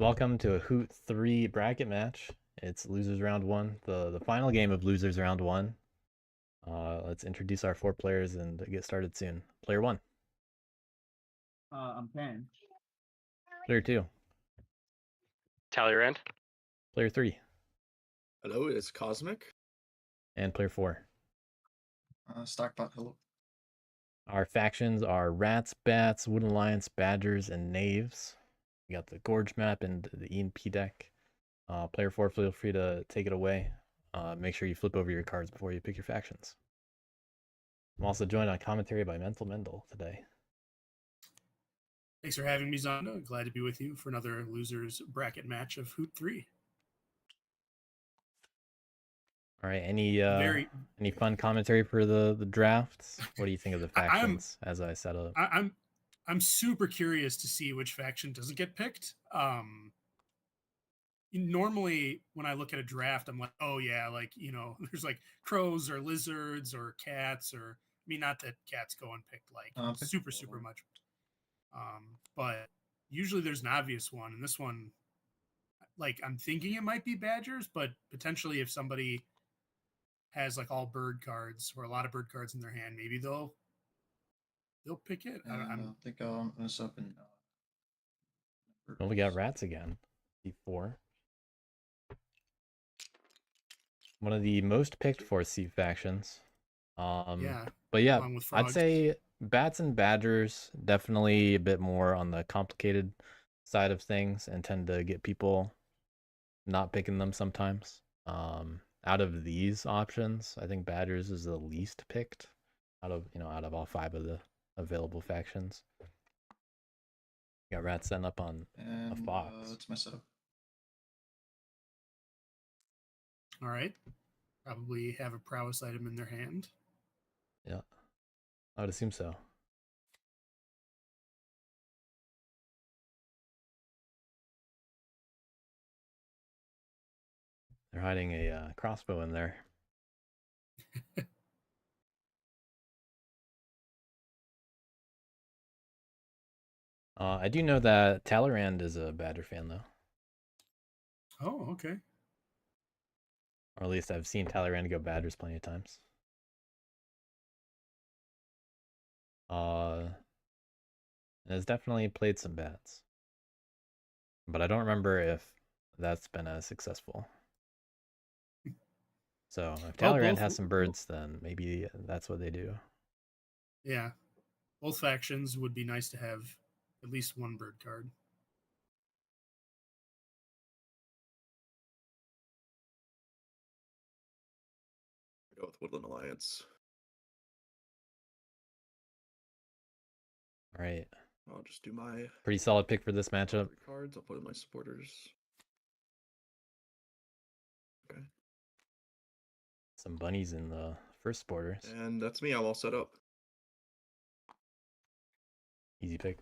Welcome to a Hoot 3 bracket match. It's Losers Round 1, the final game of Losers Round 1. Let's introduce our 4 players and get started soon. Player 1. I'm Cant. Player 2. Talleyrand. Player 3. Hello, it's Cosmic. And Player 4. Stockbot, hello. Our factions are Rats, Bats, Wooden Alliance, Badgers, and Knaves. We got the Gorge map and the E&P deck. Player 4, feel free to take it away. Make sure you flip over your cards before you pick your factions. I'm also joined on commentary by MentalMendel today. Thanks for having me, Zaandaa. Glad to be with you for another losers bracket match of Hoot 3. All right, any fun commentary for the drafts? What do you think of the factions as I set up? I'm super curious to see which faction doesn't get picked. Normally when I look at a draft, I'm like, oh yeah, like, you know, there's like crows or lizards or cats, or I mean, not that cats go unpicked like super much. But usually there's an obvious one, and this one, like, I'm thinking it might be Badgers, but potentially if somebody has like all bird cards or a lot of bird cards in their hand, maybe they'll pick it. I think I'll mess up in. Well, we got Rats again. C4. One of the most picked for C factions. Yeah. But yeah, I'd say Bats and Badgers definitely a bit more on the complicated side of things and tend to get people not picking them sometimes. Out of these options, I think Badgers is the least picked out of all 5 of the available factions. Got Rats setting up on a fox. Let's mess it up. All right. Probably have a prowess item in their hand. Yeah, I would assume so. They're hiding a crossbow in there. I do know that Talleyrand is a Badger fan, though. Oh, okay. Or at least I've seen Talleyrand go Badgers plenty of times. Has definitely played some Bats. But I don't remember if that's been as successful. So if Talleyrand has some birds, then maybe that's what they do. Yeah. Both factions would be nice to have at least one bird card. Go with Woodland Alliance. All right. I'll just do my pretty solid pick for this matchup. Cards. I'll put in my supporters. Okay. Some bunnies in the first supporters. And that's me. I'm all set up. Easy pick.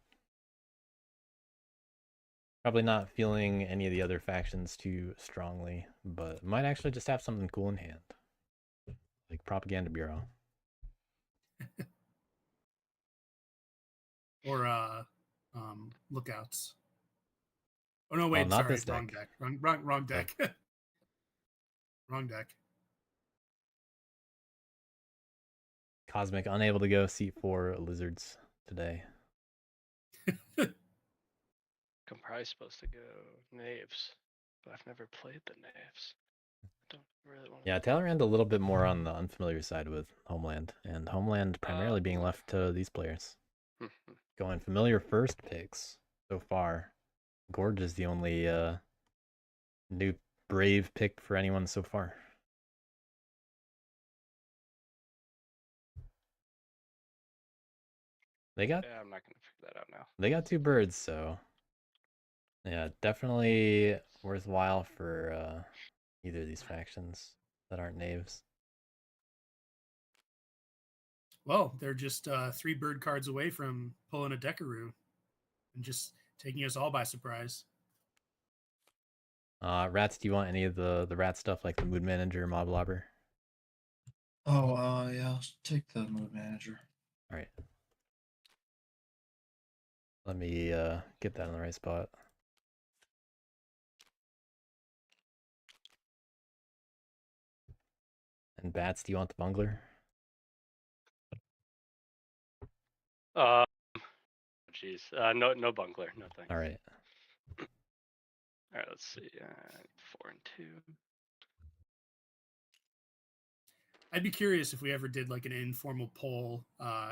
Probably not feeling any of the other factions too strongly, but might actually just have something cool in hand. Like Propaganda Bureau. Or Lookouts. Oh no, wait, not sorry, this wrong deck. Wrong deck. Okay. Wrong deck. Cosmic unable to go seat 4 Lizards today. I'm probably supposed to go Knaves, but I've never played the Knaves. I don't really want to. Yeah, Talleyrand a little bit more on the unfamiliar side with Homeland, and Homeland primarily being left to these players. Going familiar first picks so far. Gorge is the only new brave pick for anyone so far. They got. Yeah, I'm not gonna figure that out now. They got 2 birds, so yeah, definitely worthwhile for either of these factions that aren't Knaves. Well, they're just 3 bird cards away from pulling a Deckaroo and just taking us all by surprise. Rats, do you want any of the rat stuff like the Mood Manager, Mob Lobber? Oh, yeah, I'll take the Mood Manager. All right. Let me get that in the right spot. And bats, do you want the bungler? Jeez. No bungler. No thanks. All right. All right. Let's see. 4 and 2. I'd be curious if we ever did like an informal poll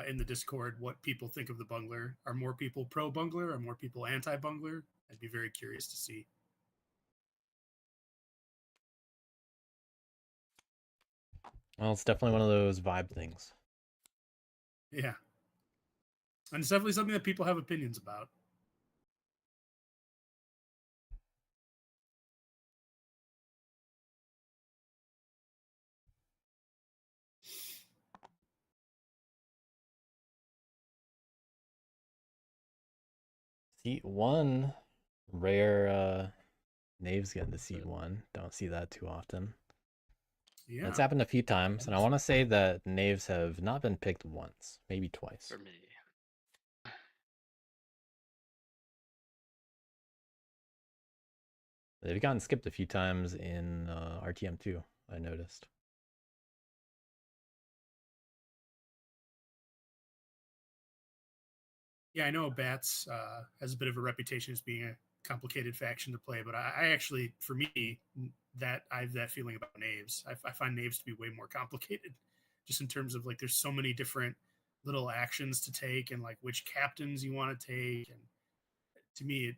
in the Discord, what people think of the bungler. Are more people pro bungler? Are more people anti bungler? I'd be very curious to see. Well, it's definitely one of those vibe things. Yeah. And it's definitely something that people have opinions about. Seat 1. Rare Knaves getting to seat 1. Don't see that too often. Yeah. It's happened a few times, and I want to say that Knaves have not been picked once, maybe twice. For me. They've gotten skipped a few times in RTM too, I noticed. Yeah, I know Bats has a bit of a reputation as being a complicated faction to play, but I actually, for me, that I have that feeling about Knaves. I find Knaves to be way more complicated, just in terms of like there's so many different little actions to take and like which captains you want to take, and to me,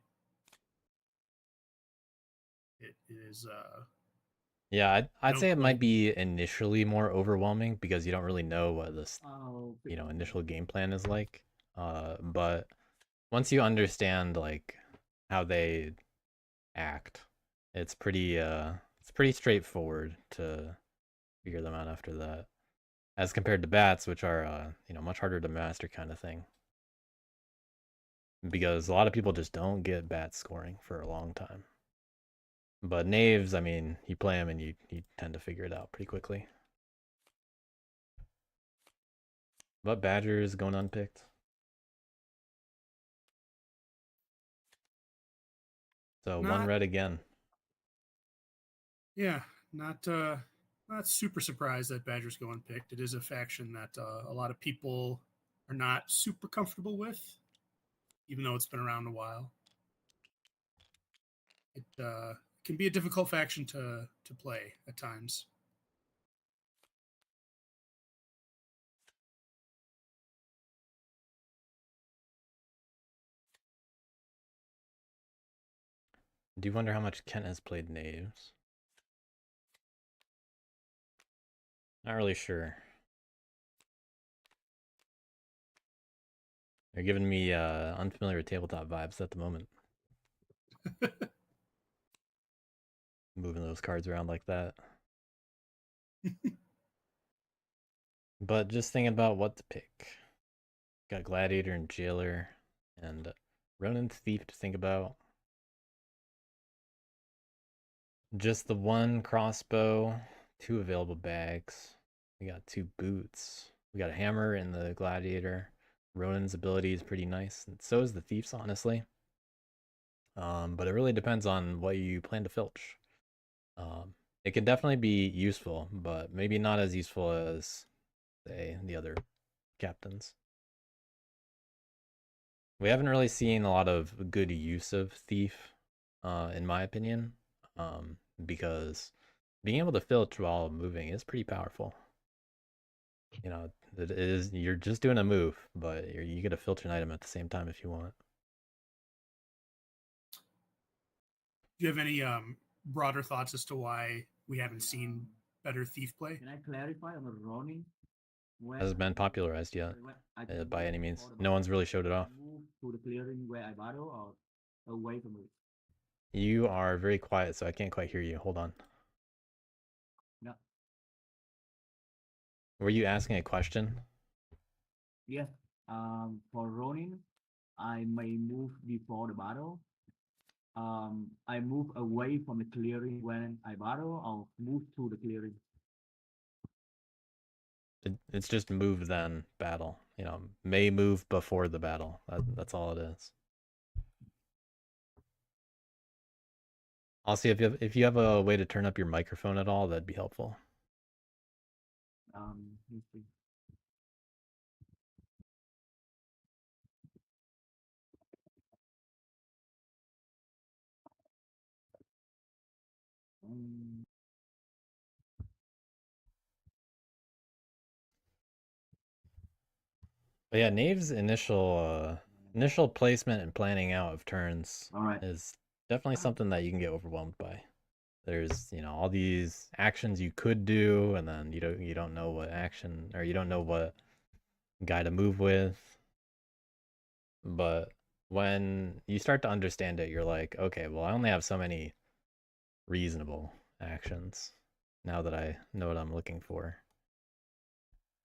it is. Yeah, I'd say it might be initially more overwhelming because you don't really know what this, initial game plan is like. But once you understand like how they act, it's pretty straightforward to figure them out after that, as compared to bats, which are much harder to master kind of thing. Because a lot of people just don't get bat scoring for a long time. But Knaves, I mean, you play them and you tend to figure it out pretty quickly. But Badgers going unpicked. So one red again. Yeah, not super surprised that Badgers go unpicked. It is a faction that a lot of people are not super comfortable with, even though it's been around a while. It can be a difficult faction to play at times. Do you wonder how much Cant has played Knaves? Not really sure. They're giving me unfamiliar tabletop vibes at the moment. Moving those cards around like that. But just thinking about what to pick. Got Gladiator and Jailer and Ronin's Thief to think about. Just the one crossbow, 2 available bags. We got 2 boots. We got a hammer in the Gladiator. Ronin's ability is pretty nice, and so is the Thief's, honestly. But it really depends on what you plan to filch. It can definitely be useful, but maybe not as useful as, say, the other captains. We haven't really seen a lot of good use of Thief, in my opinion, because being able to filch while moving is pretty powerful. It is, you're just doing a move, but you get to filch an item at the same time if you want. Do you have any broader thoughts as to why we haven't seen better Thief play? Can I clarify on the Ronin? Hasn't been popularized yet, by any means. No one's really showed it off. Move to the clearing where I battle or away from it? You are very quiet, so I can't quite hear you. Hold on. No. Were you asking a question? Yes. For Ronin, I may move before the battle. I move away from the clearing when I battle, or move to the clearing. It's just move then battle. May move before the battle. That's all it is. I'll see if you have a way to turn up your microphone at all. That'd be helpful. Let's see. Um, But yeah, Knave's initial placement and planning out of turns all right. is definitely something that you can get overwhelmed by. There's, all these actions you could do, and then you don't know what action, or you don't know what guy to move with. But when you start to understand it, you're like, okay, well, I only have so many reasonable actions now that I know what I'm looking for.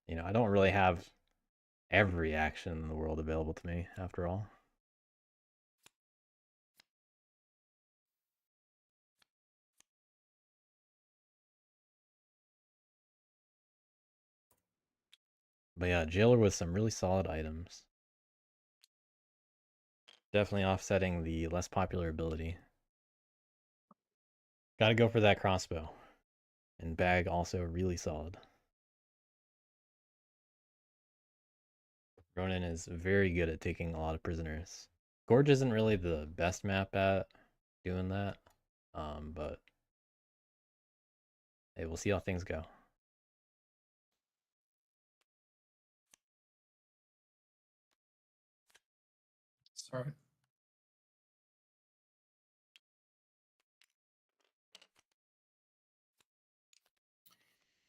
I don't really have every action in the world available to me after all. But yeah, Jailer with some really solid items. Definitely offsetting the less popular ability. Gotta go for that crossbow. And Bag also really solid. Ronin is very good at taking a lot of prisoners. Gorge isn't really the best map at doing that. But hey, we'll see how things go. Sorry.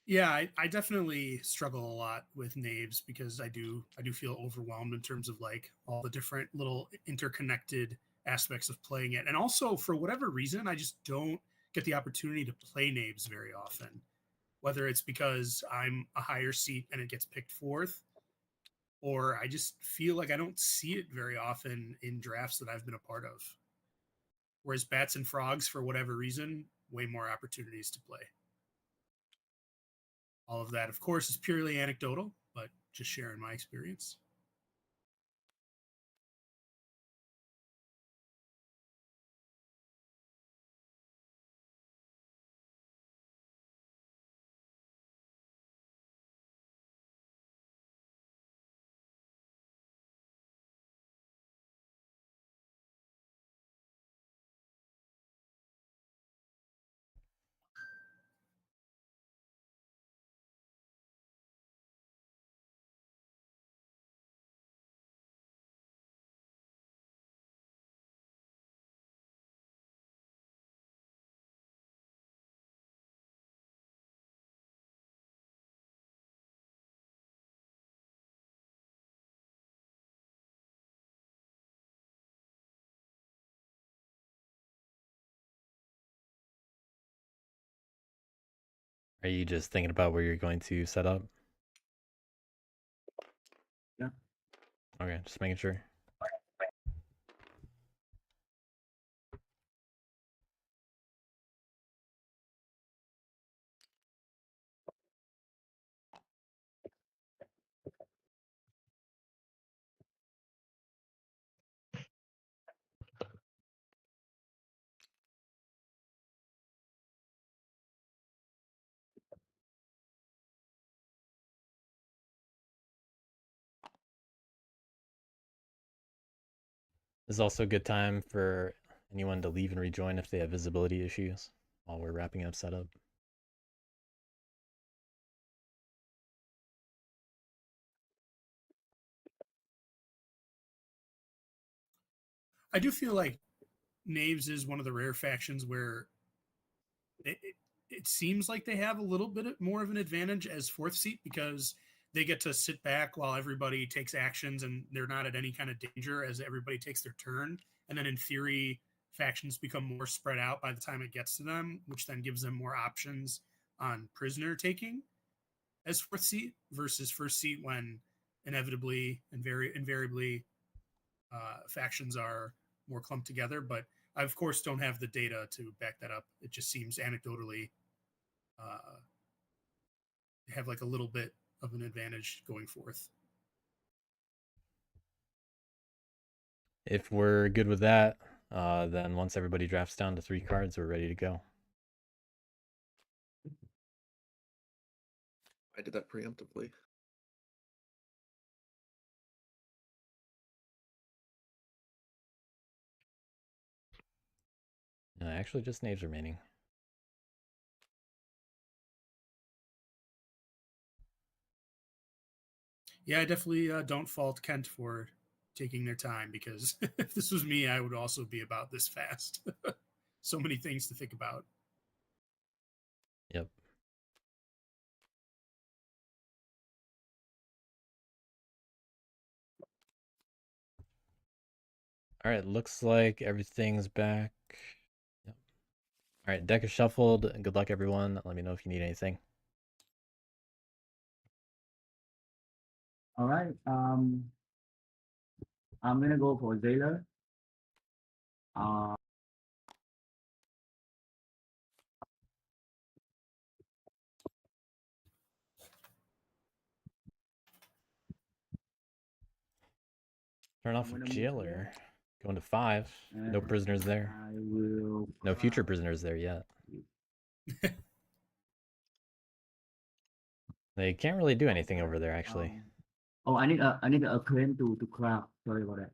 Yeah, I definitely struggle a lot with Knaves because I do feel overwhelmed in terms of like all the different little interconnected aspects of playing it. And also for whatever reason, I just don't get the opportunity to play Knaves very often. Whether it's because I'm a higher seat and it gets picked fourth, or I just feel like I don't see it very often in drafts that I've been a part of. Whereas Bats and Frogs, for whatever reason, way more opportunities to play. All of that, of course, is purely anecdotal, but just sharing my experience. Are you just thinking about where you're going to set up? Yeah. Okay, just making sure. This is also a good time for anyone to leave and rejoin if they have visibility issues while we're wrapping up setup. I do feel like Knaves is one of the rare factions where it seems like they have a little bit more of an advantage as fourth seat because they get to sit back while everybody takes actions and they're not at any kind of danger as everybody takes their turn. And then in theory, factions become more spread out by the time it gets to them, which then gives them more options on prisoner taking as fourth seat versus first seat when inevitably and very invariably factions are more clumped together. But I, of course, don't have the data to back that up. It just seems anecdotally have like a little bit of an advantage going forth. If we're good with that, then once everybody drafts down to 3 cards, we're ready to go. I did that preemptively. No, actually, just knaves remaining. Yeah, I definitely don't fault Kent for taking their time, because if this was me, I would also be about this fast. So many things to think about. Yep. All right, looks like everything's back. Yep. All right, deck is shuffled. Good luck, everyone. Let me know if you need anything. All right. I'm gonna go for Zaler. Uh, Turn off I'm gonna move jailer. Going to 5. No and prisoners there. I will. No future prisoners there yet. They can't really do anything over there, actually. Oh, I need a claim to craft. Sorry about that.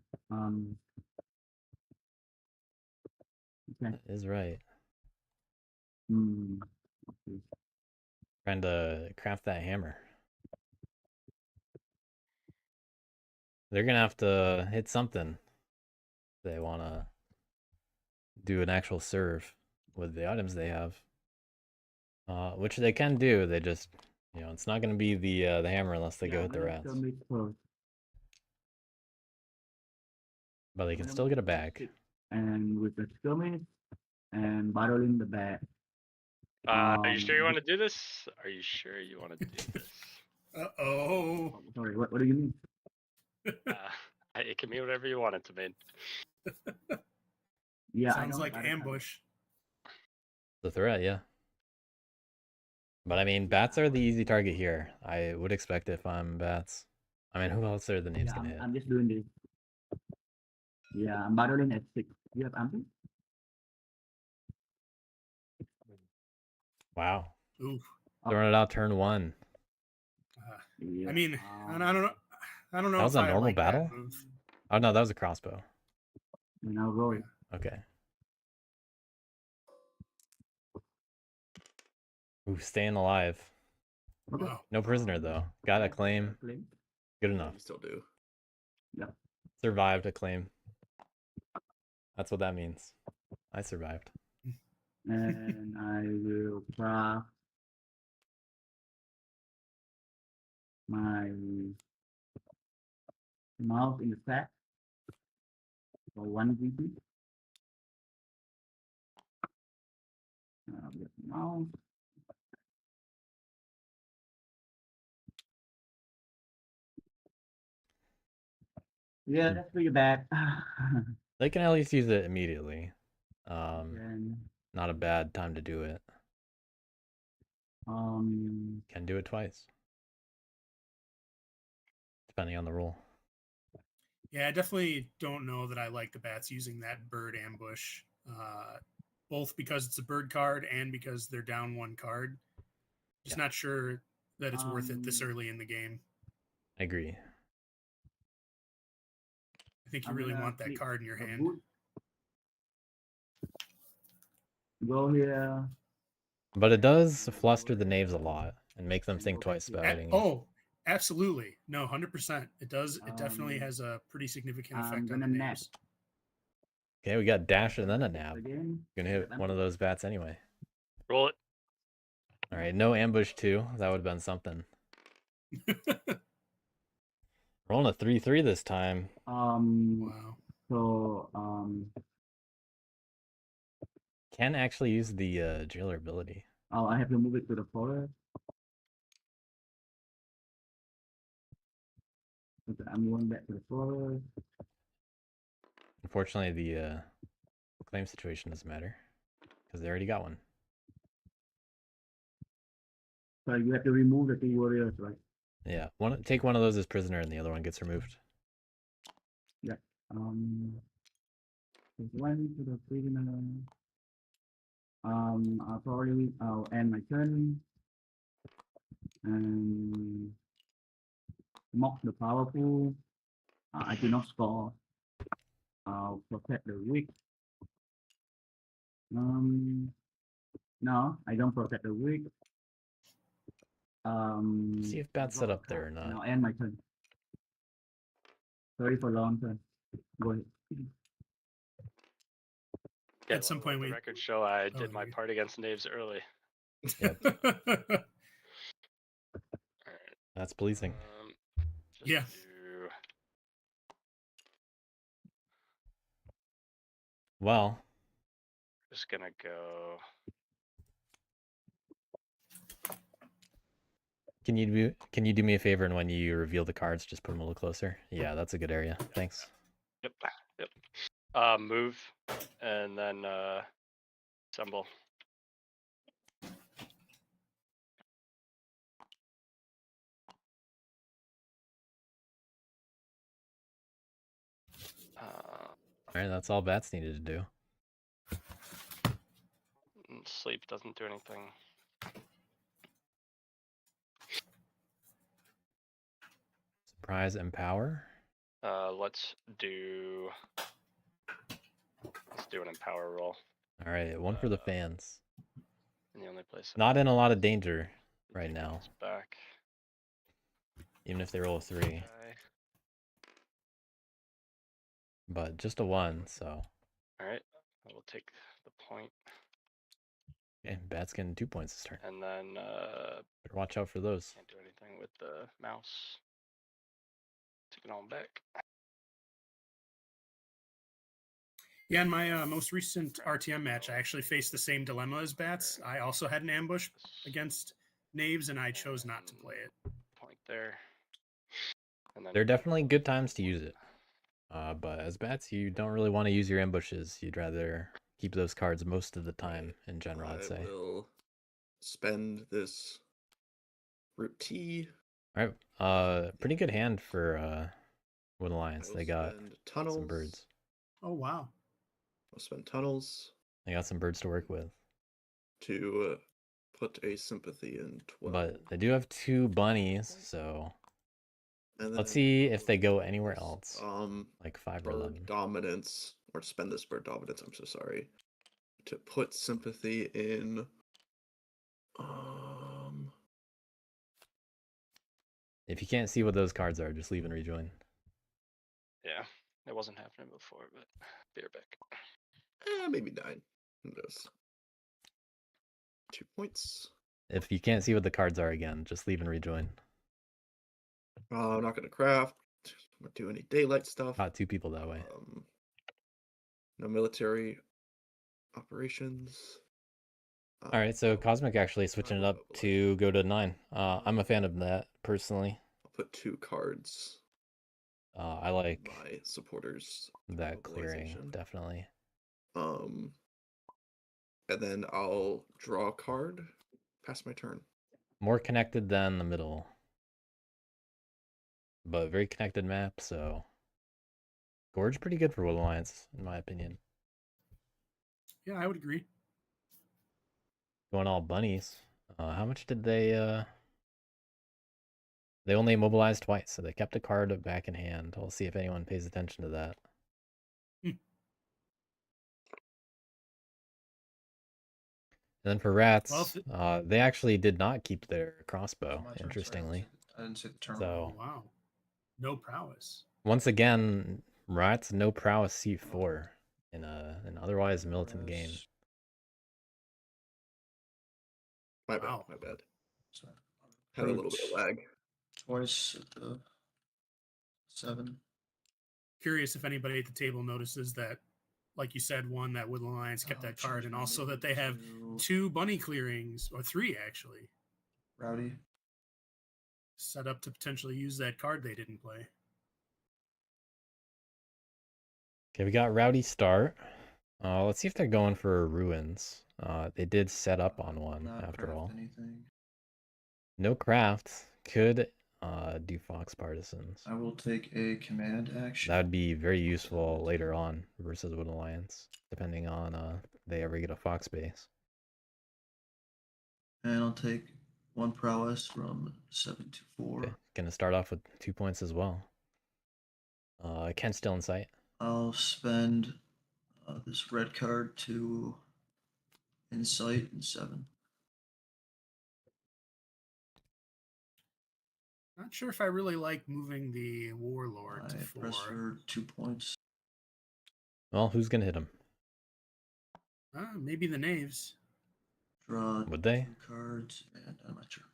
Okay. That is right. Okay. Trying to craft that hammer. They're gonna have to hit something if they want to do an actual serve with the items they have. Which they can do. They just, it's not gonna be the hammer unless they go hit the rats. But they can still get a bag. And with the skirmish and battling the bag. Are you sure you want to do this? Are you sure you want to do this? Uh-oh. Sorry, what do you mean? It can mean whatever you want it to mean. Yeah, Sounds like ambush. The threat, yeah. But I mean, bats are the easy target here. I would expect if I'm bats. I mean, who else are the names gonna hit? I'm just doing this. Yeah, I'm battling at 6. You have ambush? Wow. Oof. Throwing it out turn 1. Yeah. I mean, I don't know. I don't know. That was if a I normal like that battle? move. Oh no, that was a crossbow. And I'll roll it. Okay. Ooh, staying alive. Okay. Wow. No prisoner though. Got a claim. Claim. Good Yeah, enough. you still do. Yeah. Survived a claim. That's what that means. I survived. And I will craft my mouse in the stack for 1 GB. Get the mouse. Yeah, that's pretty bad. They can at least use it immediately. And Not a bad time to do it. Can do it twice. Depending on the rule. Yeah, I definitely don't know that I like the bats using that bird ambush. Both because it's a bird card and because they're down 1 card. Just not sure that it's worth it this early in the game. I agree. I think you really want that card in your hand. HOOT. Go here. But it does fluster the knaves a lot and make them think twice about hitting you. Oh, absolutely. No, 100%. It does. It definitely has a pretty significant effect on the knaves. Okay, we got dash and then a nab. Again. Gonna hit one of those bats anyway. Roll it. All right, no ambush too. That would have been something. Rolling a 3-3 this time. Wow. So Can actually use the jailer ability. oh, I have to move it to the forest. Okay, I'm going back to the forest. Unfortunately, the claim situation doesn't matter because they already got one. So you have to remove the 2 warriors, right? Yeah, take one of those as prisoner and the other one gets removed. Yeah. There's 1 to the prisoner. I'll end my turn. And mock the powerful. I do not score. I'll protect the weak. No, I don't protect the weak. See if Bat's set up there or and not. I'll end my turn. Sorry for long turn. Go ahead. Yeah, At some let point the we- record show I Oh, did my there you go. part against knaves early. Yep, Alright, that's pleasing. just Yeah. do- Well, just gonna go. can you do me a favor, and when you reveal the cards, just put them a little closer? Yeah, that's a good area. Thanks. Yep. Move and then assemble. All right, that's all Bats needed to do. Sleep doesn't do anything. Surprise and power. Let's do an empower roll. All right, one for the fans. And the only place Not in a lot of danger the right big now, one's back. even if they roll a 3. Okay. But just a 1, so. All right. I will take the point, Okay, Bat's getting 2 points this turn. and then Better watch out for those. can't do anything with the mouse. Take it on back. Yeah, in my most recent RTM match, I actually faced the same dilemma as Bats. I also had an ambush against knaves, and I chose not to play it. Point there. And then They're definitely good times to use it. But as Bats, you don't really want to use your ambushes. You'd rather keep those cards most of the time, in general, I'd say. I will spend this root T. All right, pretty good hand for Wood I Alliance. will They got spend tunnels. some birds. Oh, wow. I'll spend tunnels They got some birds to work with. to put a sympathy in 12. But they do have 2 bunnies, so And let's then see if they go I'll anywhere this, else. Like 5 or bird 11. dominance, or spend this bird dominance, I'm so sorry, to put sympathy in If you can't see what those cards are, just leave and rejoin. Yeah, it wasn't happening before, but be right back. maybe 9. Who knows? 2 points. If you can't see what the cards are again, just leave and rejoin. I'm not gonna craft. I'm not do any daylight stuff. Got 2 people that way. No military operations. All right, so Cosmic actually switching it up to go to 9. I'm a fan of that personally. I'll put 2 cards. I like My supporters. that clearing, mobilization. definitely. And then I'll draw a card. Pass my turn. More connected than the middle, but very connected map. So Gorge pretty good for Wood Alliance, in my opinion. Yeah, I would agree. Going all bunnies. How much did they? They only mobilized twice, so they kept a card back in hand. We'll see if anyone pays attention to that. And then for rats, they actually did not keep their crossbow, interestingly. I didn't see the turn. So, Wow. No prowess. once again, rats, no prowess C4 in an otherwise militant game. My bad, Wow. my bad. Sorry. Had a little bit of lag. Twice at the 7. Curious if anybody at the table notices that, like you said, one, that Wood Alliance kept that card, and also that they have 2 bunny clearings, or 3 actually, Rowdy. set up to potentially use that card they didn't play. Okay, we got Rowdy start. Let's see if they're going for ruins. They did set up on one, Not after craft all. anything. No craft. Could do Fox Partisans. I will take a command action. That would be very useful later on versus Wood Alliance, depending on if they ever get a Fox base. And I'll take 1 prowess from 7 to 4. Okay. Gonna start off with 2 points as well. Kent's still in sight. I'll spend this red card to insight in 7. Not sure if I really like moving the warlord to I press 4. for 2 points. Well, who's gonna hit him? Maybe the knaves. Draw Would they? 2 cards, and I'm not sure.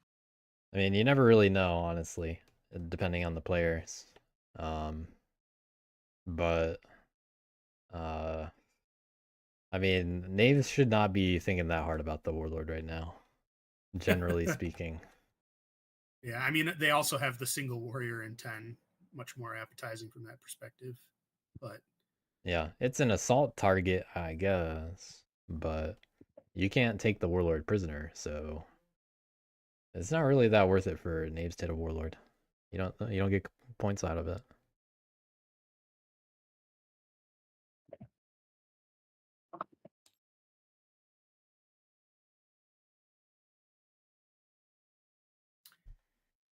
I mean, you never really know, honestly, depending on the players. But I mean, knaves should not be thinking that hard about the warlord right now, generally speaking. Yeah, I mean, they also have the single warrior in 10, much more appetizing from that perspective. But yeah, it's an assault target, I guess, but you can't take the warlord prisoner, so it's not really that worth it for knaves to hit a warlord. You don't get points out of it.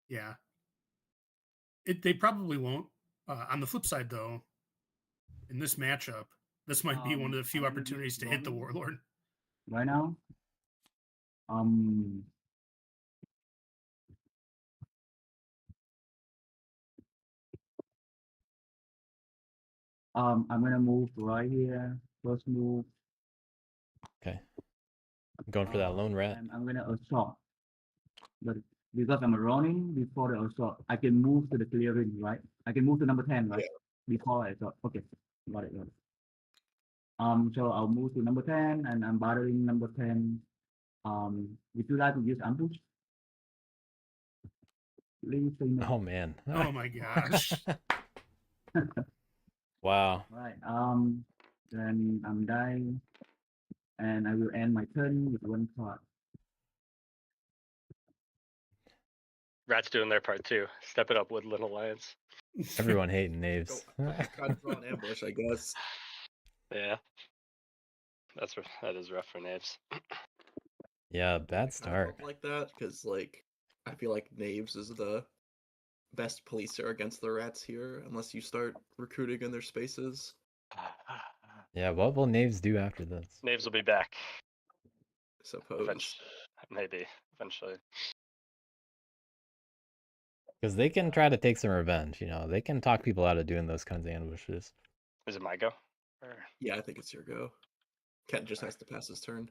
yeah, they probably won't. On the flip side, though, in this matchup, this might be one of the few I'm gonna opportunities to use hit the Ronin warlord. right now. I'm gonna move right here. First move. Okay. Going for that lone rat. And I'm gonna assault. But because I'm running before the assault, I can move to the clearing, right? I can move to number 10, right? Before I assault. Okay, got it. So I'll move to number 10, and I'm battering number 10. Would you like to use ambush? Please say no. Oh man. Oh my gosh. Wow. Right. Then I'm dying, and I will end my turn with 1 card. Rat's doing their part too. Step it up, Woodland Alliance. Everyone hating knaves. Gotta draw an ambush, I guess. Yeah. That is rough for knaves. Yeah, bad I kind of start. felt like that because, like, I feel like knaves is the best policer against the rats here, unless you start recruiting in their spaces. Yeah, what will knaves do after this? Knaves will be back. I suppose. Maybe eventually. Because they can try to take some revenge, they can talk people out of doing those kinds of ambushes. Is it my go? Or... Yeah, I think it's your go. Kent just has to pass his turn.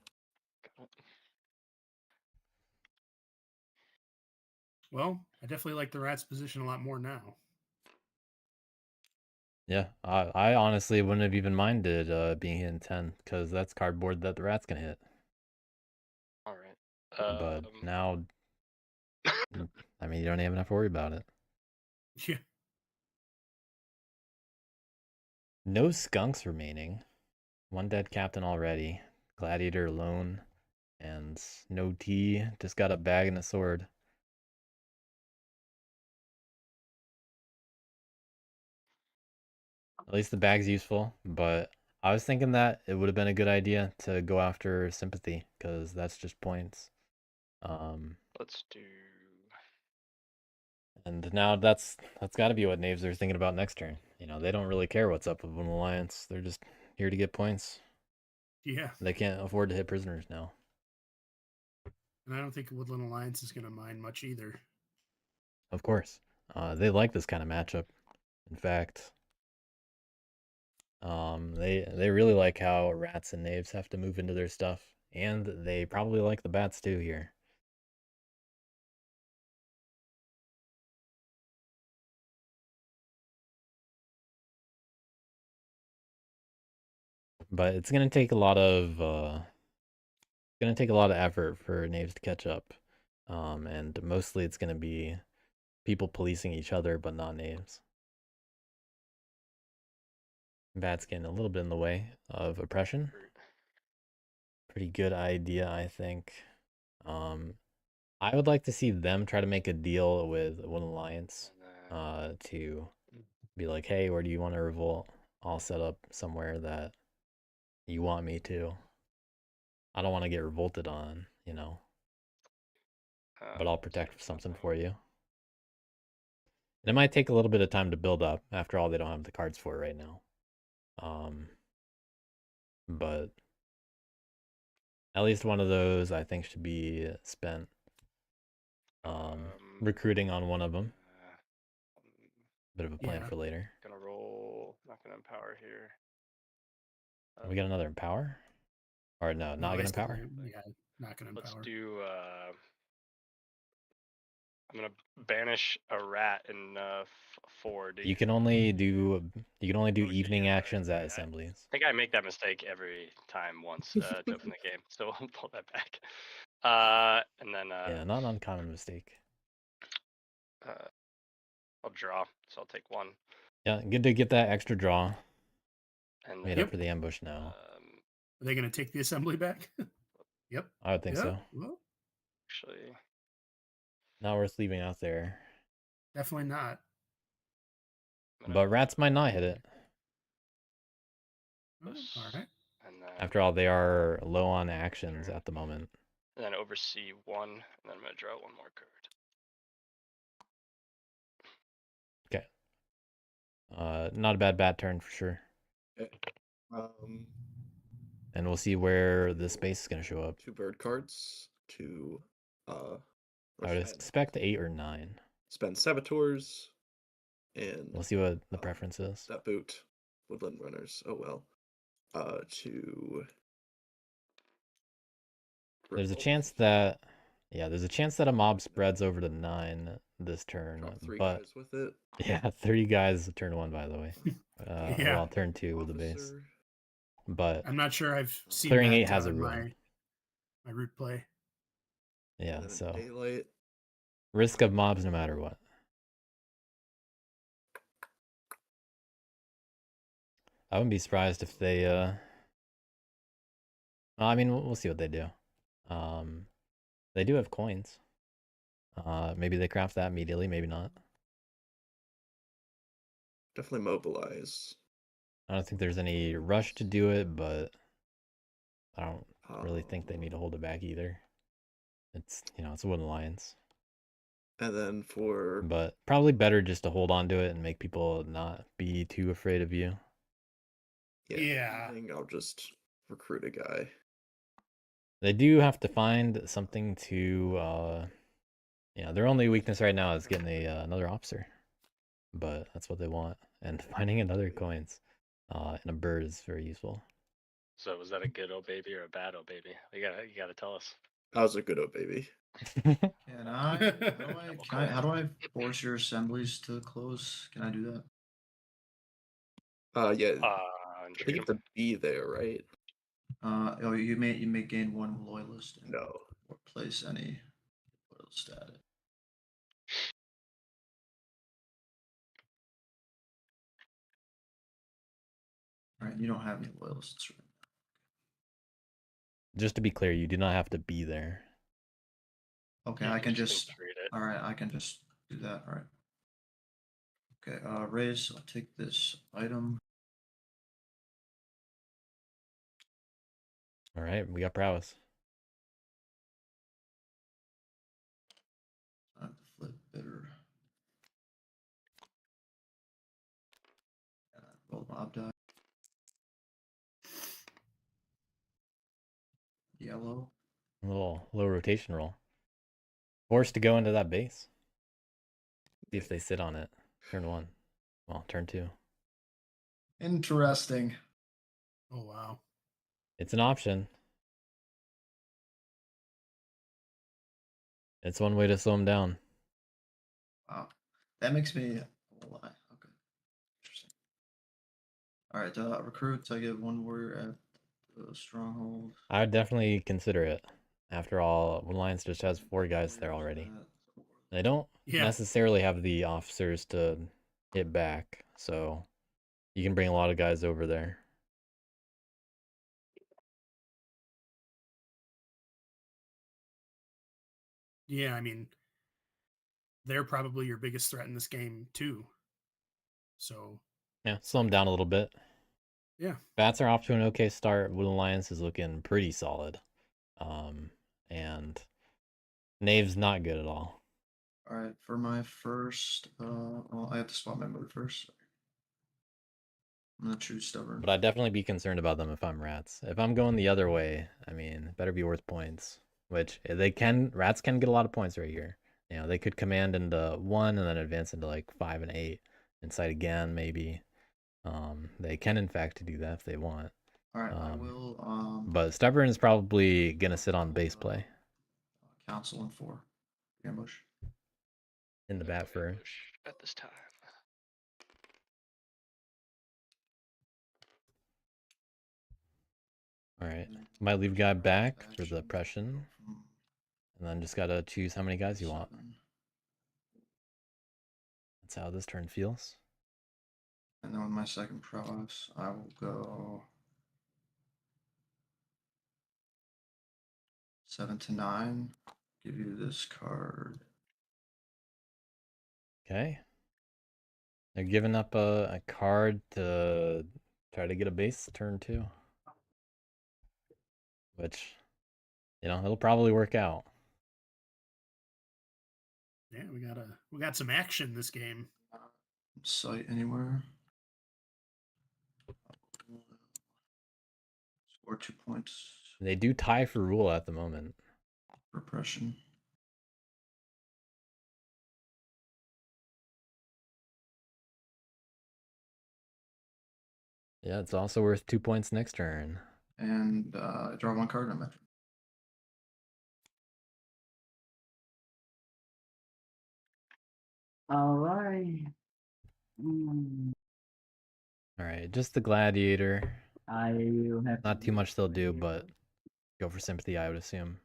Well, I definitely like the rat's position a lot more now. Yeah, I honestly wouldn't have even minded being hit in 10, because that's cardboard that the rats can hit. All right. But now, I mean, you don't even have to worry about it. Yeah. No skunks remaining. 1 dead captain already. Gladiator alone. And no tea. Just got a bag and a sword. At least the bag's useful, but I was thinking that it would have been a good idea to go after sympathy, because that's just points. Let's do. And now that's got to be what knaves are thinking about next turn. They don't really care what's up with an alliance. They're just here to get points. Yeah. They can't afford to hit prisoners now. And I don't think Woodland Alliance is going to mind much either. Of course. They like this kind of matchup. In fact, they really like how rats and knaves have to move into their stuff. And they probably like the bats too here. But it's gonna take a lot of effort for knaves to catch up. And mostly it's gonna be people policing each other, but not knaves. Bats getting a little bit in the way of oppression. Pretty good idea, I think. I would like to see them try to make a deal with one alliance, to be like, hey, where do you want to revolt? I'll set up somewhere that you want me to. I don't want to get revolted on, but I'll protect something for you. And it might take a little bit of time to build up. After all, they don't have the cards for it right now. But at least one of those I think should be spent recruiting on one of them. Bit of a plan for later. Gonna roll. Not gonna empower here. We got another empower? Or no, not gonna empower? Yeah, not gonna empower. Let's do. I'm gonna banish a rat in 4D. You can only do evening actions at assemblies. I think I make that mistake every time once to open the game, so we'll pull that back. And then yeah, not an uncommon mistake. I'll draw, so I'll take 1. Yeah, good to get that extra draw. And made up for the ambush now. Are they going to take the assembly back? Yep. I would think so. Well, actually, not worth leaving out there. Definitely not. But rats might not hit it. All right. And then, after all, they are low on actions at the moment. And then oversee 1, and then I'm gonna draw 1 more card. Okay. Not a bad bat turn for sure. Okay. And we'll see where the space is gonna show up. 2 bird cards. 2 I would expect 8 or 9. Spend saboteurs. And we'll see what the preference is. That boot. Woodland runners. Oh well. To there's a chance that a mob spreads over to 9 this turn. Draw 3 but guys with it. Yeah, 3 guys turn 1 by the way. Well, turn 2 with the base. But I'm not sure I've seen clearing that, 8 has a rule. My root play. Yeah, so daylight. Risk of mobs no matter what. I wouldn't be surprised if they well, I mean, we'll see what they do. They do have coins. Maybe they craft that immediately, maybe not. Definitely mobilize. I don't think there's any rush to do it, but I don't really think they need to hold it back either. It's, it's Wooden Lions. And then but probably better just to hold on to it and make people not be too afraid of you. Yeah. I think I'll just recruit a guy. They do have to find something to, their only weakness right now is getting another officer. But that's what they want. And finding another coins and a bird is very useful. So was that a good old baby or a bad old baby? You gotta tell us. That was a good old baby. How do I force your assemblies to close? Can I do that? Yeah. I think you have to be there, right? You may gain 1 loyalist and no. replace any loyalist status. All right, you don't have any loyalists right now. Just to be clear, you do not have to be there. Okay, I can just. All right, I can just do that. All right. Okay, raise. I'll take this item. All right, we got prowess. Time to flip bitter. Roll mob die. Yellow. A little low rotation roll. Forced to go into that base. See if they sit on it. Turn 1. Well, turn 2. Interesting. Oh wow. It's an option. It's one way to slow them down. Wow. That makes me lie. Okay. Interesting. All right, recruits. I get 1 warrior at the stronghold. I would definitely consider it. After all, Wooden Lions just has 4 guys there already. They don't necessarily have the officers to hit back, so you can bring a lot of guys over there. Yeah, I mean, they're probably your biggest threat in this game too. So yeah, slow them down a little bit. Yeah, bats are off to an okay start. Wooden Lions is looking pretty solid, and Knave's not good at all. All right, for my first, well, I have to swap my mode first. I'm gonna choose stubborn. But I'd definitely be concerned about them if I'm rats. If I'm going the other way, I mean, it better be worth points. Which they can. Rats can get a lot of points right here. You know, they could command into 1 and then advance into like 5 and 8. Incite again, maybe. They can in fact do that if they want. All right, I will. But stubborn is probably gonna sit on base play Council in 4. Ambush. in the bat No for. ambush at this time. All right, might leave guy back for the oppression, and then just gotta choose how many guys you want. That's how this turn feels. And then with my second prowess, I will go 7 to 9. Give you this card. Okay. They're giving up a card to try to get a base turn 2. Which, you know, it'll probably work out. Yeah, we got some action this game. Site anywhere. Score 2 points. They do tie for rule at the moment. Repression. Yeah, it's also worth 2 points next turn. And I draw 1 card on my turn. All right. All right, just the gladiator. I will have Not too much they'll do, but go for sympathy, I would assume.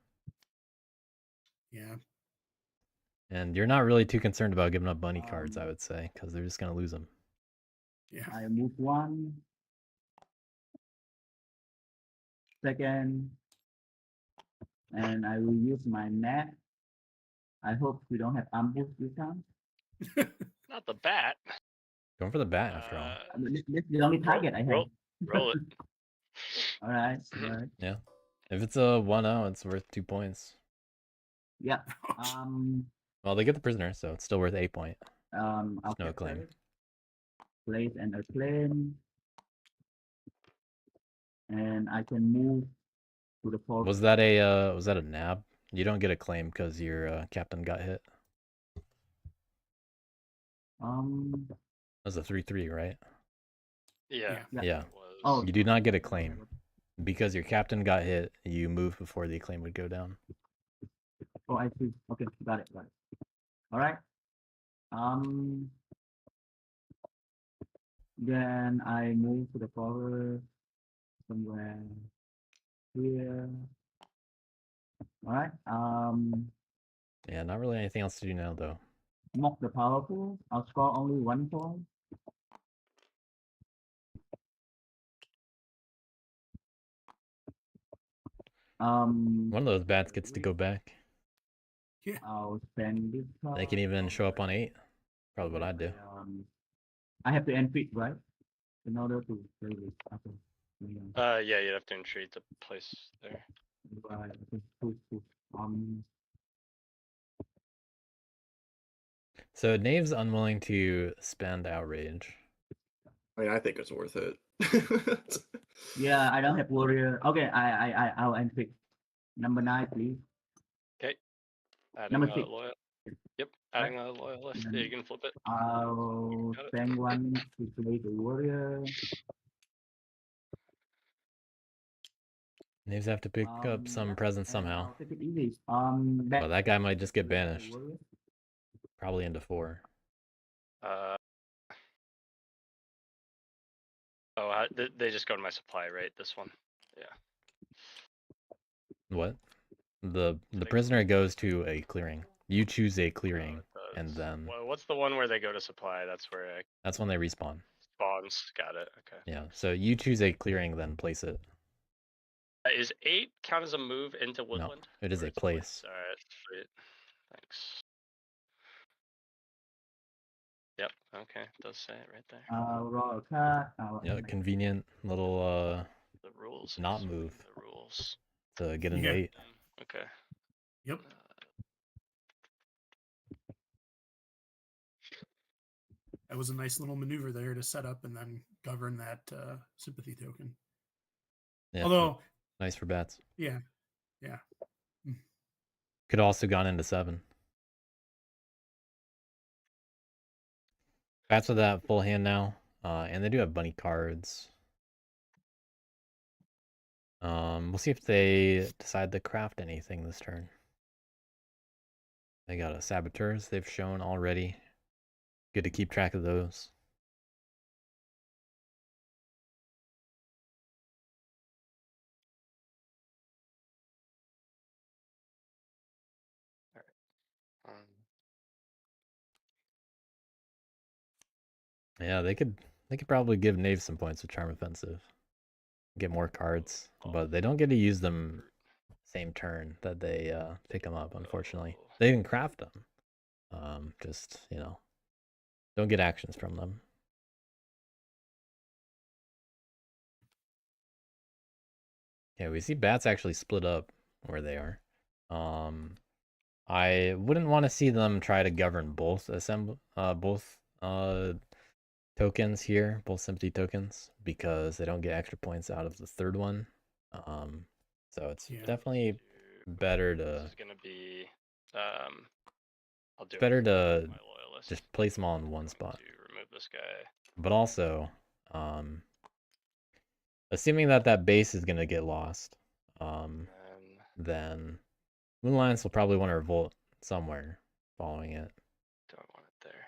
Yeah. And you're not really too concerned about giving up bunny cards, I would say, because they're just gonna lose them. Yeah. I move 1. Second. And I will use my net. I hope we don't have ambush this time. Not the bat. Going for the bat after all. This is the only target I have. Roll it. All right. All right. Yeah. If it's a 1-0, it's worth 2 points. Yeah. Well, they get the prisoner, so it's still worth 8 points. I'll No capture claim. it. Place and acclaim. And I can move to the forward. Was that a nab? You don't get a claim because your captain got hit. That was a 3-3, right? Yeah. Yeah. It was. Oh. You do not get a claim. Because your captain got hit, you move before the acclaim would go down. Oh, I see. Okay, got it. All right. Then I move to the forward somewhere here. All right. Yeah, not really anything else to do now, though. Mock the powerful. I'll score only 1 point. One of those bats gets to go back. Yeah. I'll spend this card. They can even show up on 8. Probably what I'd do. I have to entreat, right? In order to play this. Okay. Yeah, you'd have to entreat the place there. Right. Okay. Cool. So Knave's unwilling to spend outrage. I mean, I think it's worth it. Yeah, I don't have warrior. Okay, I'll entreat. Number 9, please. Okay. Adding Number a 6. loyal. Yep. Adding a loyalist. Yeah, you can flip it. I'll Got it. spend 1 to play the warrior. Knaves have to pick up some presents and somehow. I'll take it easy. Well, that guy might just get banished. Warrior. Probably into 4. They just go to my supply, right? This one. Yeah. What? The prisoner goes to a clearing. You choose a clearing, and then Well, what's the one where they go to supply? That's where it that's when they respawn. spawns. Got it. Okay. Yeah, so you choose a clearing, then place it. Is 8 count as a move into woodland? it is Or a it's place. All right. Sweet. Thanks. Yep. Okay. It does say it right there. I'll roll a card. Yeah, convenient little The rules. not explain move. The rules. to get into Yeah. 8. Okay. Yep. that was a nice little maneuver there to set up and then govern that sympathy token. Yeah, Although, nice for bats. yeah. Could have also gone into 7. Bats with that full hand now. And they do have bunny cards. We'll see if they decide to craft anything this turn. They got a saboteurs they've shown already. Good to keep track of those. Yeah, they could probably give Knave some points with Charm Offensive. Get more cards, but they don't get to use them same turn that they pick them up, unfortunately. They can craft them. Just, you know, don't get actions from them. Yeah, we see bats actually split up where they are. I wouldn't want to see them try to govern both tokens here, both sympathy tokens, because they don't get extra points out of the third one. So it's definitely better to. This is gonna be. I'll do. Better to just place them all in one spot. To remove this guy. But also, assuming that base is gonna get lost, then Moonlions will probably want to revolt somewhere following it. Don't want it there.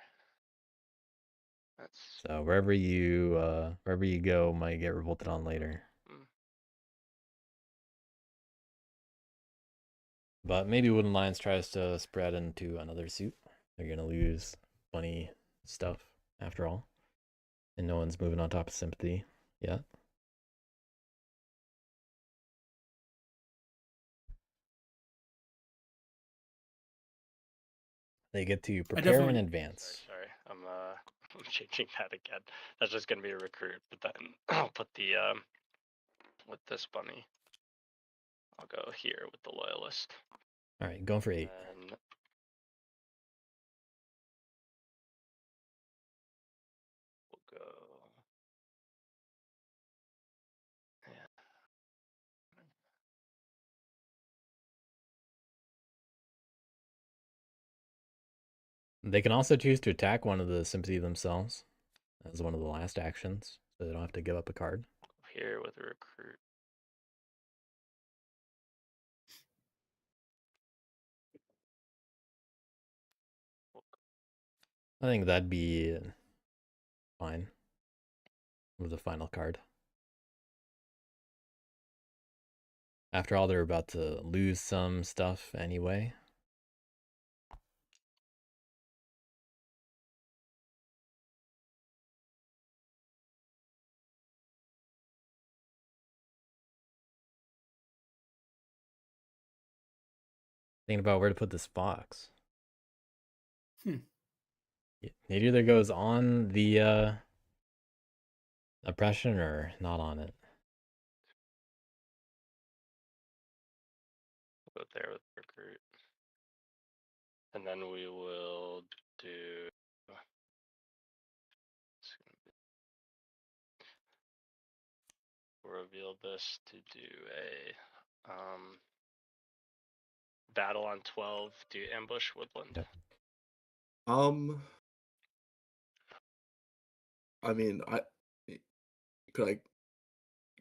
That's so wherever you go might get revolted on later. But maybe Wooden Lions tries to spread into another suit. They're gonna lose bunny stuff after all, and no one's moving on top of sympathy yet. They get to prepare in advance. Sorry, I'm changing that again. That's just gonna be a recruit, but then I'll put the with this bunny. I'll go here with the loyalist. All right, going for 8. And we'll go. Yeah. They can also choose to attack one of the sympathy themselves as one of the last actions, so they don't have to give up a card. Here with a recruit. I think that'd be fine with the final card. After all, they're about to lose some stuff anyway. Thinking about where to put this fox. It either goes on the oppression or not on it. We'll go there with recruit. And then we will do. We'll reveal this to do a battle on 12. Do you ambush Woodland? Yep. I mean, could I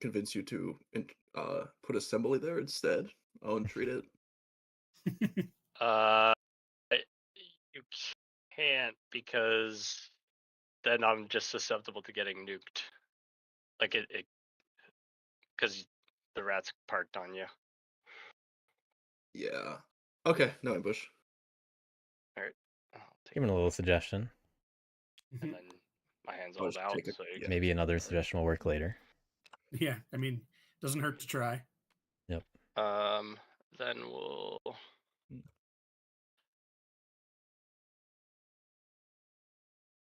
convince you to put assembly there instead? I'll entreat it. You can't, because then I'm just susceptible to getting nuked. Like it because the rat's parked on you. Yeah. Okay, no ambush. All right. Give him a little suggestion. And then my hand's I'll all just out. take it, So yeah. Maybe another suggestion will work later. Yeah, I mean, doesn't hurt to try. Yep. Then we'll.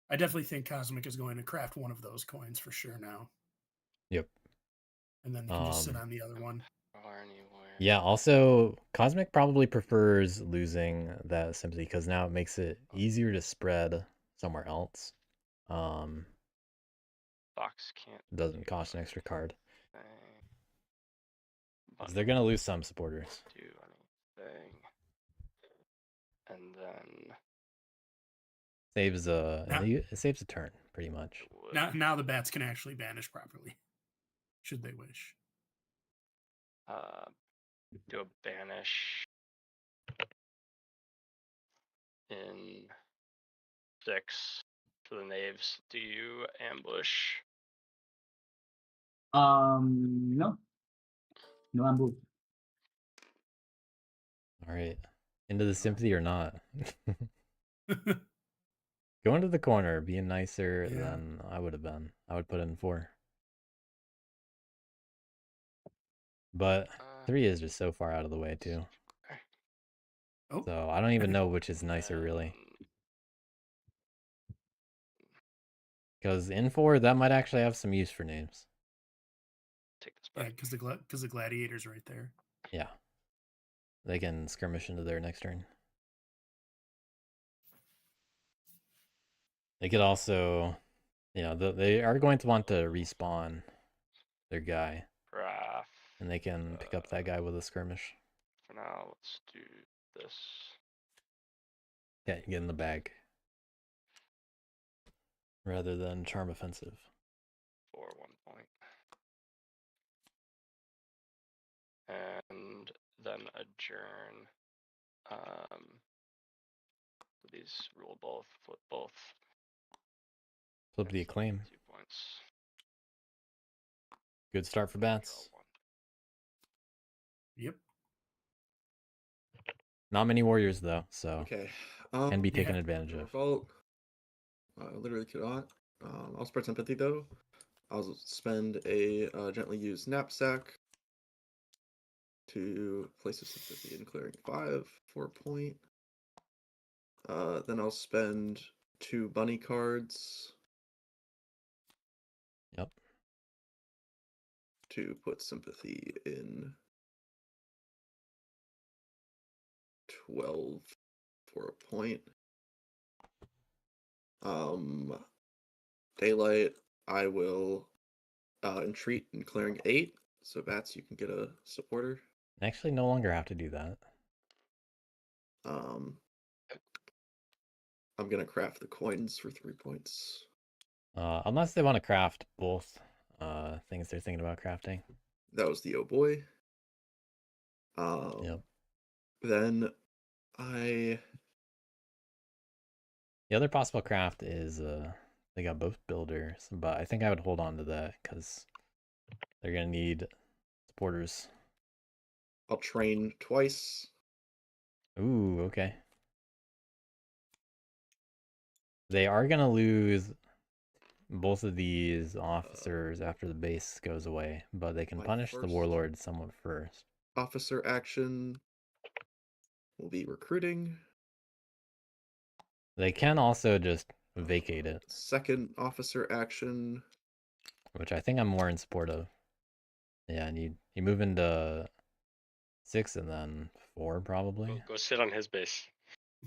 I definitely think Cosmic is going to craft one of those coins for sure now. Yep. And then they can just sit on the other one. Yeah, also, Cosmic probably prefers losing that sympathy because now it makes it easier to spread somewhere else. Fox can't Doesn't cost an extra card. anything. 'Cause they're gonna lose some supporters. Do anything. And then Saves Now- it saves a turn pretty much. it would Now the bats can actually banish properly, should they wish. do a banish in 6 for the knaves. Do you ambush? No. No ambush. All right, into the sympathy or not? Go into the corner, being nicer Yeah. than I would have been. I would put in 4. But 3 is just so far out of the way too. Oh, So I don't even know which is nicer really. Because in 4, that might actually have some use for names. Take this yeah, back. because the gladiator's right there. Yeah. They can skirmish into their next turn. They could also, they are going to want to respawn their guy. Graph. And they can pick up that guy with a skirmish. For now, let's do this. Yeah, get in the bag. Rather than charm offensive. For 1 point. And then adjourn. These rule both, flip both. Flip the acclaim. 2 points. Good start for bats. Draw 1. Yep. Not many warriors though, so Okay. can be Yeah. taken advantage of. Revolt. Literally cannot. I'll spread sympathy though. I'll spend a gently used knapsack to place a sympathy in clearing 5, 4 point. Then I'll spend 2 bunny cards. Yep. To put sympathy in 12 for a point. Daylight, I will entreat in clearing 8. So bats, you can get a supporter. Actually, no longer have to do that. I'm gonna craft the coins for 3 points. Unless they want to craft both things they're thinking about crafting. That was the oh boy. Yep. Then The other possible craft is they got both builders, but I think I would hold on to that because they're gonna need supporters. I'll train twice. Ooh, okay. They are gonna lose both of these officers after the base goes away, but they can My punish the first- warlord somewhat first. Officer action will be recruiting. They can also just vacate it, Second officer action. which I think I'm more in support of. Yeah, and you move into 6 and then 4 probably. Go sit on his base.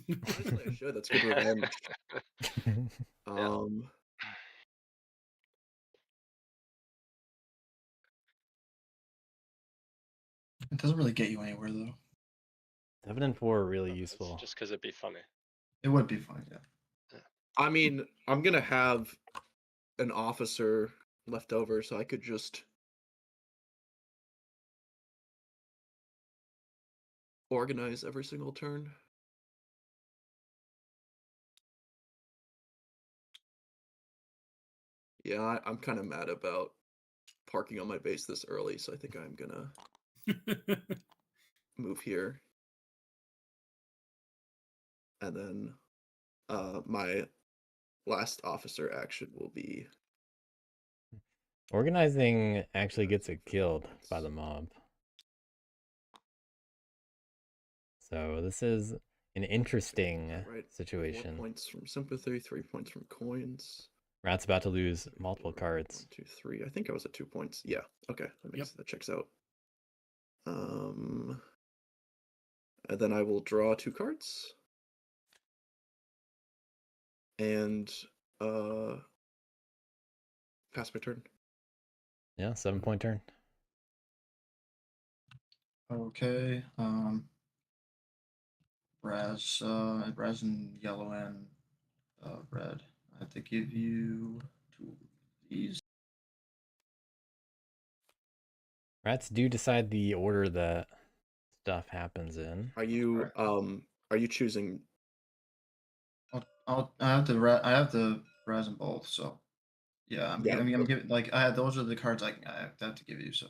Honestly, I should. That's good revenge. It doesn't really get you anywhere though. 7 and 4 are really It's useful. just because it'd be funny. It would be fun, yeah. I mean, I'm gonna have an officer left over, so I could just organize every single turn. Yeah, I'm kind of mad about parking on my base this early, so I think I'm gonna move here. And then my last officer action will be Organizing actually gets it killed by the mob. So this is an interesting right, 4 situation. points from sympathy, 3 points from coins. Rat's about to lose multiple 4, cards. 1, 2, 3. I think I was at 2 points. Yeah. Okay. That checks out. And then I will draw 2 cards. And Pass my turn. Yeah, 7-point turn. Okay. Raz in yellow and red. I have to give you 2 of these. Rats do decide the order that stuff happens in. Are you choosing? I have the Raz in both, so yeah. I'm giving like those are the cards I have to give you. So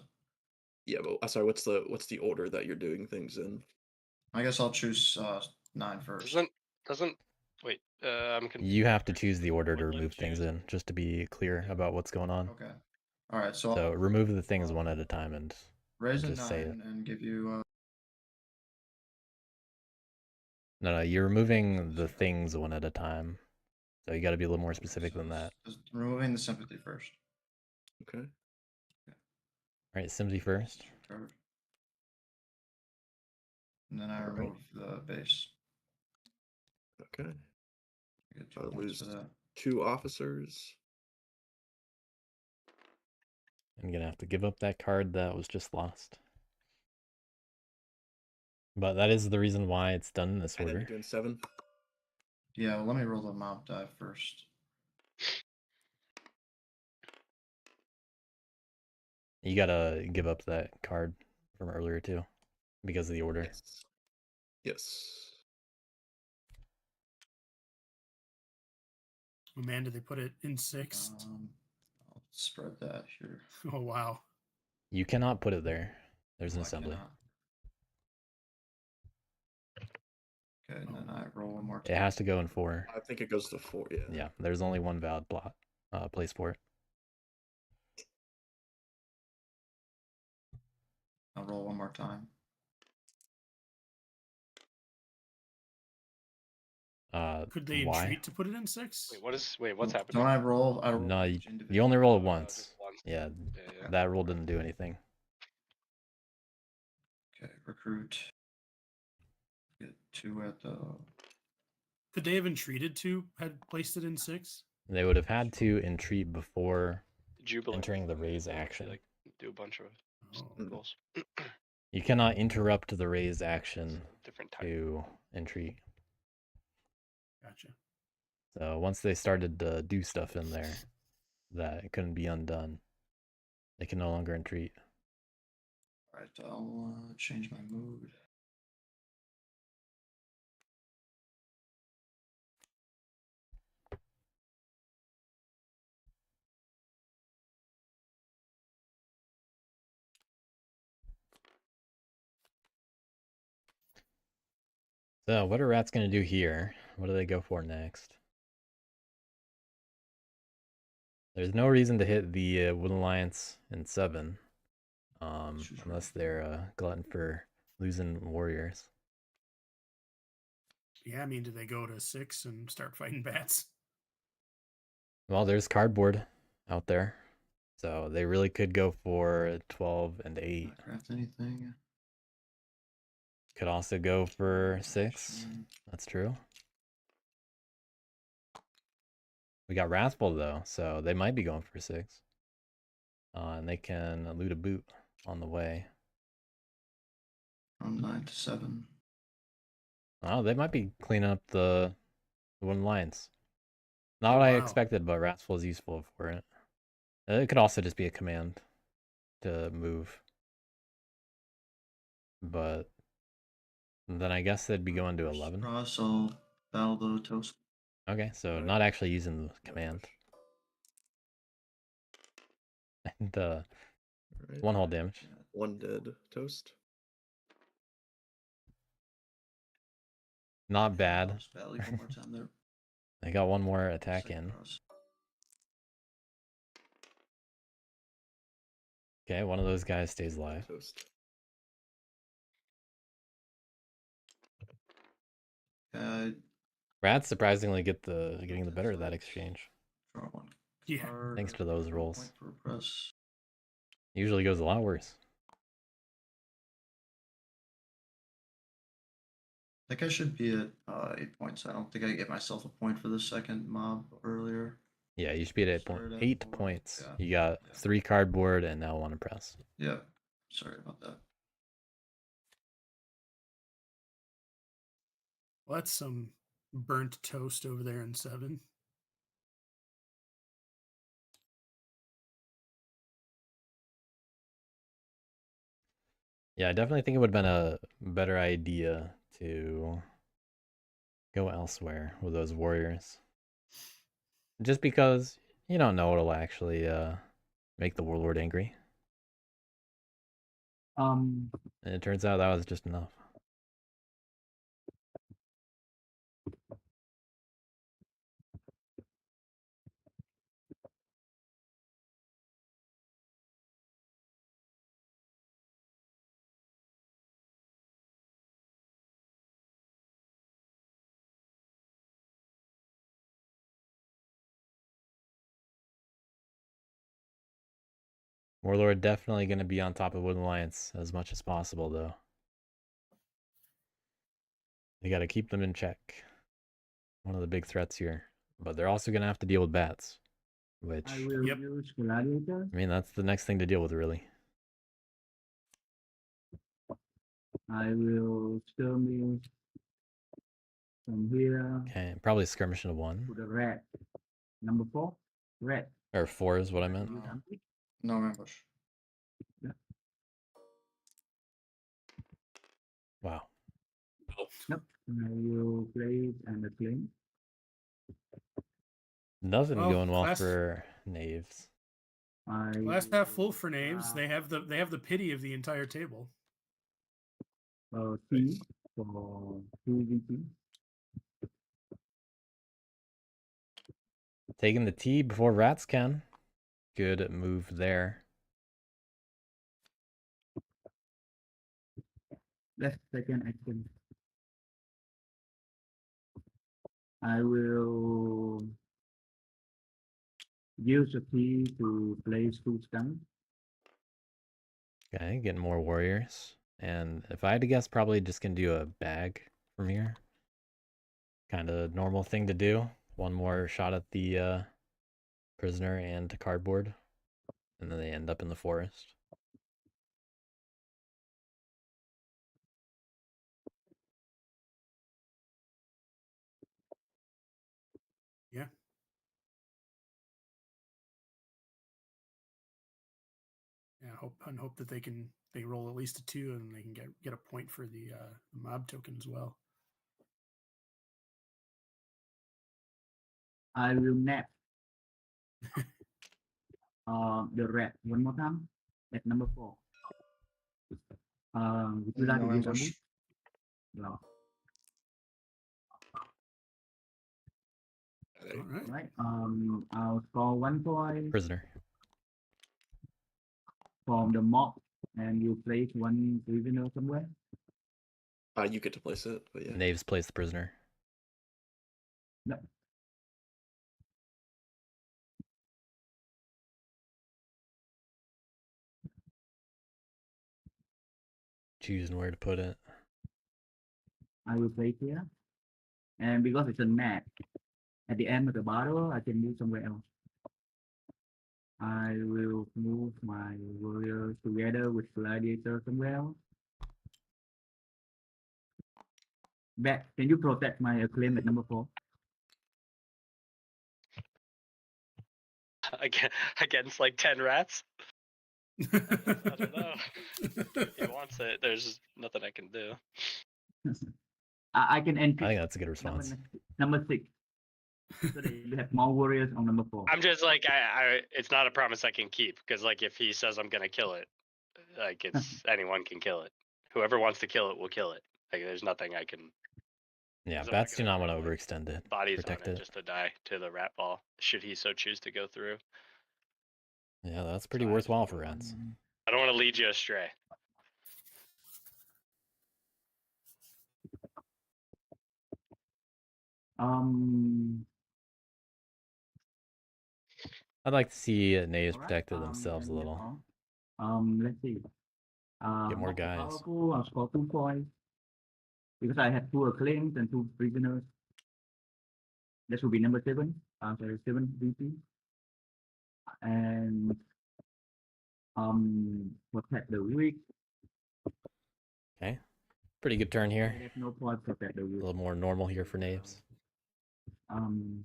yeah, but sorry, what's the order that you're doing things in? I guess I'll choose 9 first. Doesn't wait. I'm confused. You have to choose the order to remove things in, just to be clear about what's going on. Okay. All right. So So I'll remove the things one at a time and raise a just say it. 9 and give you. No, you're removing the things one at a time. So you got to be a little more specific so than that. just removing the sympathy first. Okay. All right, Simsy first. Card. And then I remove the base. Okay. I get 2 I'll points lose for that. 2 officers. I'm gonna have to give up that card that was just lost. But that is the reason why it's done in this And then order. you're doing 7. Yeah, well, let me roll the mob die first. You gotta give up that card from earlier too, because of the order. Yes. Yes. Oh man, did they put it in 6? I'll spread that here. Oh wow. You cannot put it there. There's an No, I assembly. cannot. Okay, and then Oh. I roll one more It time. has to go in 4. I think it goes to 4. Yeah. Yeah, there's only one valid place for it. I'll roll one more time. Could they why? entreat to put it in 6? Wait, what's happening? Don't I roll? I roll No, each you individual. only roll it Just once. once. Yeah, Yeah. that roll didn't do anything. Okay, recruit. Get 2 at the. Could they have entreated to had placed it in 6? They would have had to entreat before Jubilant. entering the raise Yeah, action. like do a bunch of Oh, goals. You cannot interrupt the raise action Different type. to entreat. gotcha. So once they started to do stuff in there that it couldn't be undone, they can no longer entreat. Alright, I'll change my mood. So what are rats going to do here? What do they go for next? There's no reason to hit the Wood Alliance in 7. Unless they're a glutton for losing warriors. Yeah, I mean, do they go to 6 and start fighting bats? Well, there's cardboard out there. So they really could go for 12 and 8. Not craft anything. Could also go for 6. That's true. We got Wrathful though, so they might be going for 6. And they can loot a boot on the way. From 9 to 7. Oh, they might be cleaning up the Wooden Lions. Not Oh, what I wow. expected, but Wrathful is useful for it. It could also just be a command to move. But then I guess they'd be going to 11. Cross, I'll battle the toast. Okay, so Alright. not actually using the command. And Alright. 1 hull damage. 1 dead toast. Not bad. I'll just battle you one more time there. They got 1 more attack Second in. cross. Okay, one of those guys stays alive. Toast. Rats surprisingly getting the better of that exchange. Draw 1 Yeah. card, Thanks to those 1 rolls. point for a press. Usually goes a lot worse. think I should be at 8 points. I don't think I get myself a point for the second mob earlier. Yeah, you should be at Started at 8 4. points. Yeah. You got 3 cardboard and now 1 impress. Yeah. Sorry about that. Well, that's some burnt toast over there in 7. Yeah, I definitely think it would have been a better idea to go elsewhere with those warriors. Just because you don't know what'll actually make the warlord angry. And it turns out that was just enough. Warlord definitely going to be on top of Wood Alliance as much as possible, though. They got to keep them in check. One of the big threats here. But they're also going to have to deal with bats. Which, I will use Gladiator. I mean, that's the next thing to deal with, really. I will skirmish from here Okay, probably skirmishing of 1. to the red. Number 4, red. Or 4 is what I meant. Use ambush. No ambush. Wow. Nope. I will place and acclaim. Nothing Well, going well last- for knaves. Glass half full for knaves. They have the pity of the entire table. T for 2 Taking the T before rats can. Good move there. Let's second action. I will use a T to place 2 stun. Okay, getting more warriors. And if I had to guess, probably just gonna do a bag from here. Kind of normal thing to do. 1 more shot at the prisoner and cardboard. And then they end up in the forest. Yeah. Yeah, hope that they roll at least a 2 and they can get a point for the mob token as well. I will nap the red 1 more time at number 4. Would you like No to use ambush. ambush? No. All right. Right. I'll score 1 point Prisoner. from the mob, and you place 1 prisoner somewhere. You get to place it, but yeah. Knaves plays the prisoner. No. Choosing where to put it. I will place here, and because it's a map, at the end of the battle, I can move somewhere else. I will move my warriors together with gladiator somewhere else. Back, can you protect my acclaim at number 4? Against like 10 rats? I don't know. He wants it. There's nothing I can do. I can I enter think that's a good response. number 6. So that you have more warriors on number 4. I'm just like I it's not a promise I can keep because like if he says I'm gonna kill it, like it's anyone can kill it. Whoever wants to kill it will kill it. Like there's nothing I can. Yeah, 'cause I'm bats do gonna not want to throw, like, overextend it. bodies Protect on it it. just to die to the rat ball. Should he so choose to go through? Yeah, that's pretty So I worthwhile for rats. I don't want to lead you astray. I'd like to see knaves Alright, protected themselves a then that's little. all. Let's see. Get more Mob guys. powerful, I'll score 2 points. because I have 2 acclaims and 2 prisoners. This will be number 7. Sorry, 7 VP. And protect the weak. Okay. Pretty good turn here. I have no point protect the A weak. little more normal here for Knaves. Um,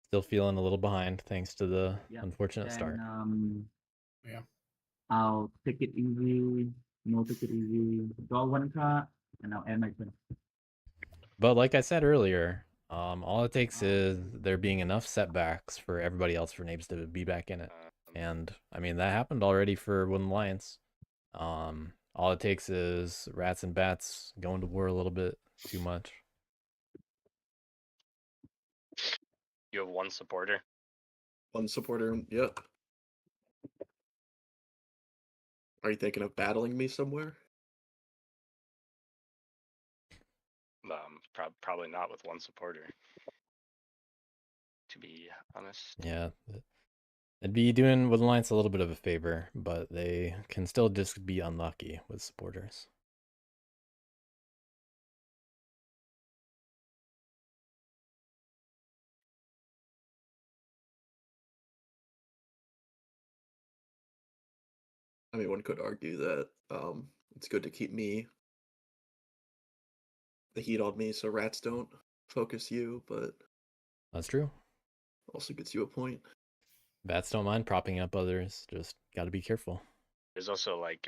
Still feeling a little behind thanks to the yeah. unfortunate start. Yeah. I'll take it easy. No, take it easy. Draw 1 card, and I'll end my turn. But like I said earlier, all it takes is there being enough setbacks for everybody else for Knaves to be back in it. And I mean, that happened already for Wooden Alliance. All it takes is rats and bats going to war a little bit too much. You have 1 supporter. 1 supporter, yep. Are you thinking of battling me somewhere? Probably not with 1 supporter. To be honest. Yeah. It'd be doing Wooden Alliance a little bit of a favor, but they can still just be unlucky with supporters. I mean, one could argue that it's good to keep the heat on me so rats don't focus you, but That's true. also gets you a point. Bats don't mind propping up others, just gotta be careful. There's also like,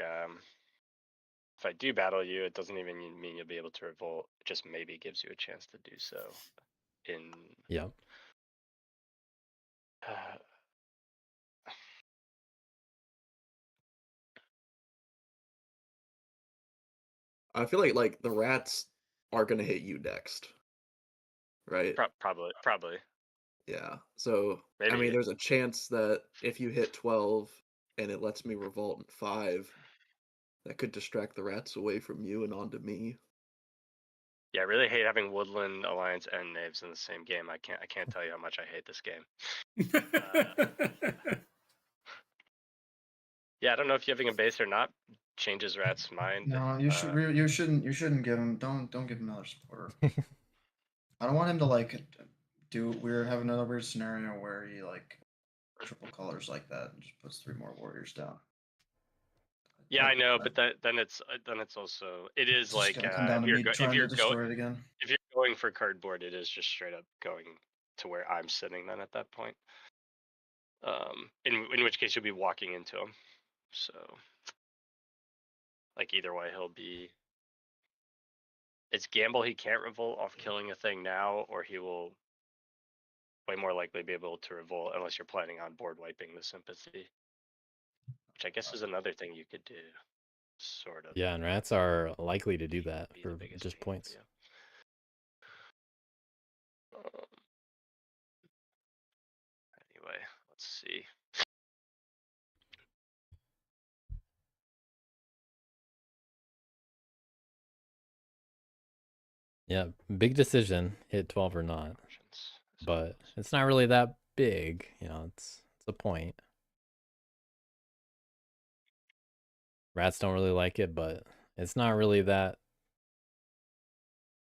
if I do battle you, it doesn't even mean you'll be able to revolt. It just maybe gives you a chance to do so. Yep. I feel like the rats are gonna hit you next, right? Probably. Yeah. So I Maybe. mean, there's a chance that if you hit 12 and it lets me revolt in 5, that could distract the rats away from you and onto me. Yeah, I really hate having Woodland Alliance and Knaves in the same game. I can't tell you how much I hate this game. Yeah, I don't know if having a base or not changes Rat's mind. No, you shouldn't give him. Don't give him another supporter. I don't want him to like have another weird scenario where he like triple colors like that and just puts 3 more warriors down. Yeah, I know, but then it's also it is like come down to me trying to destroy it again. If you're going for cardboard, it is just straight up going to where I'm sitting then at that point. In which case you'll be walking into him. So like either way it's gamble he can't revolt off killing a thing now, or he will way more likely be able to revolt unless you're planning on board wiping the sympathy. Which I guess is another thing you could do. Sort of. Yeah, and rats are likely to do that for just points. Anyway, let's see. Yeah, big decision, hit 12 or not. But it's not really that big, you know, it's a point. Rats don't really like it, but it's not really that,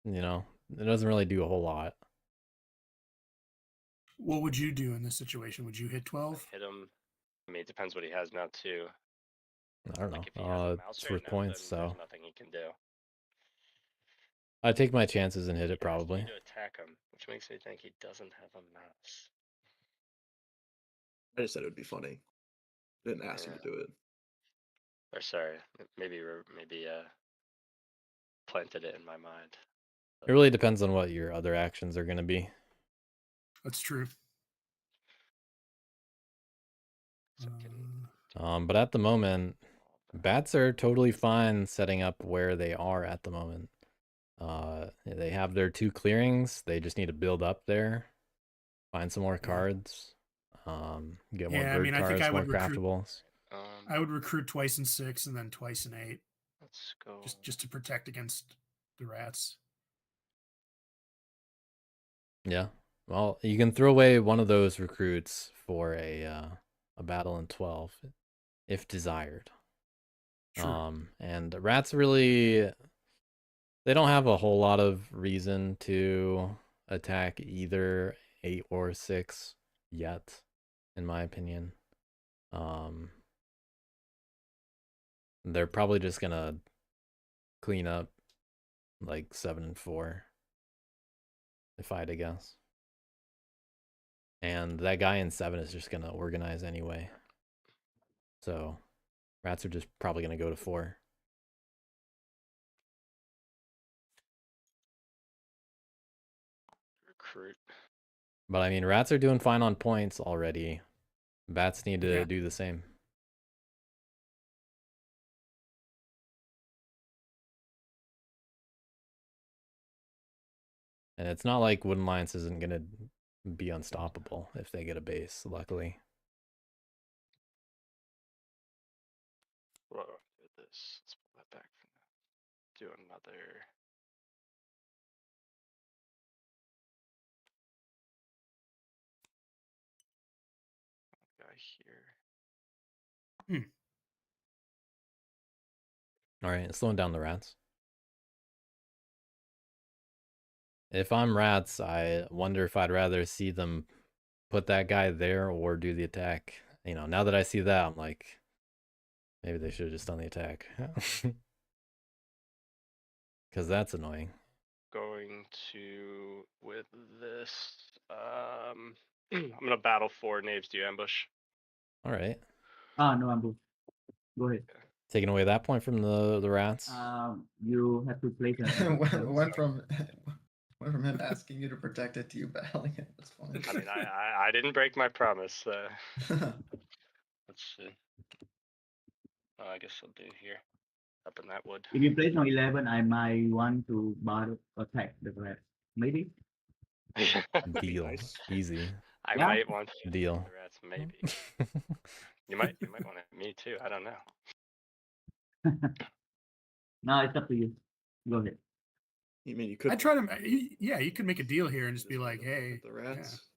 you know, it doesn't really do a whole lot. What would you do in this situation? Would you hit 12? Hit him. I mean, it depends what he has now too. I don't know. Like if he has a mouse It's right worth now, points, then so there's nothing he can do. I'd take my chances and hit it probably. To attack him, which makes me think he doesn't have a mouse. I just said it would be funny. Didn't ask you to do it. Or sorry, maybe planted it in my mind. It really depends on what your other actions are going to be. That's true. But at the moment, bats are totally fine setting up where they are at the moment. They have their 2 clearings. They just need to build up there, find some more cards, get more bird cards, more craftables. I would recruit twice in 6 and then twice in 8. Let's go. Just to protect against the rats. Yeah. Well, you can throw away one of those recruits for a battle in 12 if desired. True. And rats really They don't have a whole lot of reason to attack either 8 or 6 yet, in my opinion. They're probably just gonna clean up like 7 and 4, if I had to guess. And that guy in 7 is just gonna organize anyway. So rats are just probably gonna go to 4. Recruit. But I mean, rats are doing fine on points already. Bats need to do the same. And it's not like Wooden Lions isn't going to be unstoppable if they get a base, luckily. Well, this. Let's pull that back for now. Do another. Guy here. All right, slowing down the rats. If I'm rats, I wonder if I'd rather see them put that guy there or do the attack. You know, now that I see that, I'm like, maybe they should have just done the attack. Because that's annoying. Going to, with this, I'm going to battle 4 knaves. Do you ambush? All right. No, ambush. Go ahead. Taking away that point from the rats. You have to place an went from him asking you to protect it to you battling it. That's funny. I mean, I didn't break my promise. Let's see. Oh, I guess I'll do here. Up in that wood. If you place on 11, I might want to battle attack the rat. Maybe. Deal. Nice. Easy. I Yeah. might want to Deal. hit the rats, maybe. you might want to me too. I don't know. No, it's up to you. Go ahead. You mean you could? I try to. Yeah, you could make a deal here and just be like, look at hey, the rats.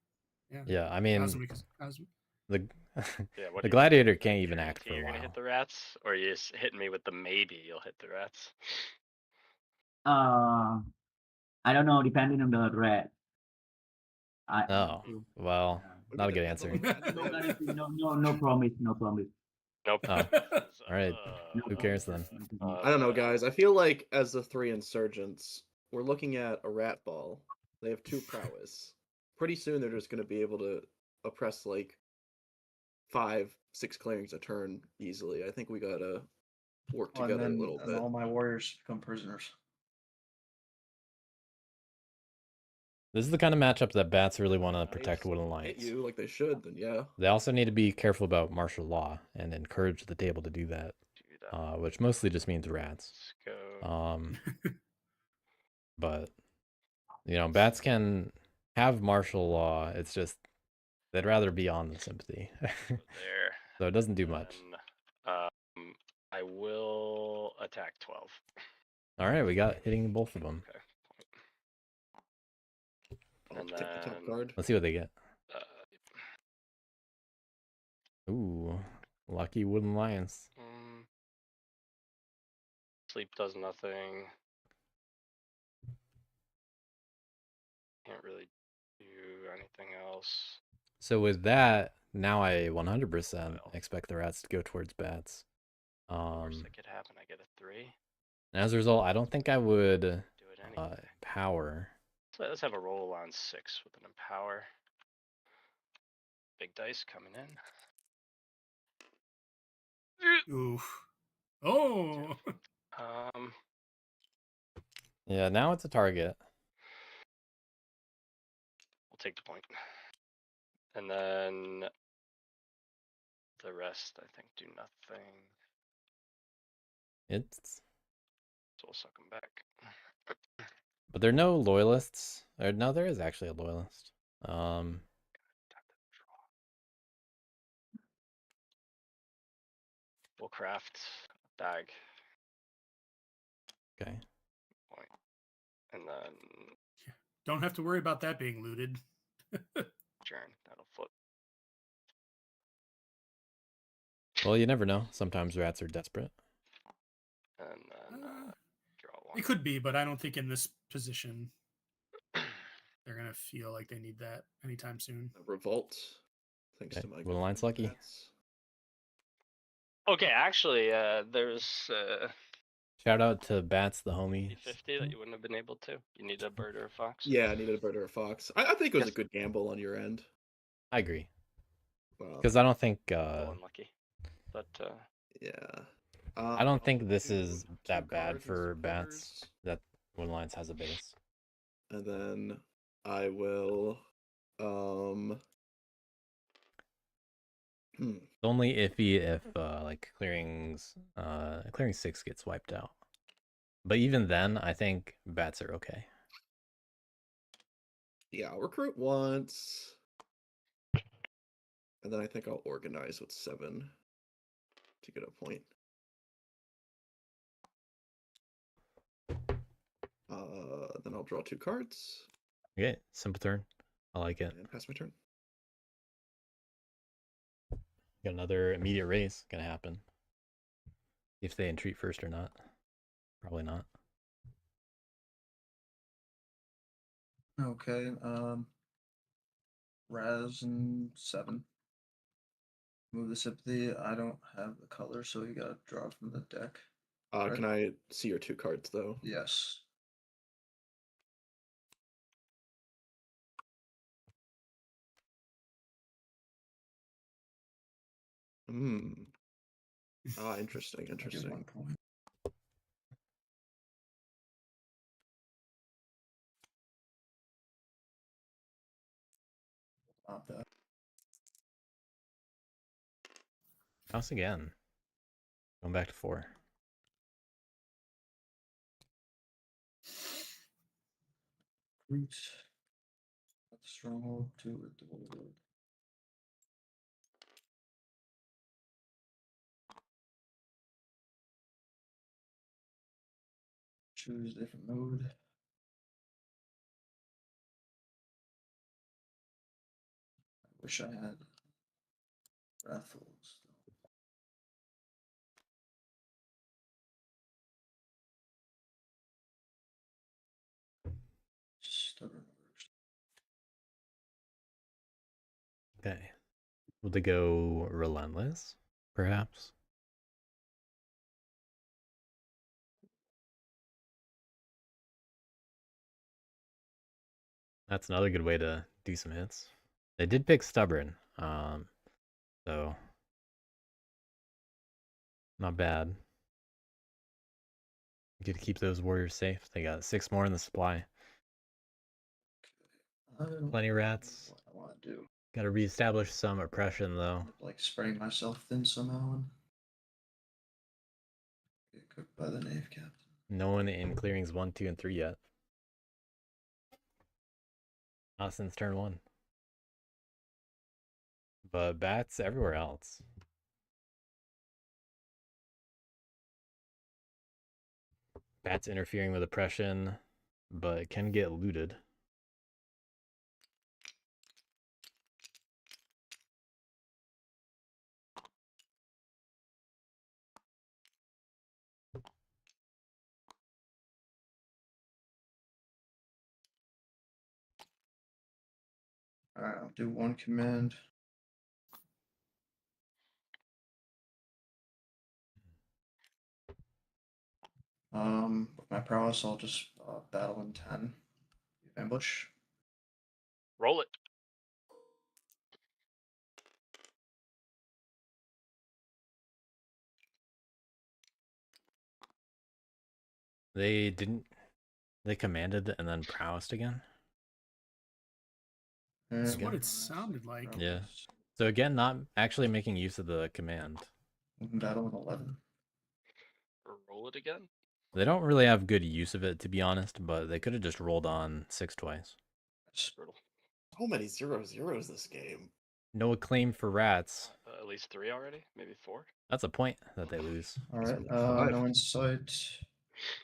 Yeah, I mean, the Yeah, the gladiator can't even act for a You're while. gonna hit the rats, or you just hitting me with the maybe you'll hit the rats. I don't know, depending on the rat. Oh, well, not a good answer. No promise, no promise. Nope. Oh, all right. Who cares then? I don't know, guys. I feel like as the 3 insurgents, we're looking at a rat ball. They have 2 prowess. Pretty soon, they're just going to be able to oppress like 5, 6 clearings a turn easily. I think we gotta work together a little bit. All my warriors become prisoners. This is the kind of matchup that bats really want to protect Wooden Hit Lions. you like they should, then yeah. They also need to be careful about martial law and encourage the table to do that, which mostly just means rats. But you know, bats can have martial law. It's just they'd rather be on the sympathy. There. So it doesn't do much. I will attack 12. All right, we got hitting both of them. Okay. I'll take the top card. Let's see what they get. Ooh, lucky Wooden Lions. Sleep does nothing. Can't really do anything else. So with that, now I 100% expect the rats to go towards bats. Worst that could happen, I get a 3. And as a result, I don't think I would do it anyway. power. So let's have a roll on 6 with an empower. Big dice coming in. Ooh. Oh. Yeah, now it's a target. We'll take the point. And then the rest, I think, do nothing. It's. So we'll suck them back. But there are no loyalists. Or no, there is actually a loyalist. We'll craft a bag. Okay. Point. And then don't have to worry about that being looted. Jern, that'll flip. Well, you never know. Sometimes rats are desperate. And then draw It could be, but I don't think in this position they're gonna feel like they need that anytime soon. Revolt. Thanks Okay, to my Will good Line's friend lucky. Bats. Okay, actually, there's Shout out to Bats, the homie. 50 that you wouldn't have been able to. You need a bird or a fox. Yeah, I needed a bird or a fox. I think it was a good gamble on your end. I agree. Wow. Because I don't think Unlucky, but Yeah. I don't think this two- is two that bad cards and for some Bats covers. that Will Lines has a base. And then I will It's only iffy if like clearing 6 gets wiped out. But even then, I think Bats are okay. yeah, I'll recruit once. And then I think I'll organize with 7 to get a point. Then I'll draw 2 cards. Okay, simple turn. I like it. And pass my turn. Got another immediate raise gonna happen. If they entreat first or not. Probably not. Okay. Raz and 7. Move the sympathy. I don't have the color, so you gotta draw from the deck. Right. Can I see your 2 cards though? Yes. Interesting, I get interesting. 1 point. Not bad. House again. Going back to 4. Root. Stronghold 2 with the warlord. Choose different mode. I wish I had Wrathful still. Stubborn. Okay. Will they go Relentless, perhaps? That's another good way to do some hits. They did pick Stubborn, so not bad. Good to keep those warriors safe. They got 6 more in the supply. Plenty of rats. What I want to do. Got to reestablish some oppression, though. Like spreading myself thin somehow and get cooked by the knave captain. No one in clearings 1, 2, and 3 yet. Not since turn 1. But Bats everywhere else. Bats interfering with oppression, but can get looted. Alright, I'll do 1 command. With my prowess, I'll just battle in 10. Ambush. roll it. They didn't. They commanded and then prowessed again. That's And what it sounded like. Yeah. So again, not actually making use of the command. Battle in 11. Roll it again. They don't really have good use of it, to be honest, but they could have just rolled on 6 twice. That's brutal. So many 0-0s this game. No acclaim for rats. At least 3 already, maybe 4. That's a point that they lose. Alright, Five. no insight.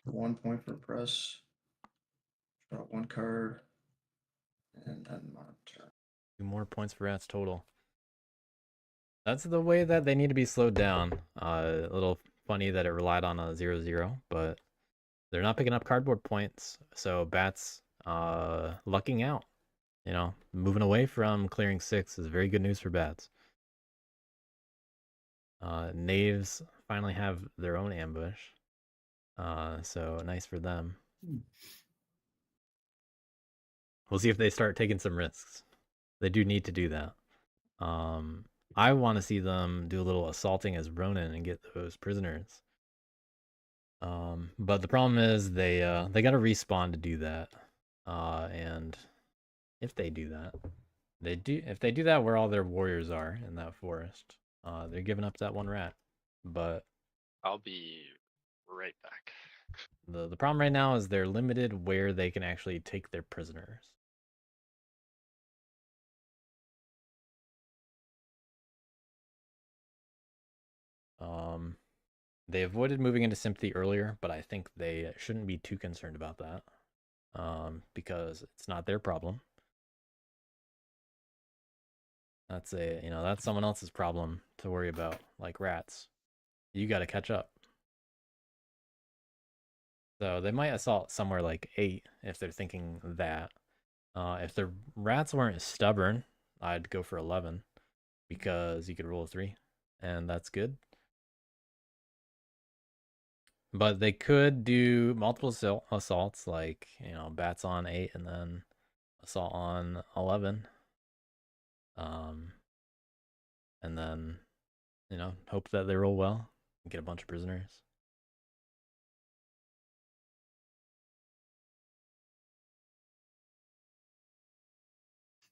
1 point for press. Draw 1 card. And then my turn. 2 more points for rats total. That's the way that they need to be slowed down. A little funny that it relied on a 0-0, but they're not picking up cardboard points, so bats lucking out. You know, moving away from clearing 6 is very good news for bats. Knaves finally have their own ambush, so nice for them. We'll see if they start taking some risks. They do need to do that. I want to see them do a little assaulting as Ronin and get those prisoners. But the problem is they got to respawn to do that. And if they do that, if they do that where all their warriors are in that forest, they're giving up that one rat. But I'll be right back. The problem right now is they're limited where they can actually take their prisoners. They avoided moving into sympathy earlier, but I think they shouldn't be too concerned about that, because it's not their problem. That's that's someone else's problem to worry about, like rats. You got to catch up. So they might assault somewhere like 8 if they're thinking that. If the rats weren't stubborn, I'd go for 11 because you could roll a 3, and that's good. But they could do multiple assaults, like, bats on 8 and then assault on 11. And then, hope that they roll well and get a bunch of prisoners.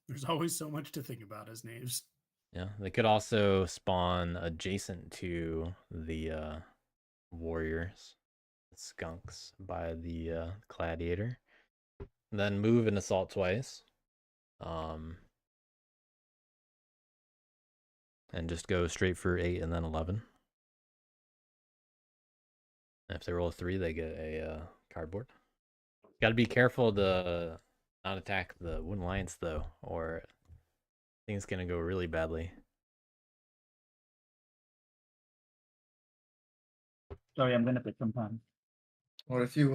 There's always so much to think about as knaves. Yeah, they could also spawn adjacent to the warriors, the skunks by the gladiator. Then move and assault twice. And just go straight for 8 and then 11. And if they roll a 3, they get a cardboard. Got to be careful to not attack the wooden lions, though, or things gonna go really badly. Sorry, I'm gonna take some time. What if you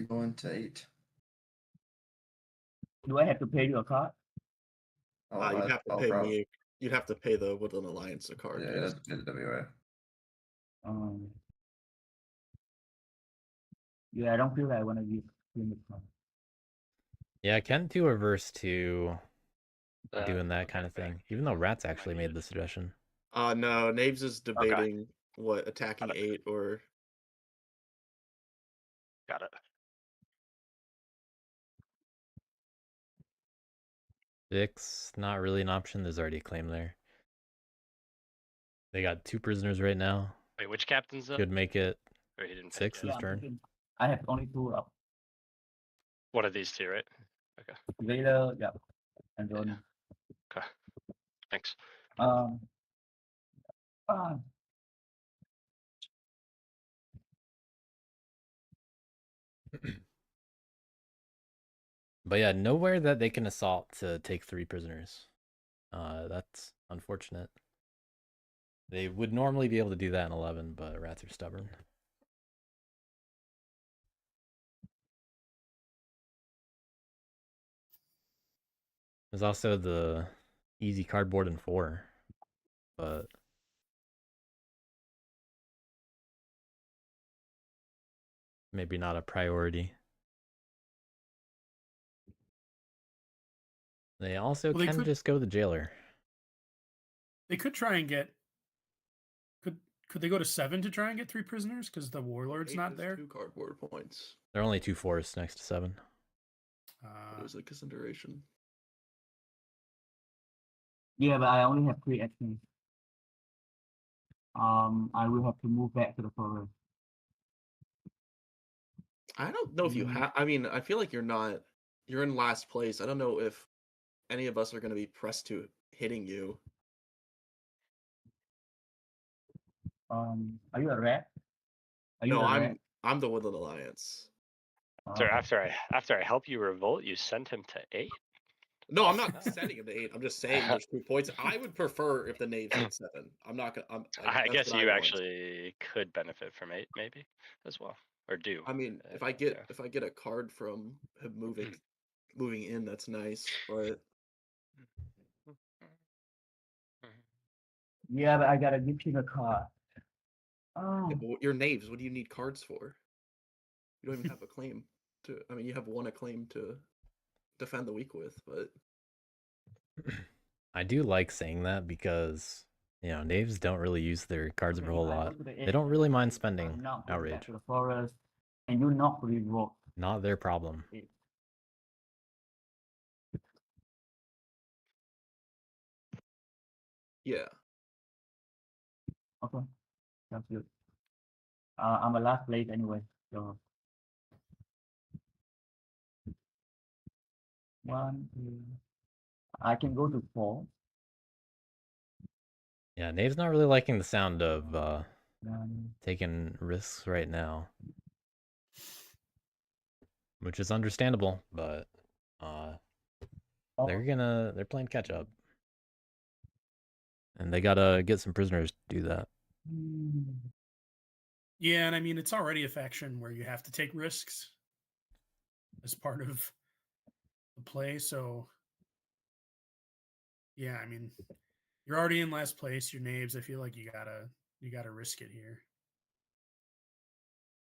go into 8? Do I have to pay you a card? You'd have to pay me. You'd have to pay the Woodland Alliance a card. Yeah, Yes. that's the WA. Yeah, I don't feel like I want to use this card. Yeah, Cant too averse to doing that kind of thing, even though Rats actually made the suggestion. No, Knaves is debating what, attacking 8 or... Got it. 6, not really an option. There's already a claim there. They got 2 prisoners right now. Wait, which captain's up? Could make it Or he didn't 6 this turn. I have only 2 up. One of these 2, right? Okay. Vader, yeah, and Ronin. Okay. Thanks. But yeah, nowhere that they can assault to take 3 prisoners. That's unfortunate. They would normally be able to do that in 11, but rats are stubborn. There's also the easy cardboard in 4, but maybe not a priority. They also can just go to the jailer. They could try and get. Could they go to 7 to try and get 3 prisoners because the warlord's not there? 2 cardboard points. There are only 2 forests next to 7. It was a consideration. Yeah, but I only have 3 actions. I will have to move back to the forest. I don't know if you have. I mean, I feel like you're not. You're in last place. I don't know if any of us are going to be pressed to hitting you. Are you a rat? No, I'm the Woodland Alliance. So after I help you revolt, you send him to 8? No, I'm not sending him to 8. I'm just saying there's 2 points. I would prefer if the Knaves hit 7. I'm not gonna. I guess you actually could benefit from 8, maybe as well. or do. I mean, if I get a card from him moving in, that's nice. But Yeah, but I gotta give you the card. Oh, your knaves. What do you need cards for? You don't even have a claim to. I mean, you have one acclaim to defend the weak with, but I do like saying that because knaves don't really use their cards okay, a if whole I go lot. to the They edge, don't really mind I'm spending not going back outrage. to the forest, and you not revoke Not their problem. it. yeah. Okay, sounds good. I'm a last place anyway, so 1, 2. I can go to 4. Yeah, knave's not really liking the sound of 9. taking risks right now, which is understandable, but Oh, they're playing catch up, and they gotta get some prisoners to do that. Yeah, and I mean it's already a faction where you have to take risks as part of the play, so yeah, I mean you're already in last place, your knaves, I feel like you gotta risk it here.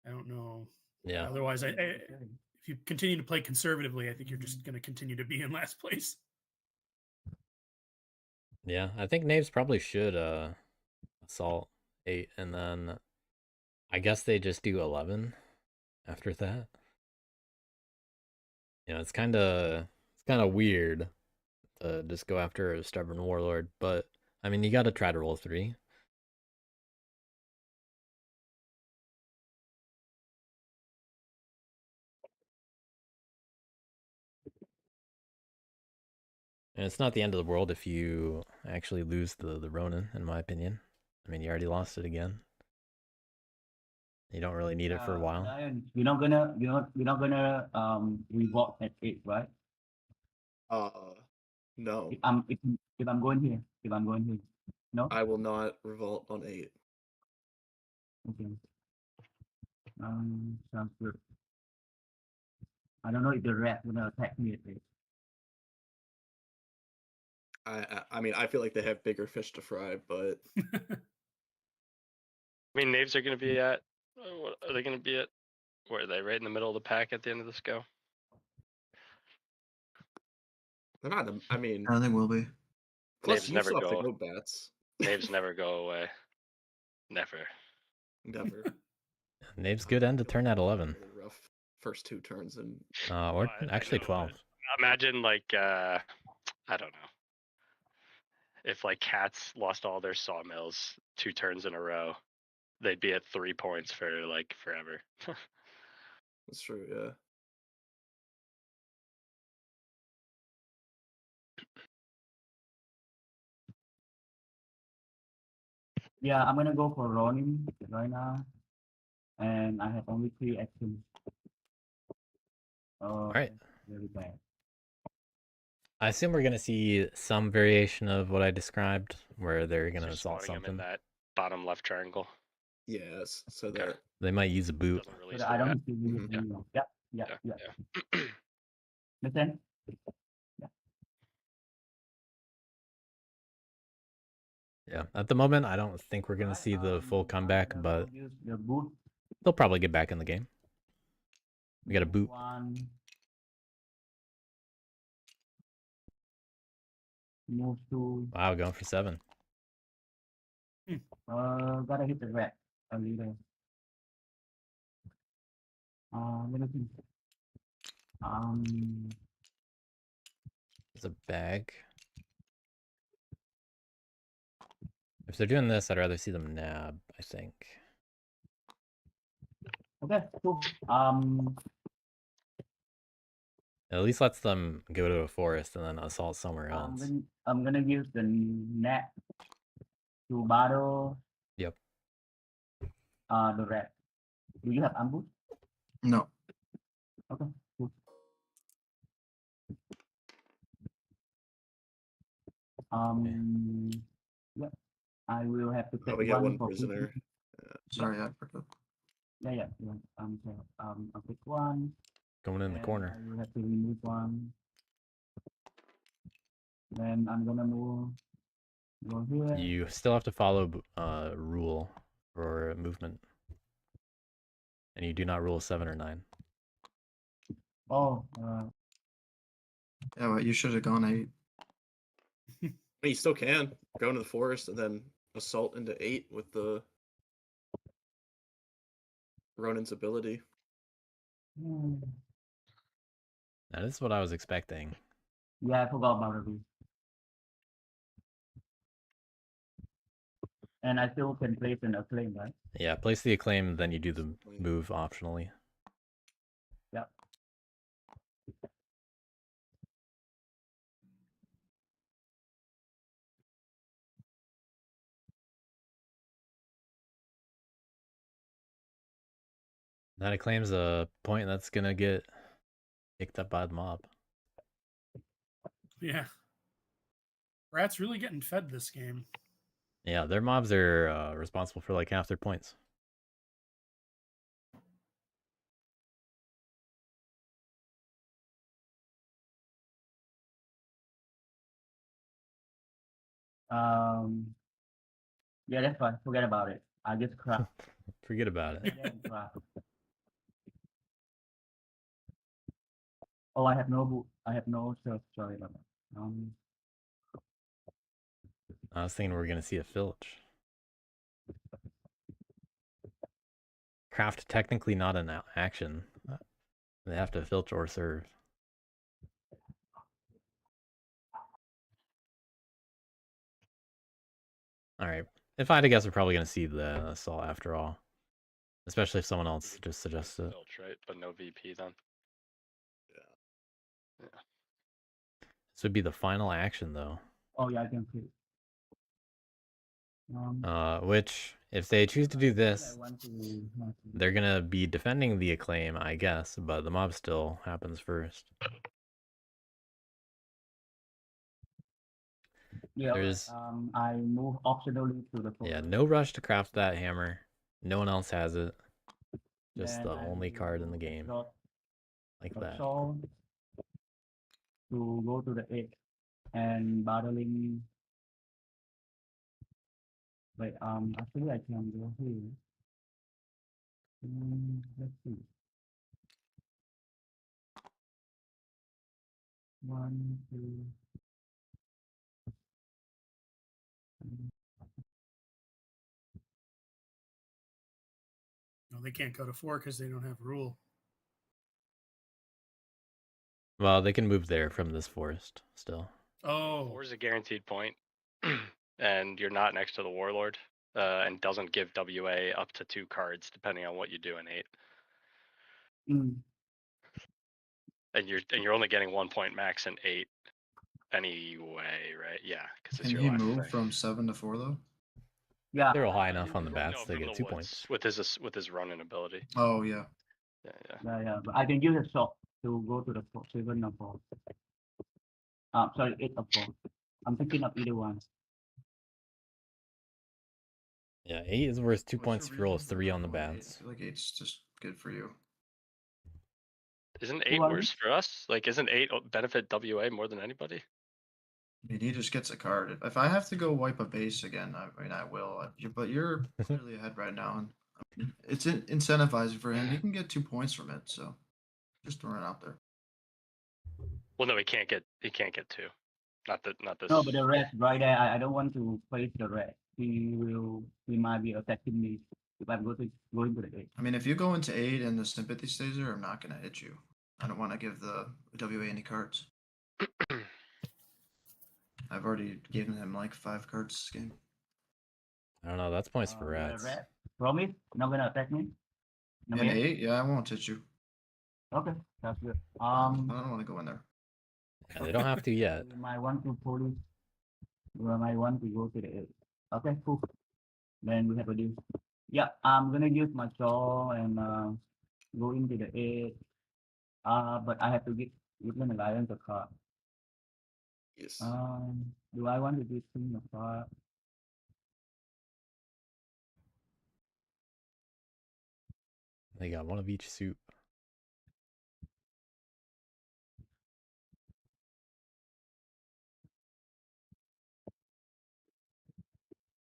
I don't know. Yeah. Otherwise, if you continue to play conservatively, I think you're just going to continue to be in last place. Yeah, I think knaves probably should assault 8, and then I guess they just do 11 after that. It's kind of weird to just go after a stubborn warlord, but I mean, you got to try to roll 3. And it's not the end of the world if you actually lose the Ronin, in my opinion. I mean, you already lost it again. You don't really need it for a while. Lion, you're not gonna revolt at 8, right? No. If I'm going here, no. I will not revolt on 8. Okay. Sounds good. I don't know if the rat gonna attack me at 8. I mean, I feel like they have bigger fish to fry, but I mean, knaves are going to be at. What are they going to be at? Where are they? Right in the middle of the pack at the end of this go. they're not. I mean, I think will be. plus Knaves you never still have to go. go bats. Knaves never go away. Never. Never. Knaves good end to turn at 11. Really rough first 2 turns and Or I actually know, 12. Imagine like I don't know. If like cats lost all their sawmills 2 turns in a row, they'd be at 3 points for like forever. that's true. Yeah. Yeah, I'm gonna go for Ronin right now, and I have only 3 actions. All right. Very bad. I assume we're gonna see some variation of what I described, where they're gonna Just assault spawning him in something. that bottom left triangle. Yes. So Okay. that They might use a boot. Doesn't So release that the I don't rat. need to use Mhm. anymore. Yeah. Yeah. Make sense? Yeah. At the moment, I don't think we're gonna Right, see the full comeback, but use the boot. they'll probably get back in the game. We got a boot. 1. Move to. Wow, going for 7. Gotta hit the rat a little. Let me think. There's a bag. If they're doing this, I'd rather see them nab, I think. Okay, cool. At least lets them go to a forest and then assault somewhere else. I'm gonna use the net to battle. Yep. The rat. Do you have ambush? No. Okay, cool. Yeah, I will have to take we got one for prisoner. prison. Sorry, I forgot. Yeah. So, I'll pick one. Going in the and corner. I will have to remove one. Then I'm gonna go here. You still have to follow rule for movement, and you do not rule 7 or 9. Oh, Yeah, well, you should have gone 8. You still can go into the forest and then assault into 8 with the Ronin's ability. That is what I was expecting. yeah, I forgot about it. And I still can place an acclaim, right? Yeah, place the acclaim, then you do the move optionally. Yep. That acclaim's a point that's gonna get picked up by the mob. Yeah. Rats really getting fed this game. Yeah, their mobs are responsible for like half their points. Yeah, that's fine. Forget about it. I just craft. Forget about it. Oh, I have no self. Sorry about that. I was thinking we were gonna see a filch. Craft technically not an action. They have to filch or serve. All right. If I had to guess, we're probably gonna see the assault after all, especially if someone else just suggests it. Filch, right? But no VP then. Yeah. This would be the final action, though. Oh yeah, I can see. Which, if they choose to do this, I want to. they're gonna be defending the acclaim, I guess, but the mob still happens first. Yeah, There's I move optionally to the forest. yeah, no rush to craft that hammer. No one else has it. Just Then the I only card in the will game, drop like a that. soul to go to the 8 and battling. Wait, actually I can go here. Let's see. 1, 2. No, they can't go to 4 because they don't have rule. Well, they can move there from this forest still. Oh, 4 is a guaranteed point, and you're not next to the warlord, and doesn't give WA up to 2 cards depending on what you do in 8. And you're only getting 1 point max in 8 anyway, right? Yeah, because it's Can your he last move thing. from 7 to 4 though? Yeah. They're all high enough on the bats No, to from get the 2 woods points. with his running ability. Oh yeah. Yeah. But I can use a shot to go to the 7 or 4. Sorry, 8 or 4. I'm thinking of either one. Yeah, 8 is worth 2 What's points your if you roll a reason for 3 on the going 8? bats. I feel like 8's just good for you. Isn't 8 Well, worse for us? Like, isn't 8 benefit WA more than anybody? I mean, he just gets a card. If I have to go wipe a base again, I mean, I will. But you're clearly ahead right now, and I mean, it's incentivizing for him. He can get 2 points from it, so just throwing it out there. Well, no, he can't get 2. Not this. No, but the rest right there, I don't want to face the rest. He might be attacking me if I'm going to the 8. I mean, if you go into 8 and the sympathy stays there, I'm not gonna hit you. I don't want to give the WA any cards. I've already given him like 5 cards this game. I don't know, that's points for rats. Promise? Not gonna attack me? In 8, yeah, I won't hit you. Okay, that's good. I don't want to go in there. Yeah, they don't have to yet. We might want to police. We might want to go to the 8. Okay, cool. Then we have a deal. Yeah, I'm gonna use my saw and go into the 8. But I have to give an alliance a card. Yes. Do I want to give him a card? They got one of each suit.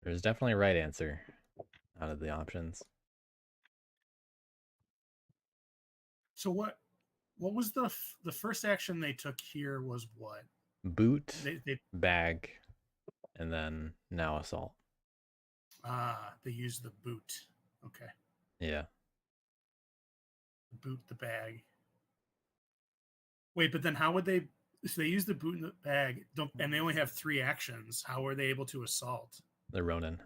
There's definitely a right answer out of the options. So what was the first action they took here was what? Boot, They bag, and then now assault. they used the boot. Okay. Yeah. Boot the bag. Wait, but then how would they? If they use the boot in the bag, and they only have 3 actions, how are they able to assault? The Ronin.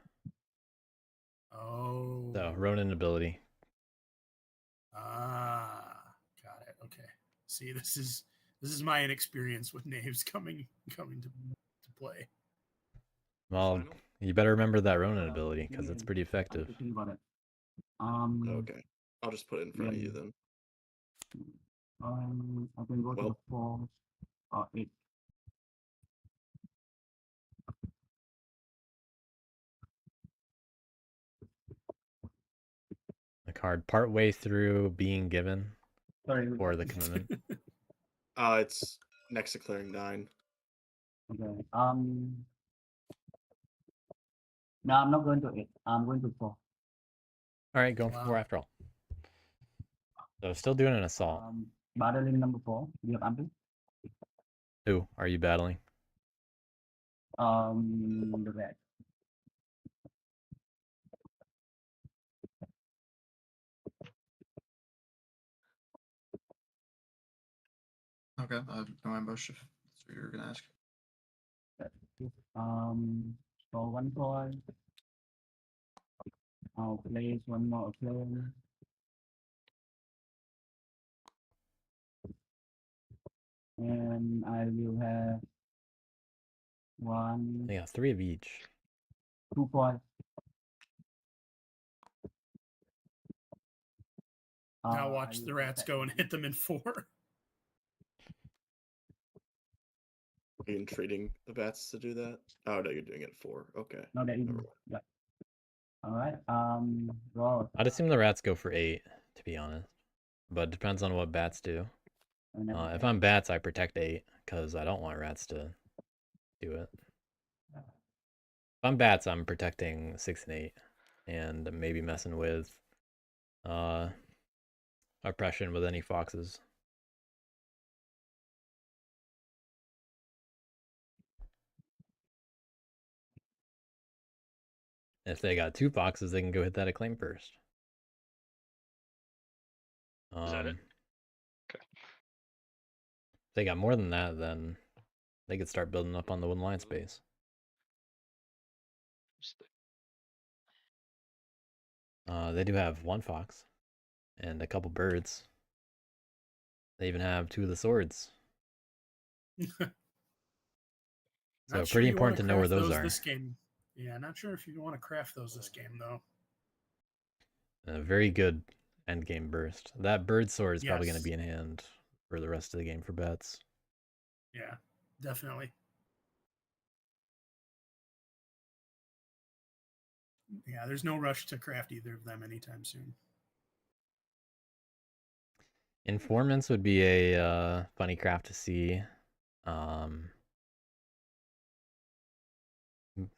Oh. So Ronin ability. Got it. Okay. See, this is my inexperience with knaves coming to play. Well, Final? you better remember that Ronin ability because it's pretty effective. Think about it. Okay. I'll just put it in front of you then. I can go to the 4 or 8. The card partway through being given Sorry. for the commitment. It's next to clearing 9. Okay. No, I'm not going to 8. I'm going to 4. All right, going for 4 after all. So still doing an assault. Battling number 4. Do you have ample? Who are you battling? The red. Okay, no ambush if that's what you're gonna ask. So 1 point. I'll place 1 more player. And I will have 1. Yeah, 3 of each. 2 points. Now watch the rats go and hit them in 4. Are you entreating the bats to do that? Oh no, you're doing it at 4. Okay. No, that is. Yeah. All right. Roll. I'd assume the rats go for 8, to be honest. But it depends on what bats do. If I'm bats, I protect 8 because I don't want rats to do it. If I'm bats, I'm protecting 6 and 8, and maybe messing with oppression with any foxes. If they got 2 foxes, they can go hit that acclaim first. Is that it? Okay. If they got more than that, then they could start building up on the wooden line space. They do have 1 fox and a couple birds. They even have 2 of the swords. So pretty important to know where those are. This game. Yeah, not sure if you want to craft those this game though. A very good end game burst. That bird sword is probably going to Yes. be in hand for the rest of the game for bats. Yeah, definitely. Yeah, there's no rush to craft either of them anytime soon. Informants would be a funny craft to see.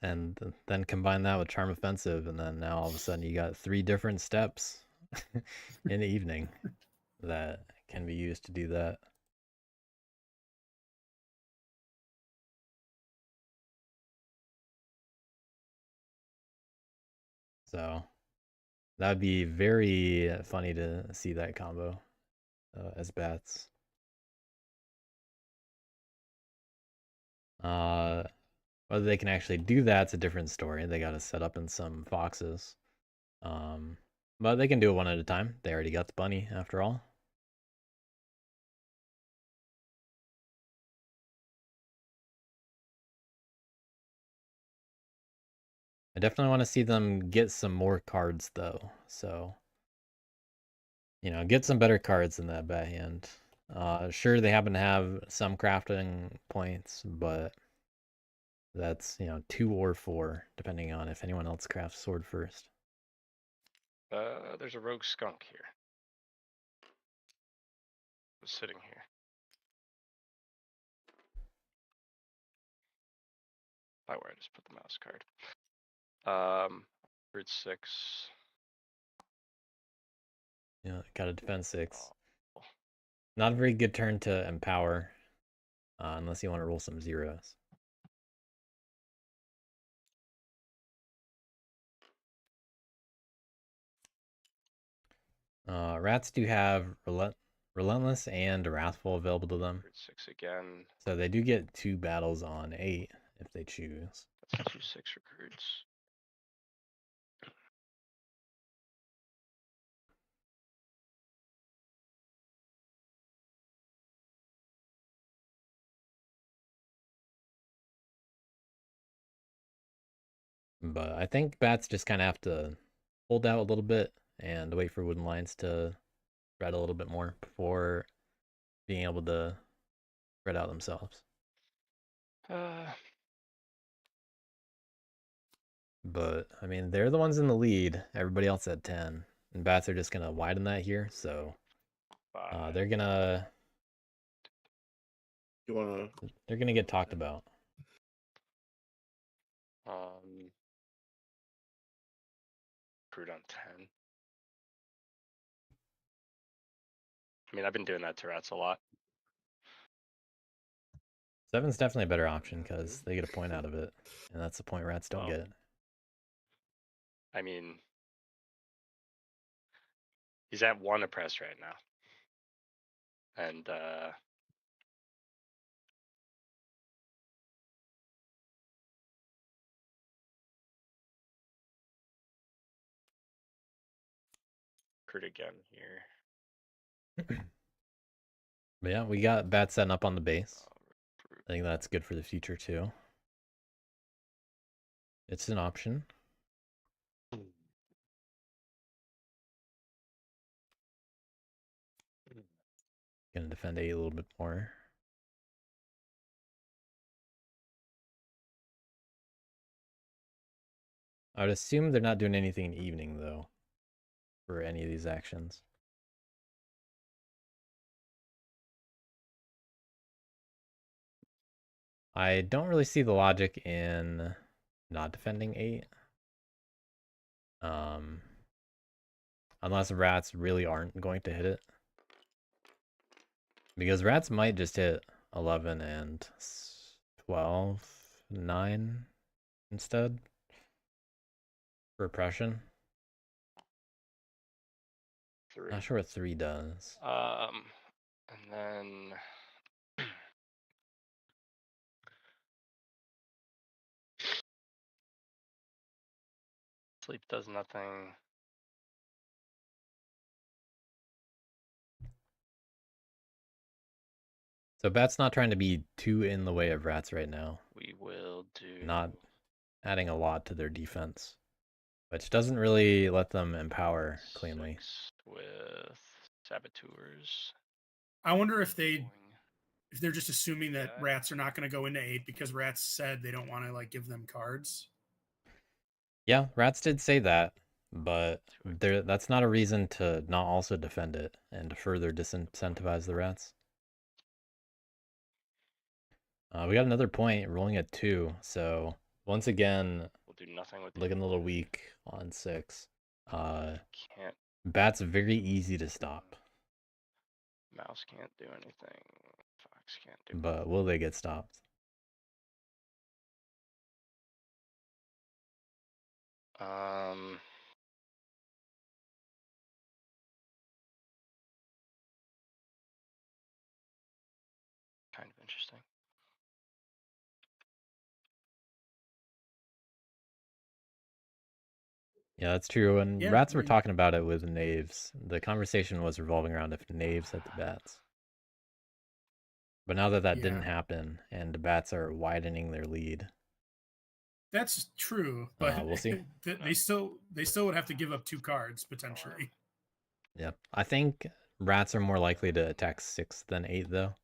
And then combine that with Charm Offensive, and then now all of a sudden you got 3 different steps in the evening that can be used to do that. So that'd be very funny to see that combo as bats. Whether they can actually do that's a different story. They got to set up in some foxes. But they can do it one at a time. They already got the bunny after all. I definitely want to see them get some more cards though. So, you know, get some better cards in that bat hand. Sure, they happen to have some crafting points, but that's, you know, 2 or 4, depending on if anyone else crafts sword first. There's a rogue skunk here. was sitting here. By where I just put the mouse card. Route 6. Yeah, gotta defend 6. Oh. Not a very good turn to empower, unless you want to roll some zeros. Rats do have Relentless and Wrathful available to them. Route 6 again. So they do get 2 battles on 8 if they choose. That's 2 6 recruits. But I think bats just kind of have to hold out a little bit and wait for wooden lines to spread a little bit more before being able to spread out themselves. But, I mean, they're the ones in the lead. Everybody else at 10. And bats are just going to widen that here, so they're going to... They're going to get talked about. Recruit on 10. I mean, I've been doing that to rats a lot. 7's definitely a better option because they get a point out of it. And that's the point rats don't get. I mean, he's at 1 oppressed right now. And recruit again here. But yeah, we got bats setting up on the base. I think that's good for the future too. It's an option. Gonna defend A a little bit more. I would assume they're not doing anything in evening though for any of these actions. I don't really see the logic in not defending 8. Unless rats really aren't going to hit it. Because rats might just hit 11 and 12, 9 instead. For oppression. 3. Not sure what 3 does. And then sleep does nothing. So bat's not trying to be too in the way of rats right now. We will do Not adding a lot to their defense. Which doesn't really let them empower cleanly. 6 with saboteurs. I wonder if they're just assuming that rats are not going to go into 8 because rats said they don't want to like give them cards. Yeah, rats did say that, but that's not a reason to not also defend it and to further disincentivize the rats. We got another point rolling at 2, so once again, we'll do nothing with looking a little weak on 6. Can't. Bat's very easy to stop. Mouse can't do anything. Fox can't do. But will they get stopped? Kind of interesting. Yeah, that's true. And rats were talking about it with knaves. The conversation was revolving around if knaves had the bats. But now that didn't happen, and the bats are widening their lead. That's true, but we'll see. They still would have to give up 2 cards potentially. Yeah, I think rats are more likely to attack 6 than 8 though,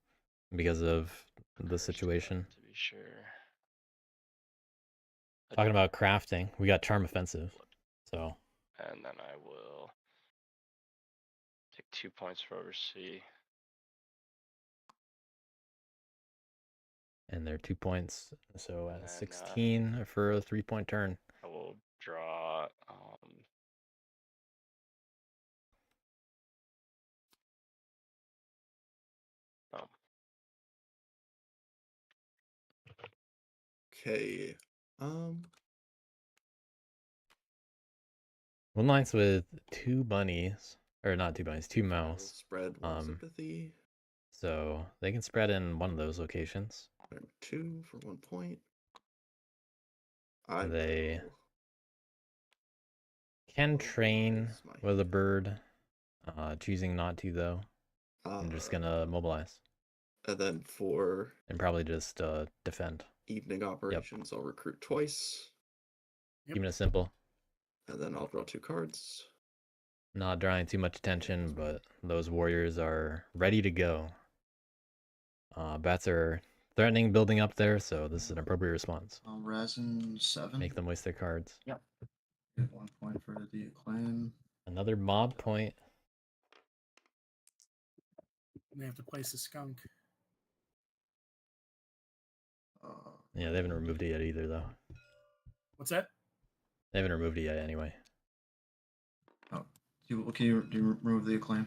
because of the situation. To be sure. Talking about crafting, we got charm offensive. So. And then I will take 2 points for oversee. And they're 2 points. So And at then, 16 for a 3-point turn. I will draw. Oh, Okay. One line's with 2 bunnies. Or not 2 bunnies, 2 We'll mouse. spread 1 sympathy. So they can spread in one of those locations. 2 for 1 point. They can train with a bird. Choosing not to, though. I'm just gonna mobilize. And then for and probably just defend. evening operations, I'll recruit twice. Keeping it simple. And then I'll draw 2 cards. Not drawing too much attention, but those warriors are ready to go. Bats are threatening building up there, so this is an appropriate response. Resin 7. Make them waste their cards. Yep. Get 1 point for the acclaim. Another mob point. And they have to place a skunk. Yeah, they haven't removed it yet either, though. What's that? They haven't removed it yet anyway. Oh, do you remove the acclaim?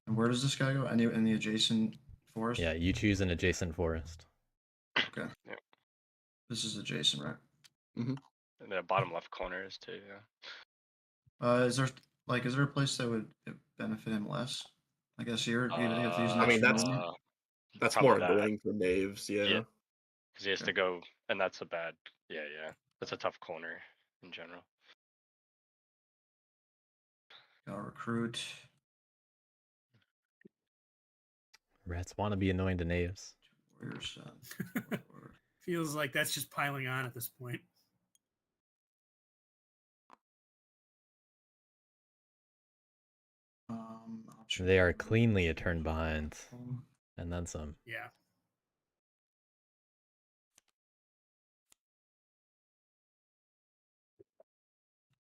And where does this guy go? In the adjacent forest? Yeah, you choose an adjacent forest. Okay. Yep. This is adjacent, right? And the bottom left corner is too. Yeah. Is there a place that would benefit him less? I guess you have to use an I mean, extra that's probably more that. annoying for knaves, yeah. Because he has to go, and that's a bad. Yeah. That's a tough corner in general. Gotta recruit. Rats want to be annoying to knaves. Warriors. Feels like that's just piling on at this point. They are cleanly a turn behind. And then some. Yeah.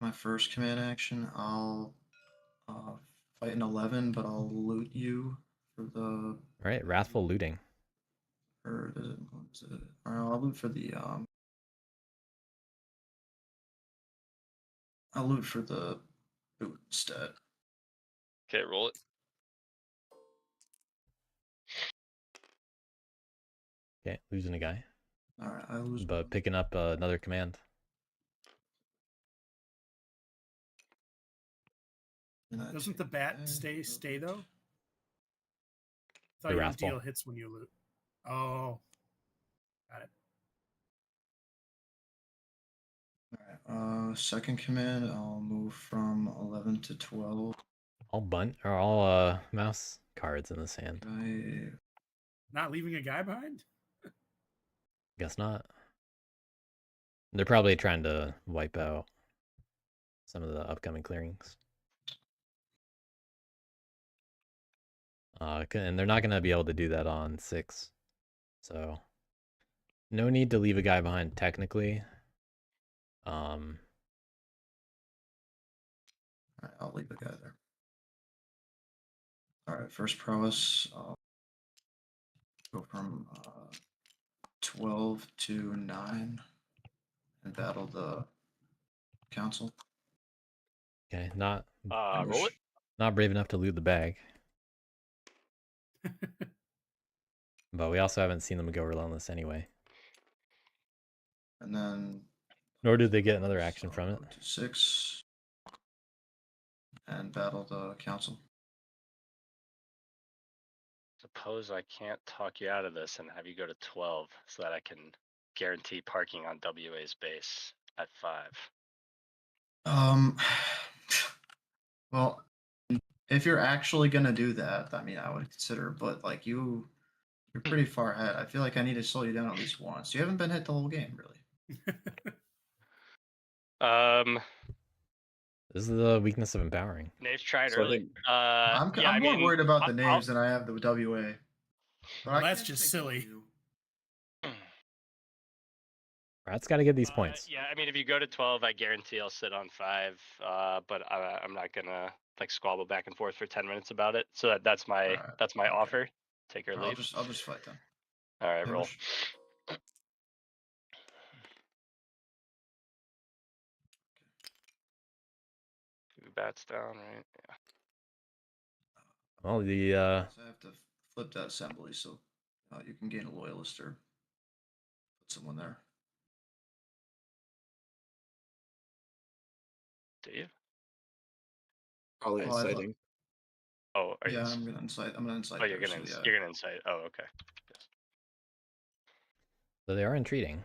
My first command action, I'll fight an 11, but I'll loot you for the. Right, wrathful looting. Or is it? I'll loot for the I'll loot for the boot instead. Okay, roll it. Okay, losing a guy. All right, I lose. But picking up another command. Doesn't the bat stay though? I thought The you don't wrathful. deal hits when you loot. Oh, got it. All right. Second command, I'll move from 11 to 12. All mouse cards in the sand. Not leaving a guy behind? Guess not. They're probably trying to wipe out some of the upcoming clearings. And they're not going to be able to do that on 6. So, no need to leave a guy behind technically. All right, I'll leave the guy there. All right, first prowess. Go from 12 to 9 and battle the council. Okay, not roll it. Not brave enough to loot the bag. But we also haven't seen them go relentless anyway. And then. Nor did they get another action from it. To 6 and battle the council. Suppose I can't talk you out of this and have you go to 12 so that I can guarantee parking on WA's base at 5. Well, if you're actually gonna do that, I mean, I would consider. But like you're pretty far ahead. I feel like I need to slow you down at least once. You haven't been hit the whole game, really. This is the weakness of empowering. Knaves tried So I early. think- I'm more worried about the knaves than I have the WA. But Well, that's just silly. Rat's got to get these points. Yeah, I mean, if you go to 12, I guarantee I'll sit on 5. But I'm not gonna like squabble back and forth for 10 minutes about it. So that's my offer. Take or leave. I'll just fight them. All right, roll. Ambush. 2 bats down, right? Yeah. Well, the So I have to flip that assembly so you can gain a loyalist or put someone there. Do you? Probably Oh, I thought- inciting. Oh, are Yeah, you? I'm gonna incite. I'm gonna incite. Oh, you're there, gonna so, yeah. you're gonna incite. Oh, okay. Yes. so they are entreating.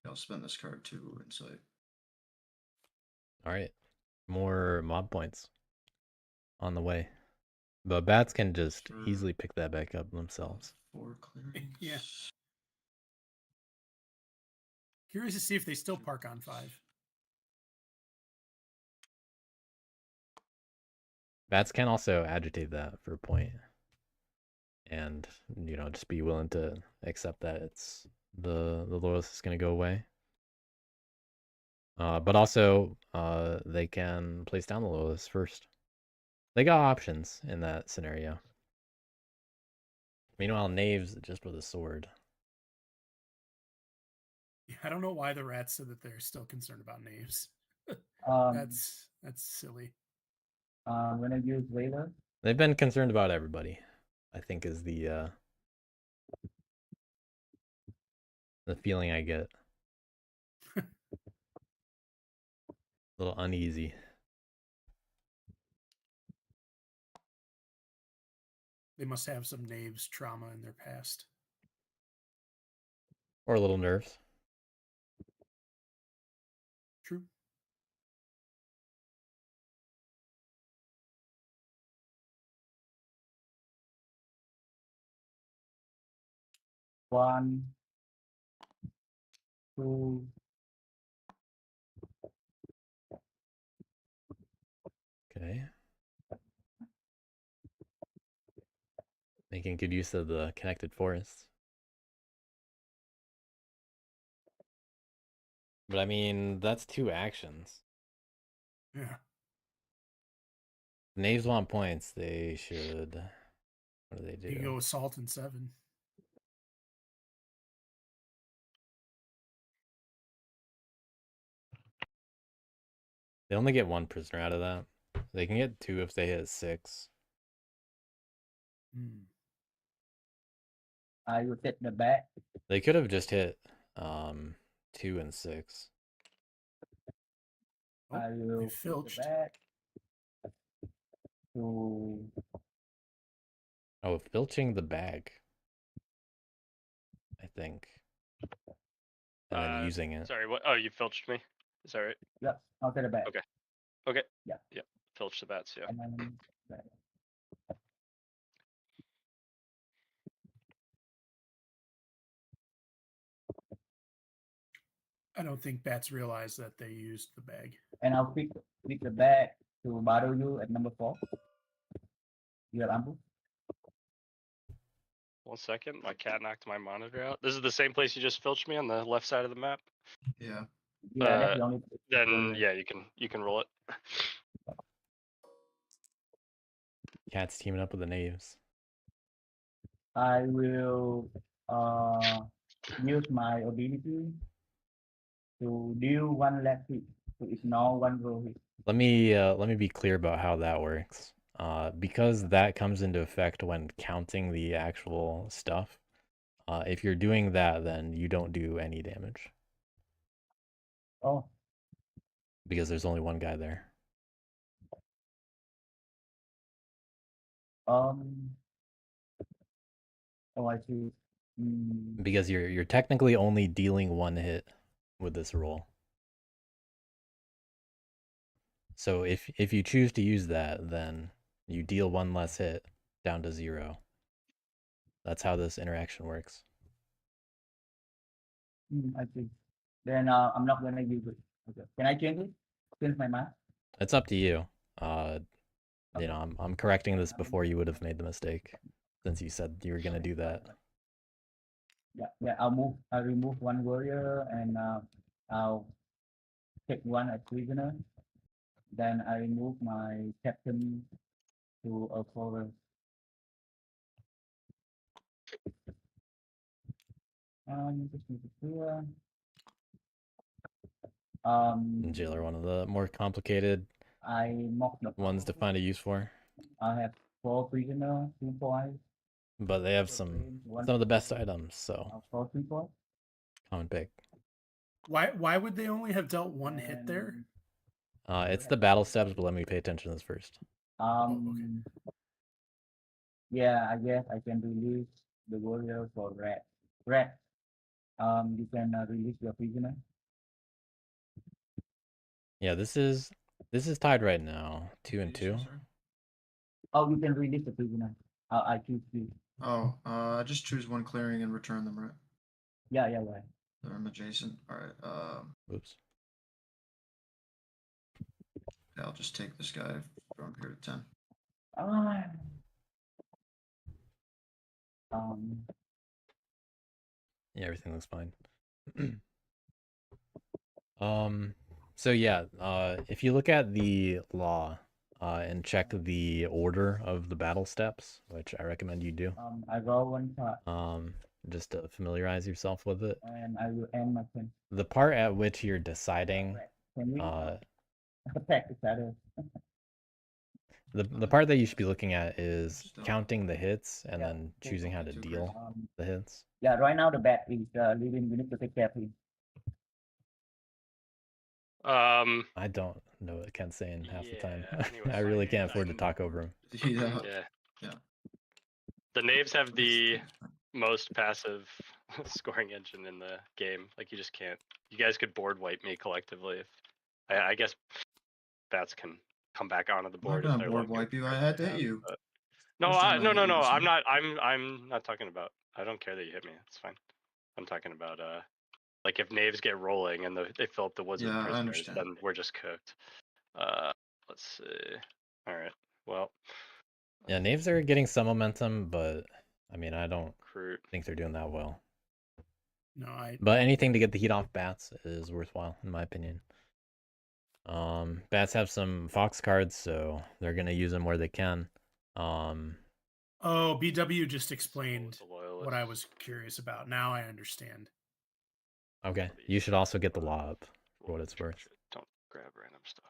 I'll spend this card to incite. All right, more mob points on the way. But bats can just Sure. easily pick that back up themselves. 4 clearance. Yeah. Curious to see if they still park on 5. Bats can also agitate that for a point, and just be willing to accept that it's the loyalist is going to go away. But also, they can place down the loyalist first. They got options in that scenario. Meanwhile, Knaves just with a sword. Yeah, I don't know why the rats said that they're still concerned about knaves. That's silly. When I use Wailer, They've been concerned about everybody, I think, is the feeling I get. A little uneasy. They must have some knaves trauma in their past. Or a little nerves. True. one, two, Okay. Making good use of the connected forests. But I mean, that's 2 actions. Yeah. Knaves want points. They should. What do they do? You go assault in 7. They only get 1 prisoner out of that. They can get 2 if they hit 6. I will take the back. They could have just hit 2 and 6. Oh, I they will take the filched. back to Oh, filching the bag. I think. And then using it. Sorry, what? Oh, you filched me. Is that right? yeah, I'll take the back. Okay. Okay. Yeah. Yeah. Filch the bats. Yeah. And then back. I don't think bats realize that they used the bag. And I'll pick the back to battle you at number 4. You have ambush. 1 second. My cat knocked my monitor out. This is the same place you just filched me on the left side of the map. Yeah. Yeah, that's the only. Then yeah, you can roll it. Cat's teaming up with the knaves. I will use my ability to deal 1 less hit to ignore 1 roll hit. Let me be clear about how that works. Because that comes into effect when counting the actual stuff. If you're doing that, then you don't do any damage. Oh. Because there's only 1 guy there. Oh, I see. Because you're technically only dealing 1 hit with this roll. So if you choose to use that, then you deal 1 less hit down to 0. That's how this interaction works. I see. Then I'm not gonna use it. Okay. Can I change it? Change my math? It's up to you. I'm correcting this before you would have made the mistake, since you said you were gonna do that. Yeah. I'll remove 1 warrior and I'll take 1 as prisoner. Then I remove my captain to a forest. Just need to clear. Jailer, one of the more complicated I mock the ones to find a use for. I have 4 prisoners, 2 points. But they have some of the best items, so 4 3 points. common pick. Why would they only have dealt 1 hit there? It's the battle steps, but let me pay attention to this first. Okay. Yeah, I guess I can release the warrior for red. Red. You can release your prisoner. Yeah, this is tied right now, 2 and 2. Oh, you can release the prisoner. I choose 2. Oh, just choose 1 clearing and return them, right? Yeah, right. They're adjacent. All right. Oops. Okay, I'll just take this guy from here to 10. Yeah, everything looks fine. So yeah, if you look at the law, and check the order of the battle steps, which I recommend you do. I draw 1 card. Just to familiarize yourself with it. And I will end my turn. The part at which you're deciding, attack the shadow. the part that you should be looking at is counting the hits and then choosing how to deal the hits. Yeah, right now the bat is leaving. We need to take care of him. I don't know what Kent's saying half the time. Anyway, I really can't afford to talk over him. Yeah. The knaves have the most passive scoring engine in the game. Like, you just can't. You guys could board wipe me collectively. If I guess bats can come back onto the board. I'm not gonna board wipe you. I had to hit you. No. No. I'm not. I'm not talking about. I don't care that you hit me. It's fine. I'm talking about like if knaves get rolling and they fill up the wizard prisoners, then we're just cooked. Let's see. All right. Well. Yeah, knaves are getting some momentum, but I mean, I don't think they're doing that well. No, But anything to get the heat off bats is worthwhile, in my opinion. Bats have some fox cards, so they're gonna use them where they can. Oh, BW just explained what I was curious about. Now I understand. Okay, you should also get the law up for what it's worth. Don't grab random stuff.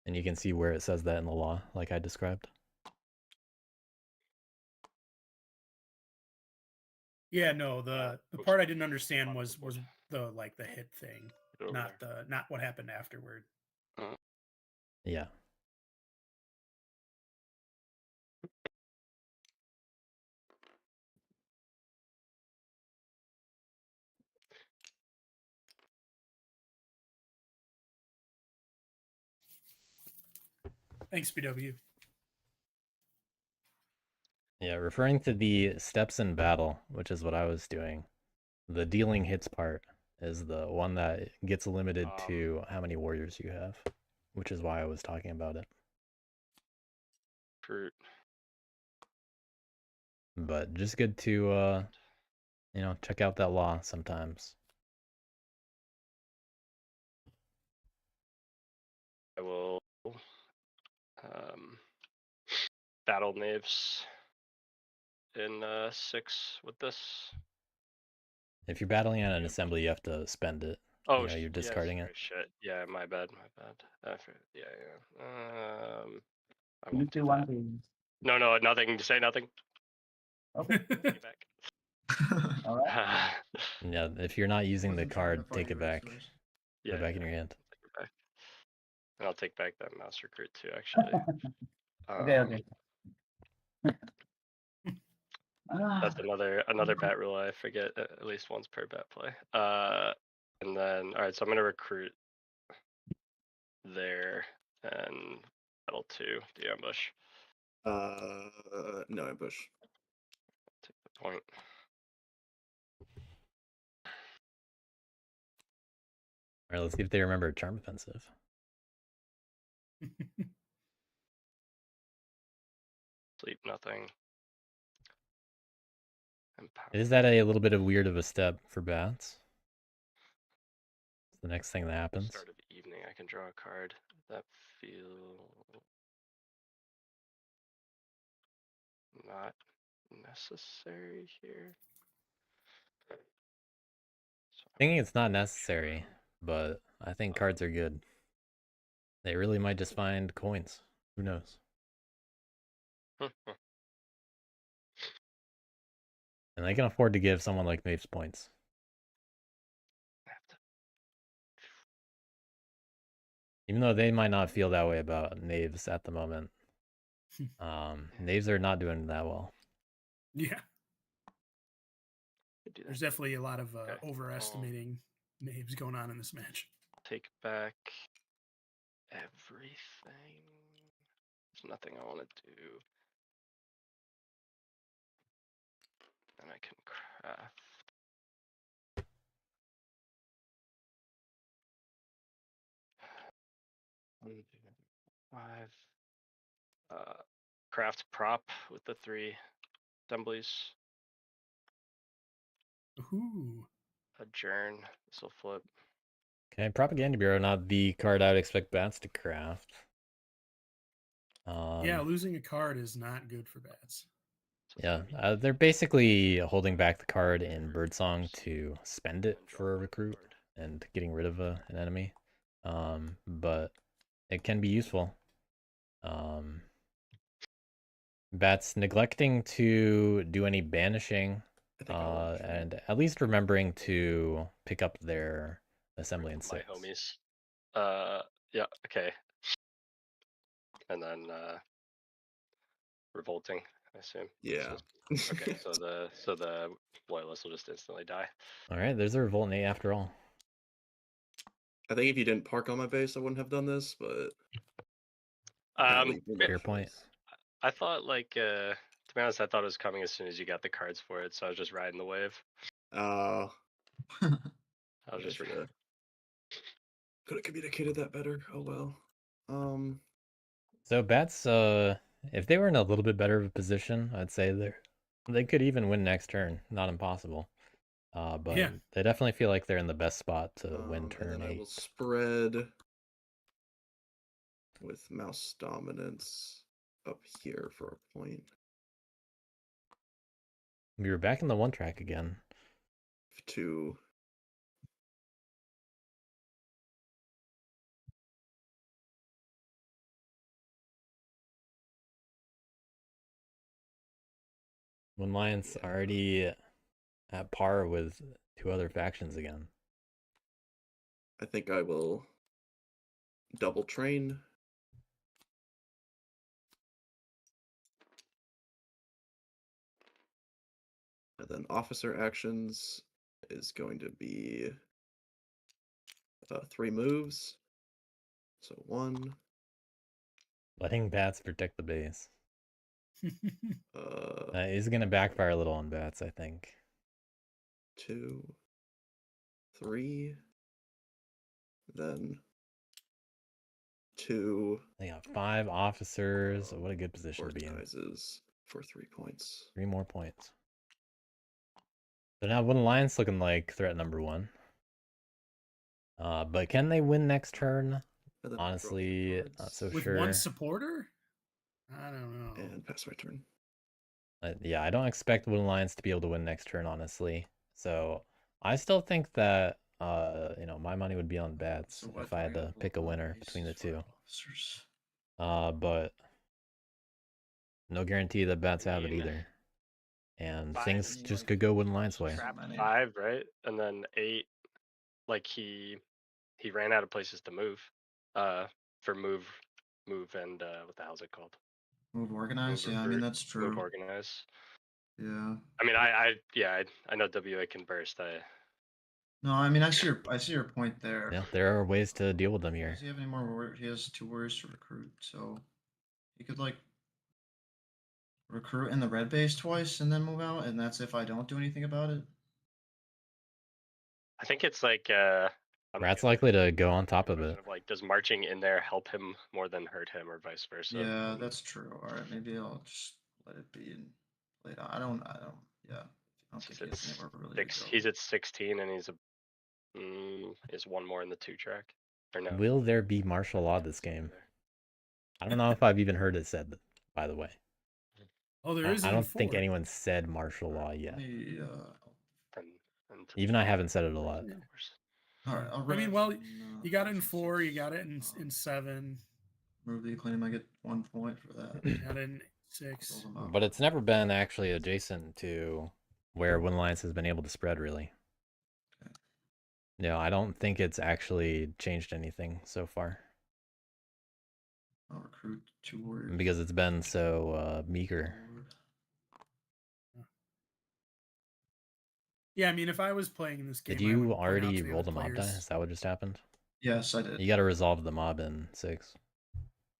And you can see where it says that in the law, like I described. Yeah, no, the part I didn't understand was the the hit thing, not what happened afterward. Yeah. Thanks, BW. Yeah, referring to the steps in battle, which is what I was doing, the dealing hits part is the one that gets limited to how many warriors you have, which is why I was talking about it. Fruit. But just good to, check out that law sometimes. I will battle knaves in 6 with this. If you're battling at an assembly, you have to spend it. Oh, you're discarding it. Shit. Yeah, my bad. Yeah. I You won't do do one that. thing. No, nothing. Say nothing. Okay. Take it back. All right. Yeah, if you're not using the card, take it back. Put it back in your hand. Take it back. And I'll take back that mouse recruit too, actually. Okay. That's another bat rule I forget at least once per bat play. And then all right, so I'm gonna recruit there and battle 2, the ambush. No ambush. Take the point. All right, let's see if they remember Charm Offensive. Sleep nothing. Is that a little bit of weird of a step for bats? It's the next thing that happens. Start of meaning I can draw a card. That feel not necessary here. Thinking it's not necessary, but I think cards are good. They really might just find coins. Who knows? And they can afford to give someone like Maves points. Even though they might not feel that way about Knaves at the moment. Knaves are not doing that well. Yeah. There's definitely a lot of overestimating names going on in this match. Take back everything. There's nothing I want to do. And I can craft. Five. Craft prop with the 3 assemblies. Ooh. Adjourn. This will flip. Okay, Propaganda Bureau, not the card I would expect bats to craft. Yeah, losing a card is not good for bats. Yeah, they're basically holding back the card in Birdsong to spend it for a recruit and getting rid of an enemy. But it can be useful. Bats neglecting to do any banishing, and at least remembering to pick up their assembly in 6. My homies. Yeah, okay. And then revolting, I assume. Yeah. Okay, so the loyalist will just instantly die. Alright, there's a Revolt 8 after all. I think if you didn't park on my base, I wouldn't have done this, but fair point. I thought to be honest, I thought it was coming as soon as you got the cards for it, so I was just riding the wave. I was just could have communicated that better. Oh well. So bats, if they were in a little bit better of a position, I'd say they could even win next turn. Not impossible. But yeah, they definitely feel like they're in the best spot to win turn and then 8. I will spread with mouse dominance up here for a point. We were back in the 1 track again. 2. When Lions already at par with 2 other factions again. I think I will double train. And then officer actions is going to be 3 moves. So 1. Letting bats protect the base. Uh, He's gonna backfire a little on bats, I think. 2, 3, then 2. They got 5 officers. What a good position to be in. Organizes for 3 points. 3 more points. So now Wooden Lions looking like threat number 1. But can they win next turn? Honestly, not so with sure. one supporter? I don't know. And pass my turn. Yeah, I don't expect Wooden Lions to be able to win next turn, honestly. So I still think that my money would be on bats if I had to pick a winner between the 2. But no guarantee that bats have it either. And 5, things just could go Wooden Lions' way. 5, right? And then 8, like he ran out of places to move. For move and what the hell is it called? Move organize. Yeah, I mean that's true. Move organize. Yeah. I mean, I know WA can burst. No, I mean I see your point there. Yeah, there are ways to deal with them here. Does he have any more? He has 2 warriors to recruit, so he could like recruit in the red base twice and then move out, and that's if I don't do anything about it. I think it's like Rat's likely to go on top of it. Like, does marching in there help him more than hurt him, or vice versa? Yeah, that's true. All right, maybe I'll just let it be and play it out. I don't. Yeah, I don't think he has anywhere really to go. He's at 16, and he's 1 more in the 2 track. Or no? Will there be martial law this game? I don't know if I've even heard it said, by the way. Oh, there I isn't don't in think 4. anyone said martial law yet. And Even I haven't said it a lot. All right, I mean, well, you got it in 4, you got it in 7. Remove the acclaim, I get 1 point for that. Got it in 6. But it's never been actually adjacent to where Win Alliance has been able to spread, really. Okay. No, I don't think it's actually changed anything so far. I'll recruit 2 warriors. Because it's been so meager. Yeah, I mean, if I was playing this game, Did I you would point out already to the roll other the mob die? players. Is that what just happened? Yes, I did. You gotta resolve the mob in 6.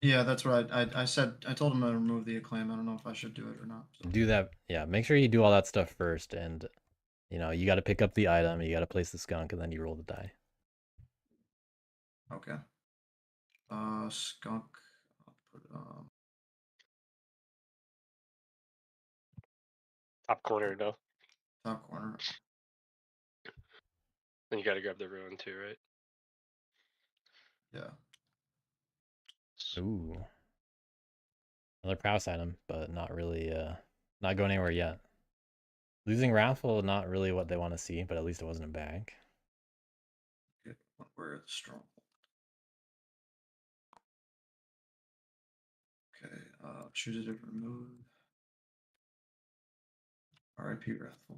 Yeah, that's what I said. I told him to remove the acclaim. I don't know if I should do it or not. So. Do that. Yeah, make sure you do all that stuff first, and you gotta pick up the item, you gotta place the skunk, and then you roll the die. Okay. Skunk. I'll put Top corner, no. top corner. Then you got to grab the ruin too, right? Yeah. Ooh. Another prowess item, but not really, not going anywhere yet. Losing Wrathful, not really what they want to see, but at least it wasn't a bag. Get one where it's strong. Okay. Choose a different move. R.I.P. Wrathful.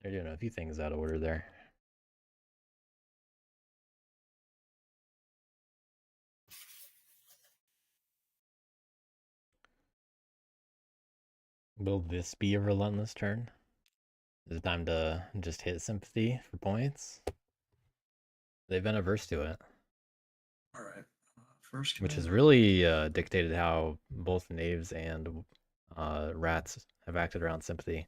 They're doing a few things out of order there. Will this be a relentless turn? Is it time to just hit sympathy for points? They've been averse to it. All right. First Which has command. really dictated how both knaves and rats have acted around sympathy.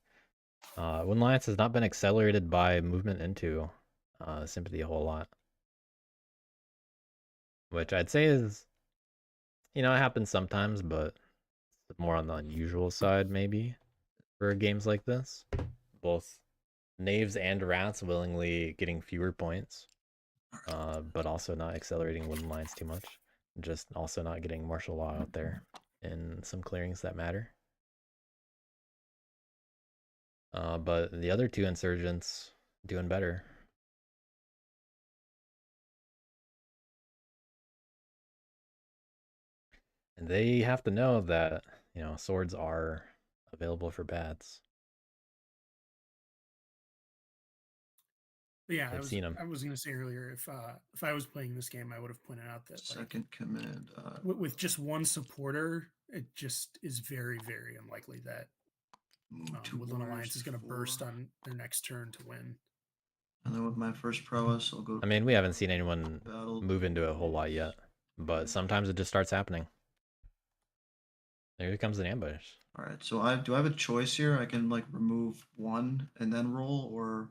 Win Alliance has not been accelerated by movement into sympathy a whole lot. Which I'd say is, it happens sometimes, but more on the unusual side, maybe, for games like this. Both knaves and rats willingly getting fewer points, but also not accelerating Win Alliance too much. Just also not getting martial law out there in some clearings that matter. But the other 2 insurgents doing better. And they have to know that, swords are available for bats. But yeah, They've seen them. I was going to say earlier, if I was playing this game, I would have pointed out that Second command. with just one supporter, it just is very, very unlikely that Woodland Alliance is going to burst on their next turn to win. And then with my first prowess, I'll go. I mean, we haven't seen anyone move into it a whole lot yet, but sometimes it just starts happening. There comes an ambush. All right, so do I have a choice here? I can remove 1 and then roll, or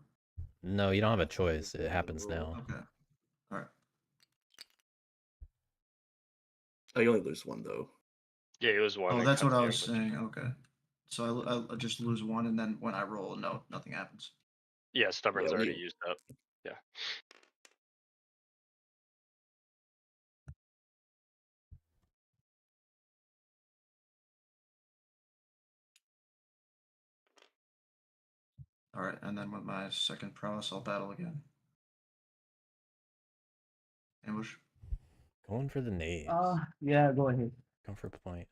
no, you don't have a choice. It happens now. Okay. All right. Oh, you only lose 1 though. Yeah, it was 1. Oh, that that's what comes I the was ambush. saying. Okay. So I just lose 1, and then when I roll, nothing happens. Yeah, stubborn's Yeah, already used up. Yeah. All right, and then with my second prowess, I'll battle again. Ambush. Going for the knaves. Yeah, go ahead. Going for a point.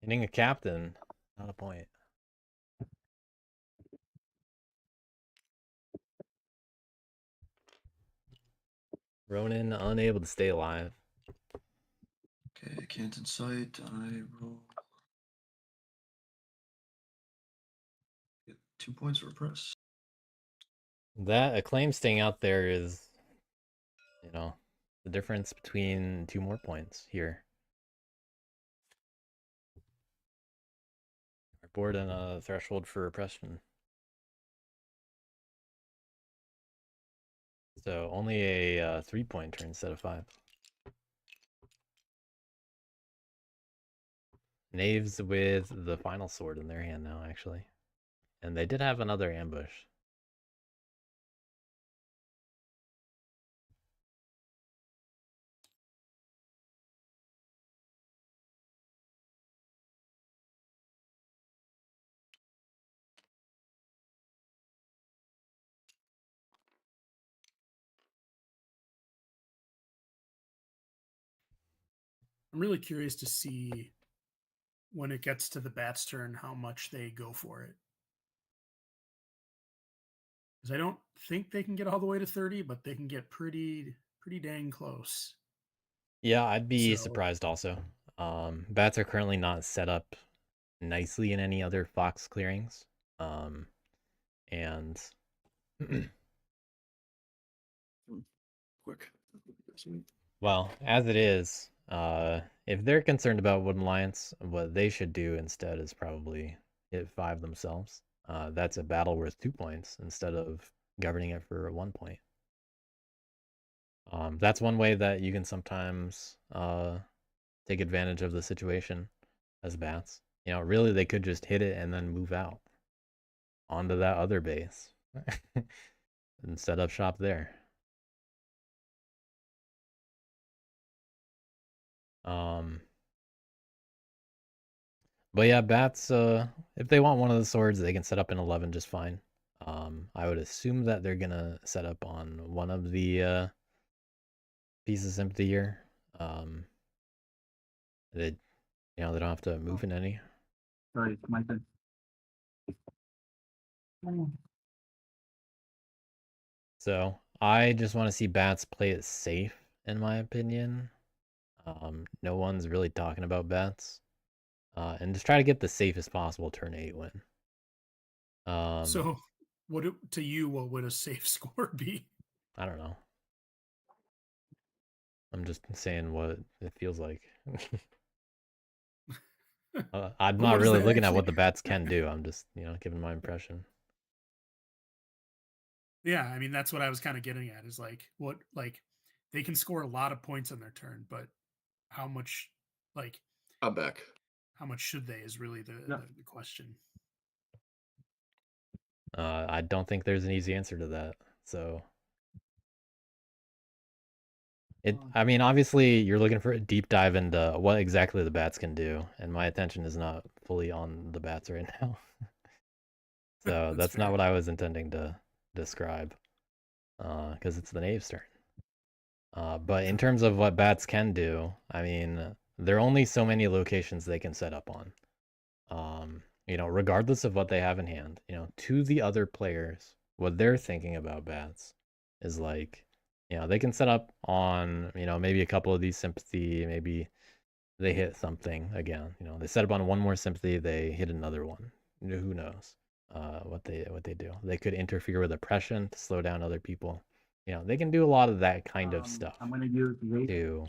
Hitting a captain, not a point. Ronin unable to stay alive. Okay, Cant in sight. I roll. Get 2 points for press. That acclaim staying out there is, the difference between 2 more points here. Our board and a threshold for repression. So only a 3-point turn instead of 5. Knaves with the final sword in their hand now, actually. And they did have another ambush. I'm really curious to see when it gets to the Bats' turn how much they go for it. Because I don't think they can get all the way to 30, but they can get pretty dang close. Yeah, I'd be So- surprised also. Bats are currently not set up nicely in any other fox clearings. And Quick. well, as it is, if they're concerned about Wooden Alliance, what they should do instead is probably hit 5 themselves. That's a battle worth 2 points instead of governing it for 1 point. That's one way that you can sometimes take advantage of the situation as bats. You know, really they could just hit it and then move out onto that other base and set up shop there. But yeah, bats, if they want one of the swords, they can set up an 11 just fine. I would assume that they're gonna set up on one of the pieces of sympathy here. They don't have to move in any. Sorry, it's my turn. So I just want to see bats play it safe, in my opinion. No one's really talking about bats. And just try to get the safest possible turn 8 win. So, what would a safe score be? I don't know. I'm just saying what it feels like. I'm not really looking at what the bats can do. I'm just, giving my impression. Yeah, I mean that's what I was kind of getting at. Is they can score a lot of points on their turn, but how much, I'm back. How much should they is really the question. I don't think there's an easy answer to that. So I mean, obviously you're looking for a deep dive into what exactly the bats can do, and my attention is not fully on the bats right now. So that's not what I was intending to describe, because it's the knave's turn. But in terms of what bats can do, I mean, there are only so many locations they can set up on. Regardless of what they have in hand, to the other players, what they're thinking about bats is they can set up on, maybe a couple of these sympathy, maybe they hit something again. They set up on one more sympathy, they hit another one. Who knows what they do? They could interfere with oppression to slow down other people. They can do a lot of that kind of stuff. I'm gonna use to,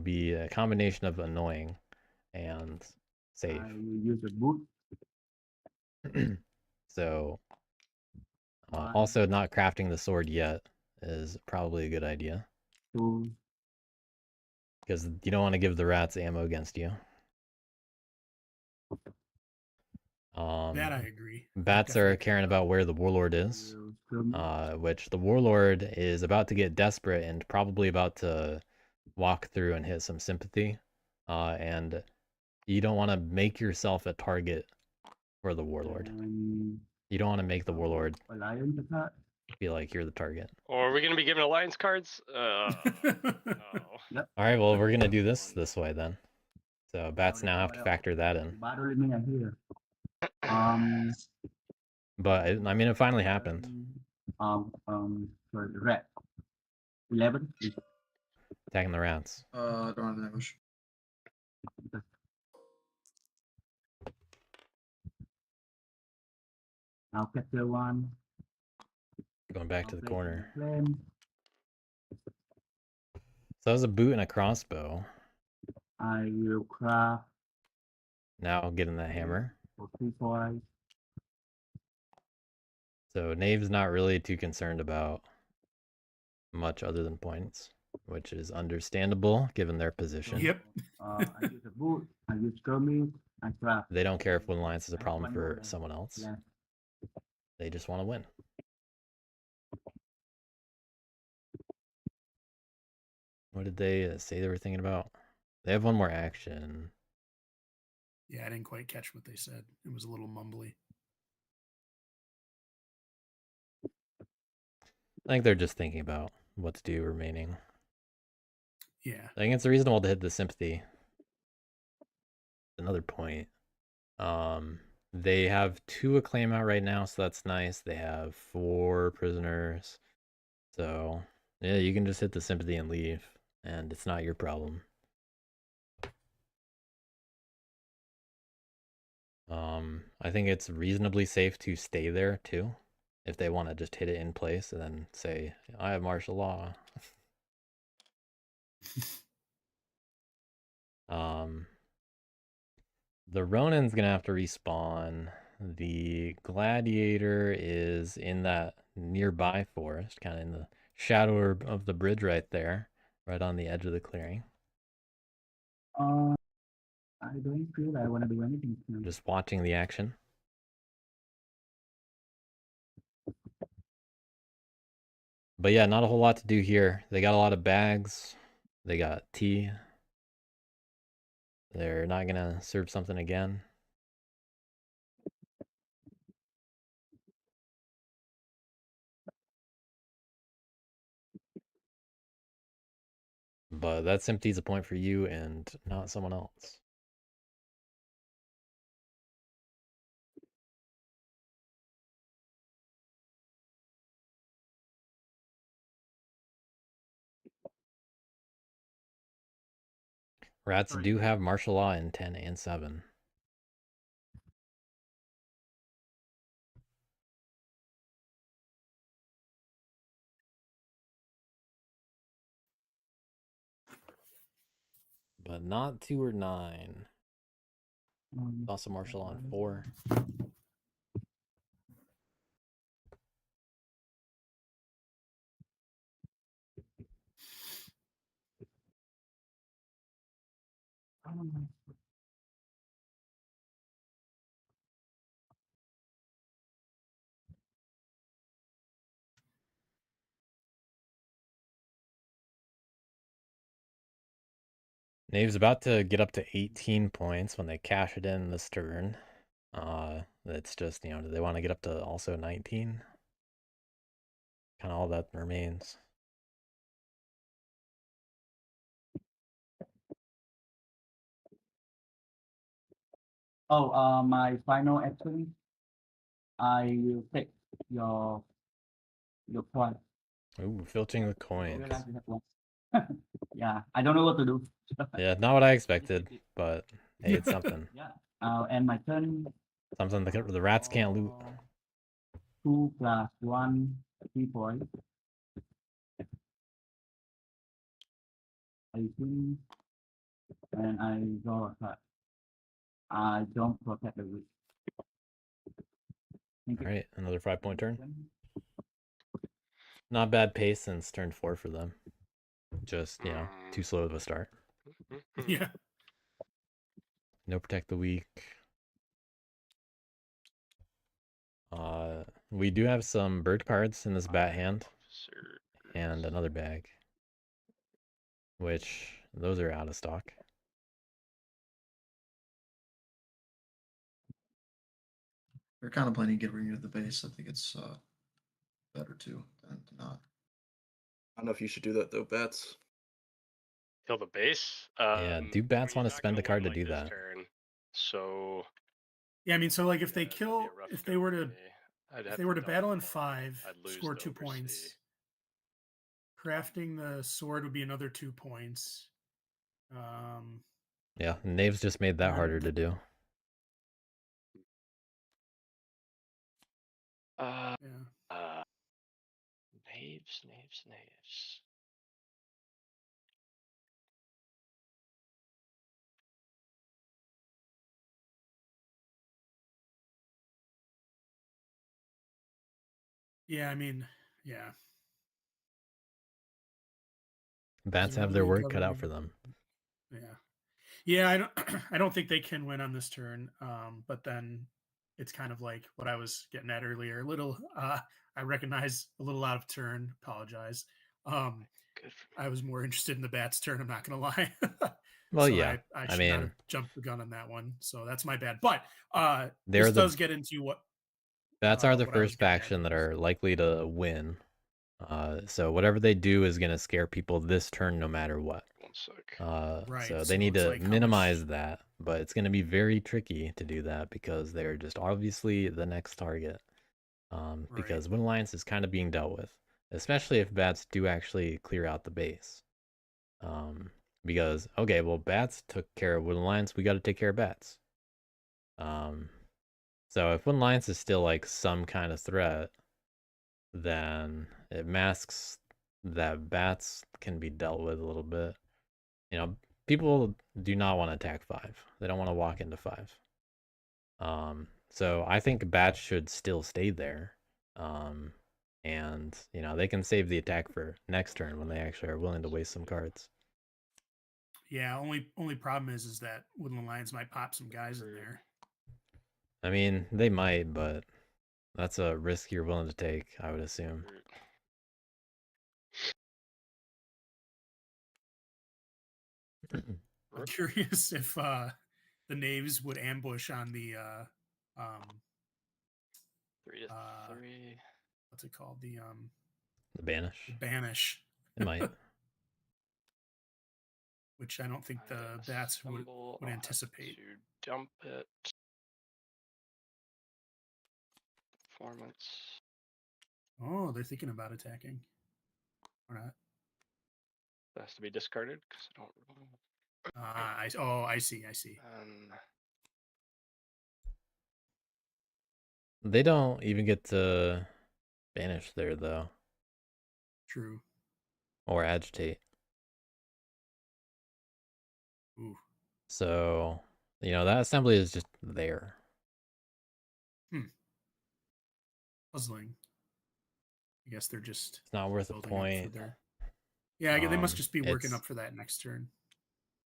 be a combination of annoying and safe. I will use a boot. So, also not crafting the sword yet is probably a good idea. Because you don't want to give the rats ammo against you. That I agree. Bats are caring about where the warlord is, which the warlord is about to get desperate and probably about to walk through and hit some sympathy. And you don't want to make yourself a target for the warlord. You don't want to make the warlord feel like you're the target. Or are we going to be giving alliance cards? No. All right, well, we're going to do this way then. So bats now have to factor that in. But I mean, it finally happened. Sorry, rat. 11. Attacking the rats. Don't have an ambush. Now capture 1. Going back to the corner. Flame. So that was a boot and a crossbow. I will craft. Now getting that hammer. For 3 points. So Knave's not really too concerned about much other than points, which is understandable given their position. Yep. I use a boot. I use skirmish. I craft. They don't care if Wooden Alliance is a problem for someone else. Yeah. They just want to win. What did they say they were thinking about? They have one more action. Yeah, I didn't quite catch what they said. It was a little mumbly. I think they're just thinking about what to do remaining. Yeah. I think it's reasonable to hit the sympathy. Another point. They have 2 acclaim out right now, so that's nice. They have 4 prisoners. So, yeah, you can just hit the sympathy and leave, and it's not your problem. I think it's reasonably safe to stay there, too, if they want to just hit it in place and then say, I have martial law. The Ronin's gonna have to respawn. The Gladiator is in that nearby forest, kind of in the shadow of the bridge right there, right on the edge of the clearing. I don't feel I want to do anything. Just watching the action. But yeah, not a whole lot to do here. They got a lot of bags. They got tea. They're not gonna serve something again. But that empties a point for you and not someone else. Rats do have martial law in 10 and 7. But not 2 or 9. Also martial law in 4. Knave's about to get up to 18 points when they cash it in this turn. It's just, do they want to get up to also 19? Kind of all that remains. Oh, my final action. I will take your point. Ooh, filching the coins. Yeah, I don't know what to do. Yeah, not what I expected, but hey, it's something. Yeah. And my turn. Something the rats can't loot. 2 + 1, 3 points. I think, and I draw a card. I don't protect the weak. All right, another 5-point turn. Not bad pace since turn 4 for them. Just, too slow of a start. Yeah. No protect the weak. We do have some bird cards in this bat hand. And another bag. Which, those are out of stock. We're kind of planning to get rid of the base. I think it's better too than to not. I don't know if you should do that though, Bats. Kill the base. Yeah, do bats want to spend a card to do that? Turn, so yeah, I mean, so like if they it'd be kill, a rough if go they were for to, me. if they were to battle in double. 5, I'd lose score the 2 oversee. points. Crafting the sword would be another 2 points. Yeah, Knave's just made that harder to do. Yeah. Knaves. Yeah, I mean, yeah. Bats have their work cut out for them. Yeah. Yeah, I don't think they can win on this turn. But then it's kind of like what I was getting at earlier. I recognize a little out of turn. Apologize. I was more interested in the bats turn, I'm not gonna lie. Well, so yeah. I should not have jumped the gun on that one. So that's my bad. But this does get into what bats are the first faction that are likely to win. So whatever they do is gonna scare people this turn no matter what. sec. Right, So so they need it's to like how much- minimize that, but it's going to be very tricky to do that because they're just obviously the next target. Right. Because Wind Alliance is kind of being dealt with, especially if bats do actually clear out the base. Because, okay, well, bats took care of Wind Alliance, we got to take care of bats. So if Wind Alliance is still like some kind of threat, then it masks that bats can be dealt with a little bit. You know, people do not want to attack 5. They don't want to walk into 5. So I think bats should still stay there. And, you know, they can save the attack for next turn when they actually are willing to waste some cards. Yeah, only problem is that Woodland Lions might pop some guys in there. I mean, they might, but that's a risk you're willing to take, I would assume. I'm curious if the knaves would ambush on the 3 to 3. what's it called? The Banish. banish. It might. Which I don't think the bats would anticipate. To dump it. Performance. Oh, they're thinking about attacking. Or not. It has to be discarded because I don't. I see. They don't even get to banish there, though. True. Or agitate. Ooh. So, you know, that assembly is just there. Puzzling. I guess they're just. It's not worth a point. Yeah, they must just be working up for that next turn.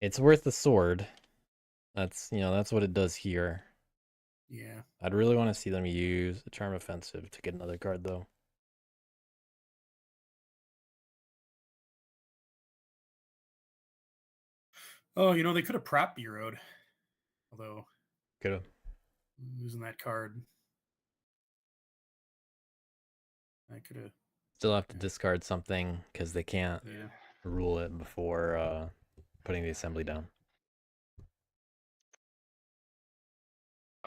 It's worth the sword. That's, you know, that's what it does here. Yeah. I'd really want to see them use a Charm Offensive to get another card, though. Oh, you know, they could have prop bureaued. Although. Could have. Losing that card. I could have. Still have to discard something because they can't rule it before putting the assembly down.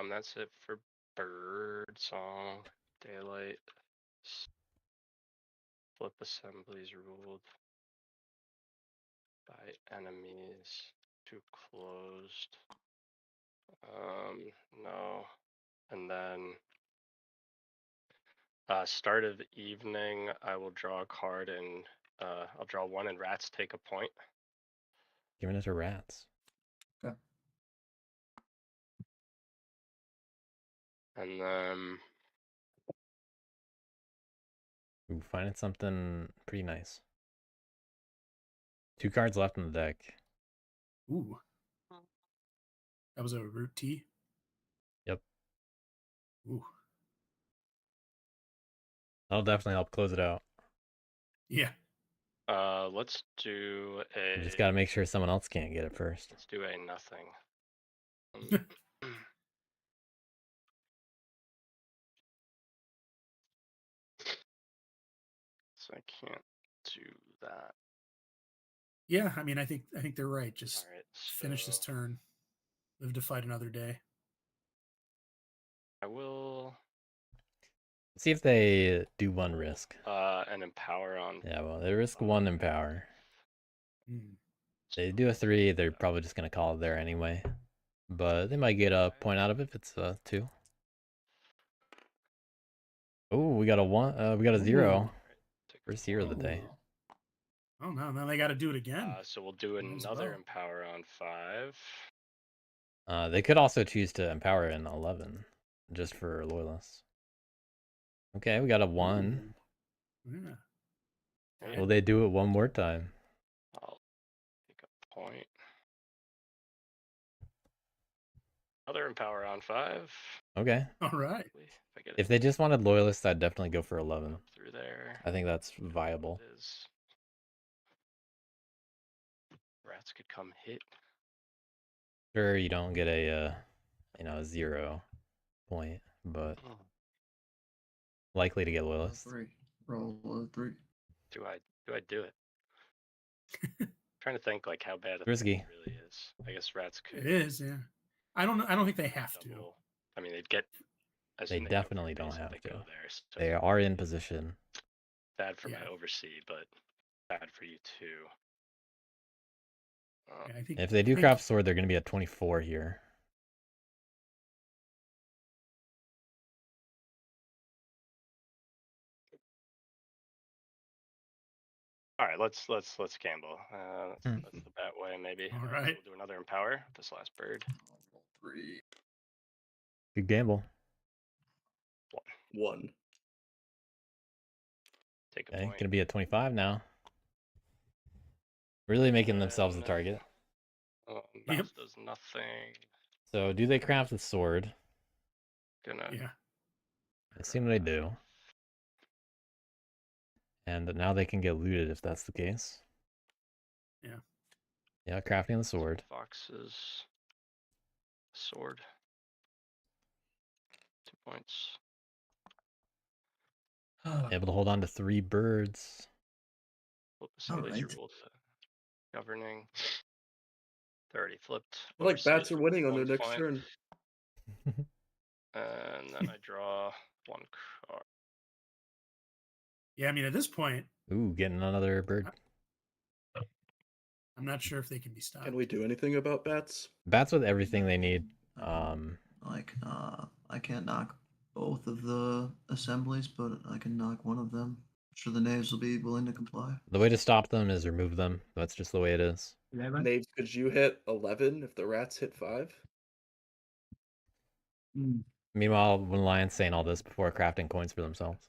That's it for Bird Song, Daylight. Flip assemblies ruled by enemies. Too closed. No. And then start of the evening, I will draw a card and I'll draw 1 and rats take a point. Giving it to rats. Okay. And then Ooh, finding something pretty nice. 2 cards left in the deck. Ooh. That was a root T? Yep. Ooh. That'll definitely help close it out. Yeah. Let's do a. You just gotta make sure someone else can't get it first. Let's do a nothing. So I can't do that. Yeah, I mean, I think they're right. Just All right, finish this turn. Live to fight another day. I will. See if they do 1 risk. And empower on. Yeah, well, they risk 1 empower. Mm. They do a 3, they're probably just gonna call it there anyway. But they might get a point out of it if it's a 2. Oh, we got a 1. We got a 0. First 0 of the day. Oh no! Now they got to do it again. So we'll do another empower on 5. They could also choose to empower in 11, just for loyalists. Okay, we got a 1. Yeah. Will they do it 1 more time? I'll take a point. Another empower on 5. Okay. All right. If they just wanted loyalists, I'd definitely go for 11. Through there. I think that's viable. It is. Rats could come hit. Sure, you don't get a, you know, 0 point, but likely to get loyalists. Roll a 3. Do I do it? trying to think like how bad a Risky. thing it really is. I guess rats could. It is, yeah. I don't know. I don't think they have to. double. I mean, they'd get. I They assume they'd go for definitely your don't base if have they to. go there. So They are in position. bad for Yeah. my oversee, but bad for you too. Yeah, I think If they do I think- craft sword, they're going to be at 24 here. All right, let's gamble. That's the bat way, maybe. All right. We'll do another empower with this last bird. Roll 3. Good gamble. 1. Take a Okay, point. going to be at 25 now. Really making themselves the And, target. Mouse does nothing. So, do they craft the sword? Gonna. Yeah. Assume they do. And now they can get looted if that's the case. Yeah. Yeah, crafting the sword. Fox's sword. 2 points. Able to hold on to 3 birds. Flip a single Alright. rule to governing. They're already flipped. I feel like Oversee bats at are winning on their 1 next point. turn. And then I draw 1 card. Yeah, I mean, at this point, Ooh, getting another bird. I'm not sure if they can be stopped. Can we do anything about bats? Bats with everything they need. I can't knock both of the assemblies, but I can knock one of them. I'm sure the knaves will be willing to comply. The way to stop them is remove them. That's just the way it is. 11. Knaves, could you hit 11 if the rats hit 5? Mm. Meanwhile, when Lion's saying all this before crafting coins for themselves.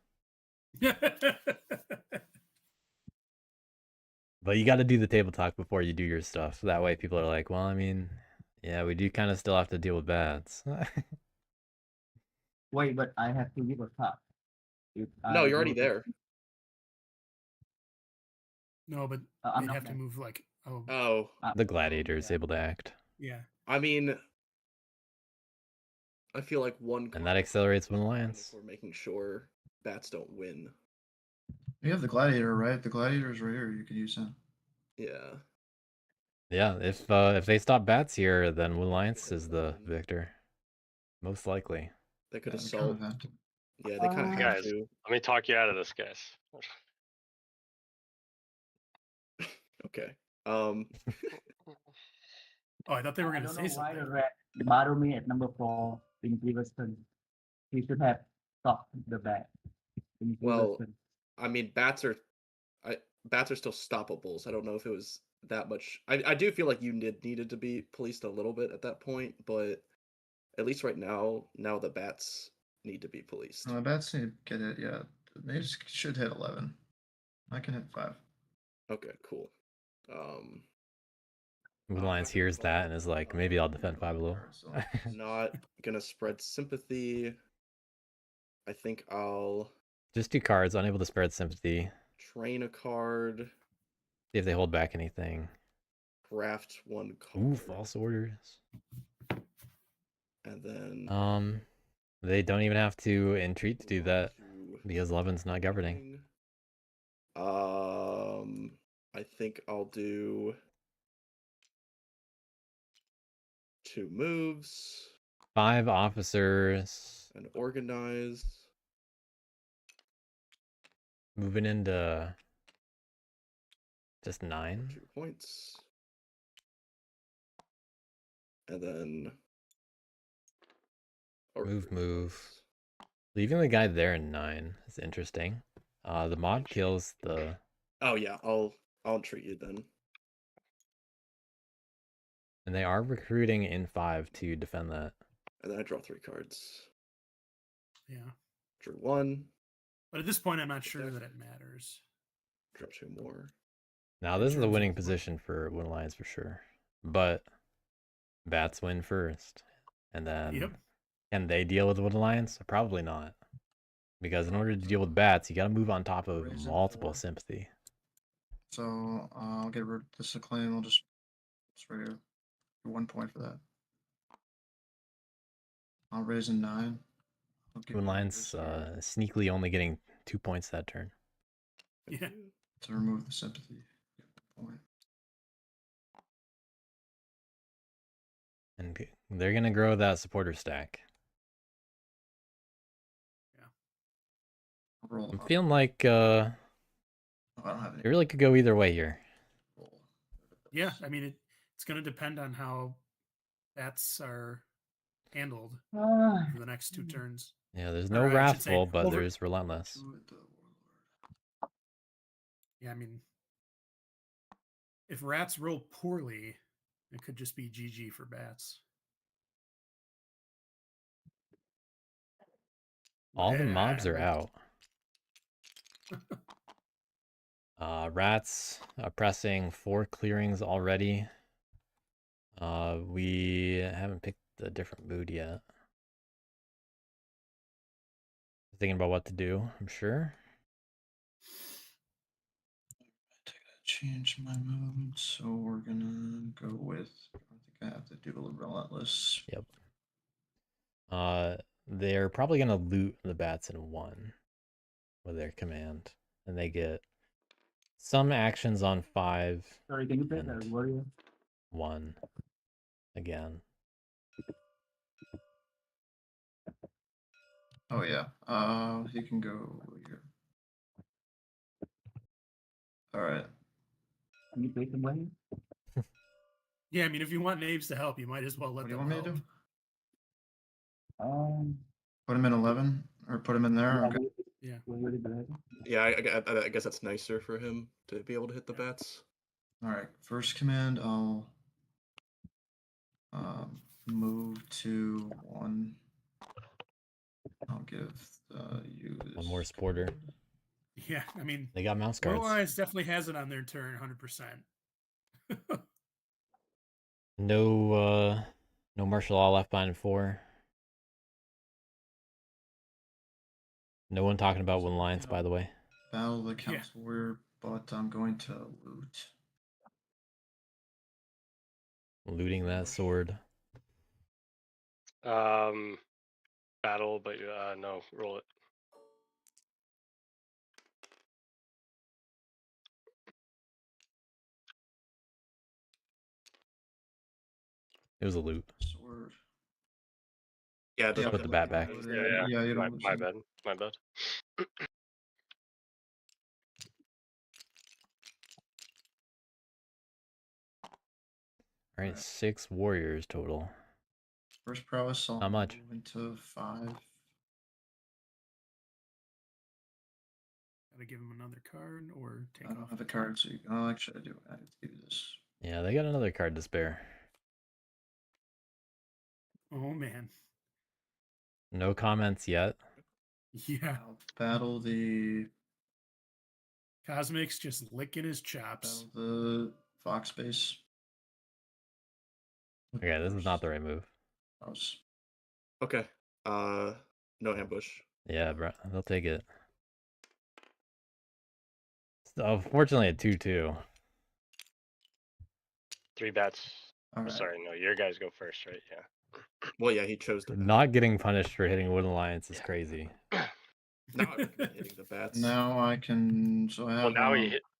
But you got to do the table talk before you do your stuff. That way people are like, well, I mean, yeah, we do kind of still have to deal with bats. Wait, but I have to give a cut. If No, I you're already go to- there. No, but I'm they'd not have to there. move like, oh, Oh, The gladiator is able to act. yeah. I mean, I feel like one And that card accelerates is one fine alliance. if we're making sure bats don't win. You have the gladiator, right? The gladiator's right here. You could use him. Yeah. Yeah, if they stop bats here, then Wood Alliance is the victor. Most likely. They could Yeah, we assault. kind of have to. Yeah, they kind of have Guys, to. let me talk you out of this, guys. Okay. Oh, I thought they were I going to don't say know why something. the rat battled me at number 4 in previous turn. He should have stopped the bat. In previous Well, turn. I mean, bats are still stoppables. I don't know if it was that much. I do feel like you needed to be policed a little bit at that point, but at least right now the bats need to be policed. The bats need to get it. Yeah, they just should hit 11. I can hit 5. Okay, cool. Wood Alliance hears that and is like, maybe I'll defend 5 a little. Not gonna spread sympathy. I think I'll Just 2 cards, unable to spread sympathy. train a card, See if they hold back anything. craft 1 card. Ooh, false orders. And then They don't even have to entreat to do move that to because 11's not governing. I think I'll do 2 moves 5 officers and organize. moving into just 9. 2 points. And then Move. Leaving the guy there in 9 is interesting. The mod kills the. Oh yeah, I'll treat you then. And they are recruiting in 5 to defend that. And then I draw 3 cards. Yeah. Drew 1. But at this point, I'm not sure that it matters. Draw 2 more. Now this is a winning position for Wood Alliance for sure. But bats win first. And then Yep. can they deal with Wood Alliance? Probably not. Because in order to deal with bats, you gotta move on top of Raise it multiple 4. sympathy. So I'll get rid of this acclaim. I'll just right here. 1 point for that. I'll raise in 9. I'll give Wood you Alliance this here sneakily only getting 2 points that turn. Yeah. to remove the sympathy. Point. they're gonna grow that supporter stack. Roll. I'm feeling like Oh, I don't have any. it really could go either way here. Roll. Yeah, I mean it's going to depend on how bats are handled for the next 2 turns. Yeah, there's no Or I should say, wrathful, but over- there's relentless. Do it, the warlord. Yeah, I mean, if rats roll poorly, it could just be GG for bats. All the Yeah, mobs are like- out. Rats oppressing 4 clearings already. We haven't picked a different mood yet. Thinking about what to do, I'm sure. Change my mood, so we're gonna go with. I think I have to do a relentless. Yep. They're probably gonna loot the bats in 1 with their command, and they get some actions on 5. Sorry, can you play the And- warrior? 1 again. Oh yeah. He can go here. All right. Can you play some warrior? Yeah, I mean, if you want Knaves to help, you might as well let What do you them want me to help. do? Put him in 11 or put him in there. Okay. Yeah. Warrior is better. Yeah, I guess that's nicer for him to be able to hit the bats. All right. First command, I'll move to 1. I'll give you 1 more supporter. Yeah, I mean, They got mouse World cards. Alliance definitely has it on their turn, 100%. No martial law left behind in 4. No one talking about One Alliance, by the way. battle the council warrior, but I'm going to loot. Looting that sword. Battle, but no, roll it. It was a loot. Sword. Yeah, it Just doesn't put get the like bat back. Yeah. Yeah, you My, don't. my bad. My bad. Alright, 6 warriors total. First prowess, I'll How much? move into 5. Gotta give him another card or take I don't off. have a card, so you can. Oh, actually, I do. I have to give you this. Yeah, they got another card to spare. Oh man. No comments yet. Yeah. I'll battle the Cosmic's just licking his chops. fox base. Okay, this is not the right move. Prowess. Okay. No ambush. Yeah, bro, they'll take it. So, fortunately, a 2-2. 3 bats. All right. Sorry, no, your guys go first, right? Yeah. Well, yeah, he chose to. Not getting punished for hitting Wood Alliance is crazy. Now I recommend hitting the bats. Now I can. So I have. Well,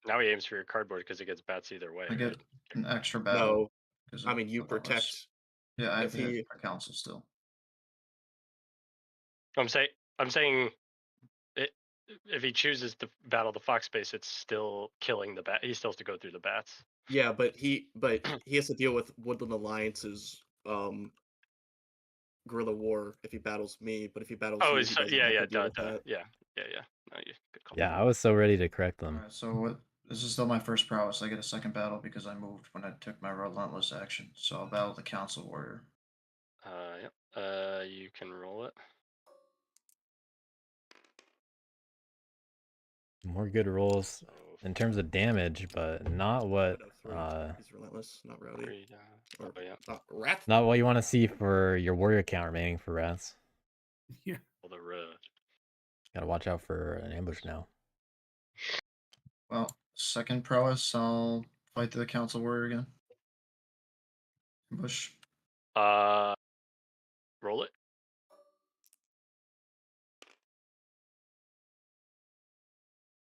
now he aims for your cardboard because it gets bats either way. I get right? an extra battle. No, 'cause I of mean you relentless. protect. Yeah, I have if to hit he- for council still. I'm saying, if he chooses to battle the fox base, it's still killing the bat. He still has to go through the bats. Yeah, but he has to deal with Woodland Alliance's guerrilla war if he battles me. But if he battles Oh, you, he doesn't have to deal with that. yeah. No, good call. Yeah, I was so ready to correct them. Alright, so what? This is still my first prowess. I get a second battle because I moved when I took my relentless action. So I'll battle the council warrior. Yep. You can roll it. More good rolls So in terms of damage, but not what He's relentless, not rowdy. 3 down. Or Oh yeah. not wrath. not what you want to see for your warrior count remaining for rats. Yeah. Well, the road. Gotta watch out for an ambush now. Well, second prowess, I'll fight the council warrior again. Ambush. Roll it.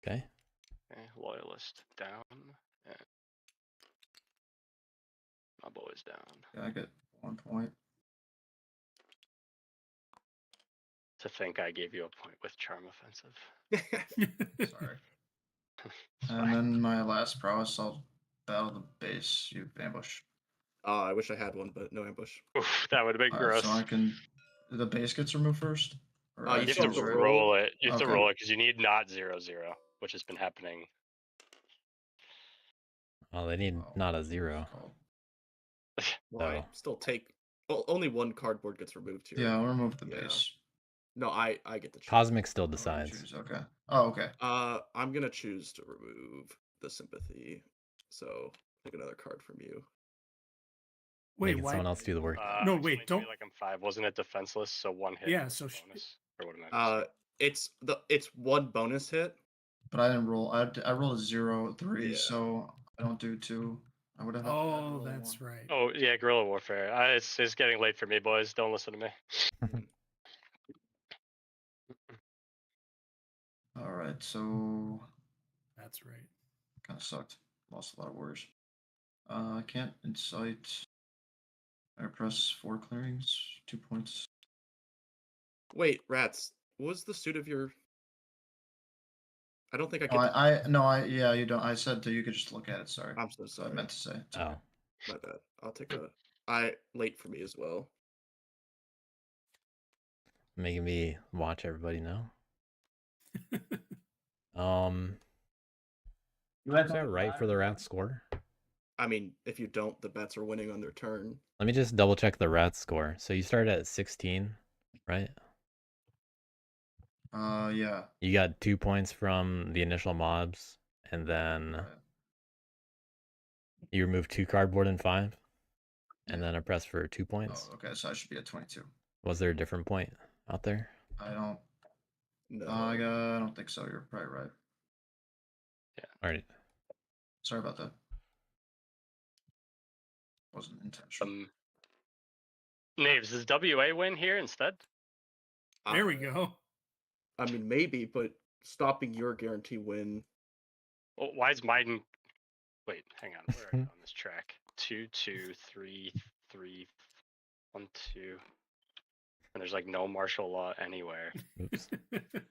Okay. Okay, loyalist down. And my boy's down. Yeah, I get 1 point. To think I gave you a point with charm offensive. Sorry. It's And fine. then my last prowess, I'll battle the base. You ambush. I wish I had one, but no ambush. Oof, that would have been Alright, gross. so I can. The base gets removed first. Or I You You have still choose, to have to right? roll it. You have to Okay. roll it because you need not 0-0, which has been happening. Oh, they need Oh, not a what's it 0. called? Well, I So- still take. Well, only one cardboard gets removed here. Yeah, I'll remove the Yeah. base. No, I get the choose. Cosmic still Oh, you decides. choose, okay. Oh, okay. I'm gonna choose to remove the sympathy. So take another card from you. Wait, Making why? someone else do the work. No, Explain wait, to me don't- Like I'm 5, wasn't it defenseless? So 1 hit. Yeah, was so a sh- bonus. Or what am I missing? It's one bonus hit. But I didn't roll. I rolled a 0, 3, Yeah. so I don't do 2. I would have. Oh, that's right. Oh yeah, guerrilla warfare. It's getting late for me, boys. Don't listen to me. All right, so That's right. kind of sucked. Lost a lot of warriors. I can't incite. I press 4 clearings, 2 points. Wait, rats. What was the suit of your? I don't think I Oh, get. no, yeah, you don't. I said that you could just look at it. Sorry. I'm so That's what sorry. I meant to say. It's Oh, okay. My bad. I'll take a. Late for me as well. making me watch everybody now. You guys Is that want to right for the battle? rat score? I mean, if you don't, the bats are winning on their turn. Let me just double check the rat score. So you started at 16, right? Yeah. You got 2 points from the initial mobs, and then Right. you removed 2 cardboard and 5, and Yeah. then a press for 2 points. Oh, okay. So I should be at 22. Was there a different point out there? I don't. No. I don't think so. You're probably right. All right. Sorry about that. Wasn't intentional. Knaves, does WA win here instead? There we go. I mean, maybe, but stopping your guarantee win. Well, why is mine? Wait, hang on. Where are you on this track? 2, 2, 3, 3, 1, 2. And there's like no martial law anywhere. Oops. You're gonna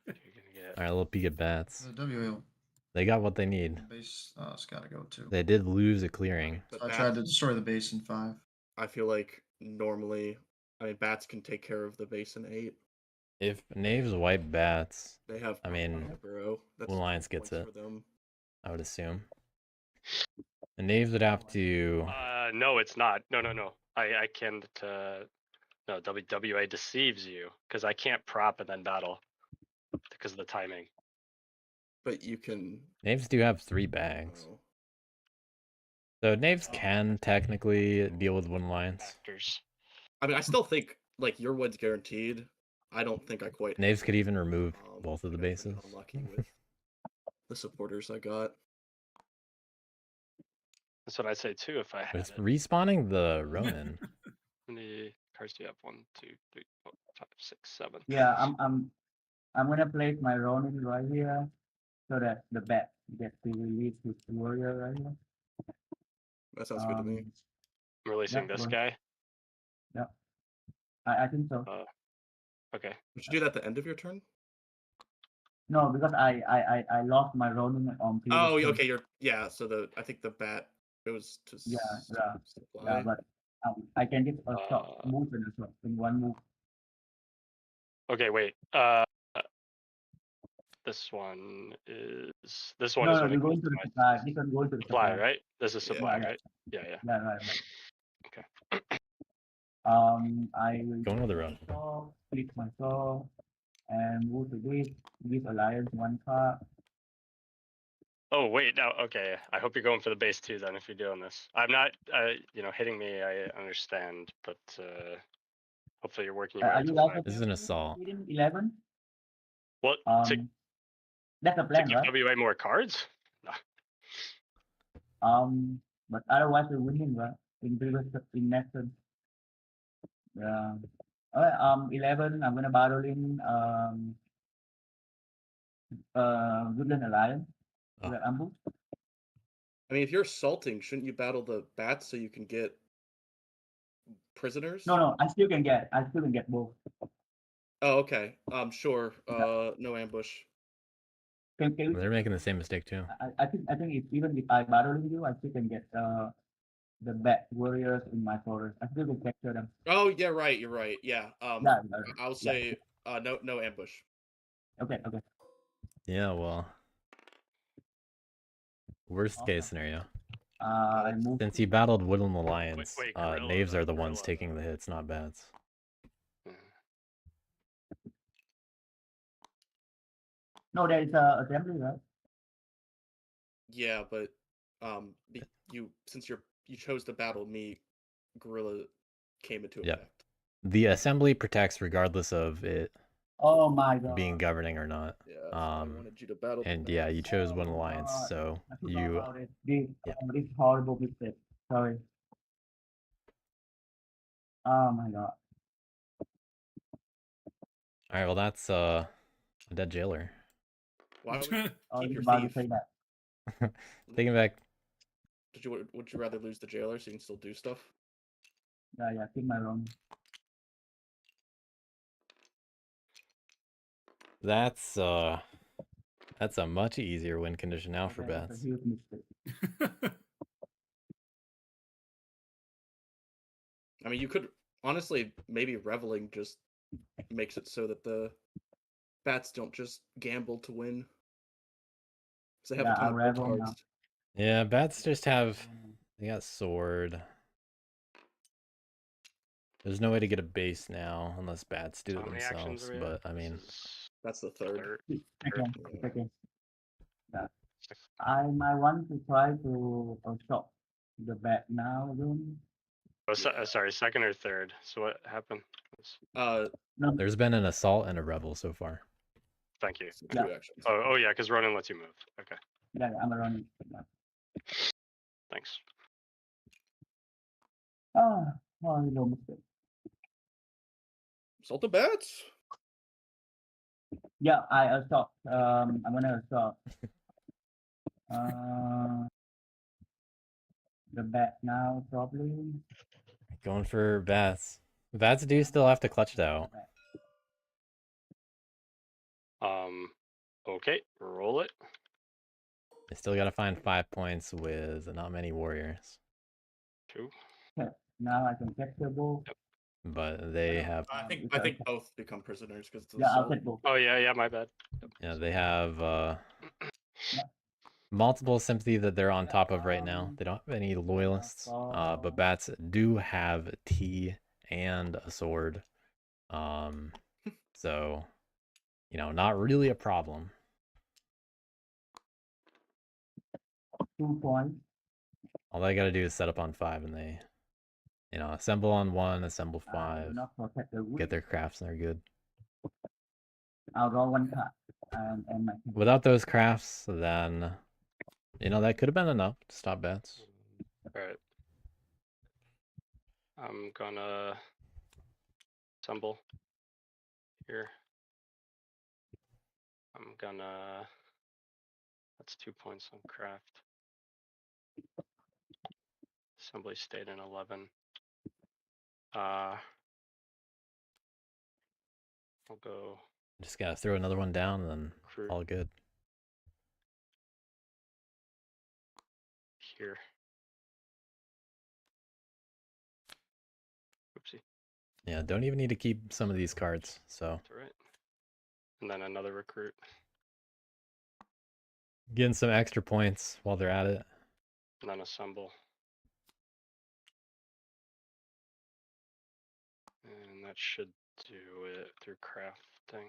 get. All right, a little peek at bats. The WA They got what they need. base, it's got to go too. They did lose a clearing. But I bats, tried to destroy the base in 5. I feel like normally, I mean, bats can take care of the base in 8. If Knaves wipe bats, They have. I mean, aggro. That's Blue Lions 2 gets points it. for them. I would assume. The Knaves would have to. No, it's not. No. I can't. No, WA deceives you because I can't prop and then battle because of the timing. But you can. Knaves do have 3 bags. Oh. So Knaves can technically deal with wooden lines. Factors. I mean, I still think like your wood's guaranteed. I don't think I quite. Knaves could even remove both of the I think I've been bases. Unlucky with the supporters I got. That's what I'd say too if I had It's it. respawning the Ronin. How many cards do you have? 1, 2, 3, 4, 5, 6, 7. Yeah, I'm gonna place my Ronin right here so that the bat gets to release his warrior right here. That sounds good to me. I'm releasing Yeah, this go guy. I think so. Okay. Would you do that at the end of your turn? No, because I lost my Ronin on previous Oh, turn. okay. So I think the bat goes to Yeah, supply. Yeah, but I can get a shot move in one move. Okay, wait. This one is No, when you're it going goes to the my supply. This one going to the supply, supply. right? This is Yeah. supply, Yeah. right? Yeah. Yeah, right. Okay. I will Going with the road. click my saw, and move to this. Give alliance 1 card. Oh wait, now okay. I hope you're going for the base too. Then, if you're doing this, I'm not. Hitting me, I understand, but hopefully you're working your way Are up you to guys 5. This is an assault. 11? What to That's a plan, give right? WA more cards? No. But otherwise we're winning, right? In next turn. Yeah. Alright, 11. I'm gonna battle in Woodland Alliance. Oh. With ambush. I mean, if you're assaulting, shouldn't you battle the bats so you can get prisoners? No, I still can get both. Oh, okay. Sure. No ambush. Can They're making the same mistake too. I think if even if I battle with you, I still can get the bat warriors in my forest. I still can capture them. Oh, yeah, right. You're right. Yeah. Yeah. I'll say no ambush. Okay. Yeah, well, worst case Awesome. scenario. I move. Since you battled Woodland Alliance, wait, gorilla, knaves are the gorilla, ones taking the hits, not bats. No, there is a assembly, right? Yeah, but since you chose to battle me, gorilla came into Yep. effect. The assembly protects regardless of it Oh my god. being governing or not. Yeah, that's why I wanted you to battle. And yeah, you chose Woodland Oh my Alliance, god. so I forgot you about it. This yeah. this horrible mistake. Sorry. Oh my god. All right, well that's a dead jailer. Why would you I was keep your about to thief? say that. Taking back. Would you rather lose the jailer so you can still do stuff? Yeah, keep my wrong. That's a much easier win condition now for Okay, it's bats. a huge mistake. I mean, you could honestly maybe reveling just makes it so that the bats don't just gamble to win. They have a ton I'll of revel cards. now. Yeah, bats just have they got sword. There's no way to get a base now unless bats do So it how many actions themselves. are we But at? I mean, That's the third. Okay. Yeah. I might want to try to stop the bat now again. Oh, sorry, second or third. So what happened? No, there's been an assault and a revel so far. Thank you. So two actions. Oh yeah, because Ronan lets you move. Okay, yeah, I'm running. thanks. No mistake. Assault the bats. Yeah, I assault. I'm gonna assault. The bat now probably. Going for bats. Bats do still have to clutch it out. Okay, roll it. They still got to find 5 points with not many warriors. 2. Okay. Now I can capture both. But they have. I think both become prisoners because it's Yeah, I'll assault. take both. Oh yeah, my bad. Yeah, they have multiple sympathy that they're on top of right now. They don't have any loyalists. But bats do have tea and a sword. So, not really a problem. 2 points. All they got to do is set up on 5 and they, assemble on 1, assemble 5, Not protect the wood. get their crafts and they're good. I'll draw 1 card and my. Without those crafts, then, that could have been enough to stop bats. Alright. I'm gonna assemble here. I'm gonna. That's 2 points on craft. Assembly stayed in 11. I'll go Just gotta throw another one down and then recruit all good. here. Oopsie. Yeah, don't even need to keep some of these cards, so. That's alright. And then another recruit. Getting some extra points while they're at it. And then assemble. And that should do it through crafting.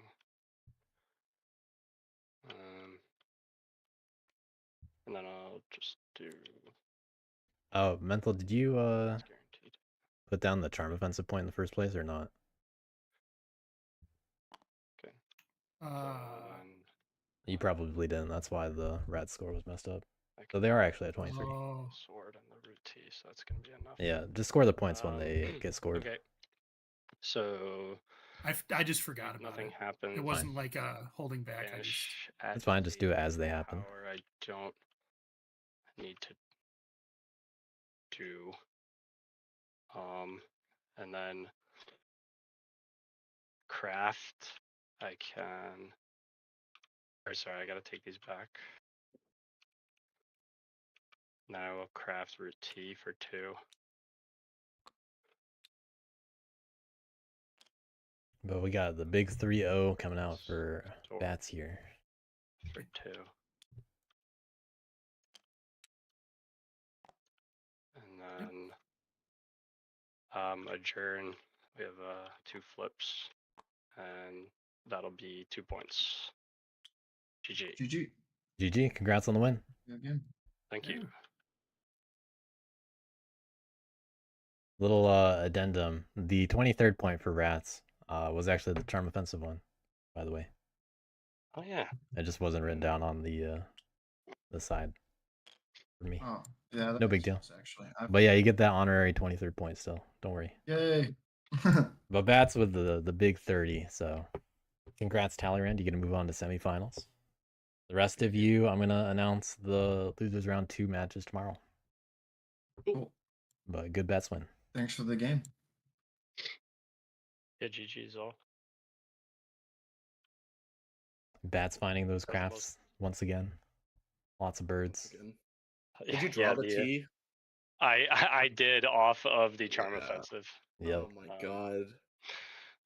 And then I'll just do. Oh, Mental, did you It's guaranteed. put down the charm offensive point in the first place or not? Okay. You probably didn't. That's why the rat score was messed up. I So can they are actually at 23. Oh, sword and the root T, so that's gonna be enough. Yeah, just score the points when they get scored. Okay. So I just forgot about nothing it. happened. It wasn't like holding back. I just Vanish at It's fine, just do it as they happen. power. I don't need to do and then craft. I can. Or sorry, I gotta take these back. Now I will craft root T for 2. But we got the big 3-0 coming out for bats here. For 2. And then adjourn. We have 2 flips. And that'll be 2 points. GG. GG. GG, congrats on the win. Again. Thank you. Little addendum. The 23rd point for rats was actually the charm offensive one, by the way. Oh yeah. It just wasn't written down on the side for me. Oh, yeah. That No big makes deal. sense, actually. But yeah, you get that honorary 23rd point still. Don't worry. Yay. But bats with the big 30. So congrats, Talleyrand. You get to move on to semifinals. The rest of you, I'm gonna announce the losers round 2 matches tomorrow. Cool. But good bats win. Thanks for the game. Yeah, GG's all. Bats finding those crafts once again. Lots of birds. Did you draw the T? I did off of the charm Yeah. offensive. Yep. Oh my god.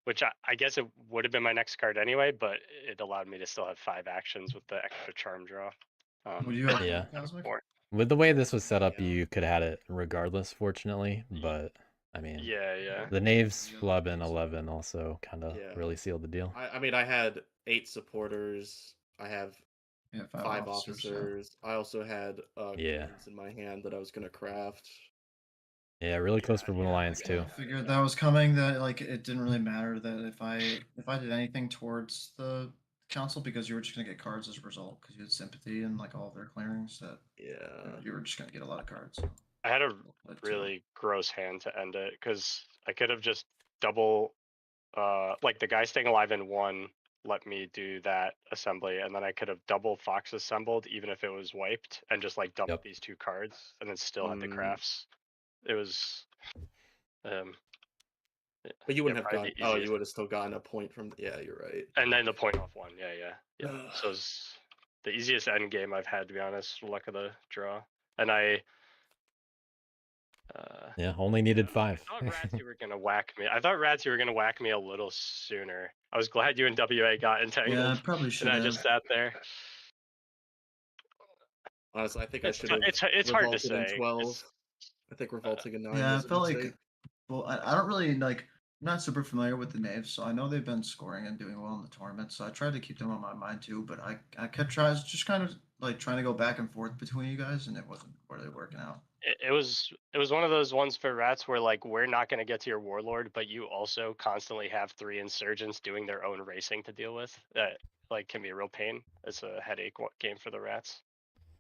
Which I guess it would have been my next card anyway, but it allowed me to still have 5 actions with the extra charm draw. Would you have Yeah. Cosmic? With the way this was set up, Yeah. you could have had it regardless, fortunately. But I mean, Yeah. the Knaves, Flub, and 11 also kind of Yeah. really sealed the deal. I mean, I had 8 supporters. I have Yeah, 5 officers. officers. I also had Yeah. coins in my hand that I was gonna craft. Yeah, really close for Win Alliance I too. figured that was coming. That like it didn't really matter that if I did anything towards the council because you were just gonna get cards as a result because you had sympathy and like all of their clearings that Yeah. you were just gonna get a lot of cards. So. I had a really gross hand to end it because I could have just double like the guy staying alive in 1 let me do that assembly, and then I could have double fox assembled even if it was wiped and just like dumped these 2 cards and then still had the crafts. It was but you wouldn't have gotten. the Oh, easiest. you would have still gotten a point from. Yeah, you're right. And then the point off 1. Yeah. So it's the easiest end game I've had, to be honest. Luck of the draw. And I Yeah, only needed 5. I thought Rats, you were gonna whack me. I thought Rats, you were gonna whack me a little sooner. I was glad you and WA got entangled. Yeah, I probably should. And I just sat there. Honestly, I think I should have. It's hard to say. 12. I think revolting in 9. Yeah, I was a felt mistake. like. Well, I don't really like. I'm not super familiar with the Knaves, so I know they've been scoring and doing well in the tournament. So I tried to keep them on my mind too, but I kept trying, just kind of like trying to go back and forth between you guys, and it wasn't really working out. It was one of those ones for Rats where like we're not gonna get to your warlord, but you also constantly have 3 insurgents doing their own racing to deal with. That like can be a real pain. It's a headache game for the Rats.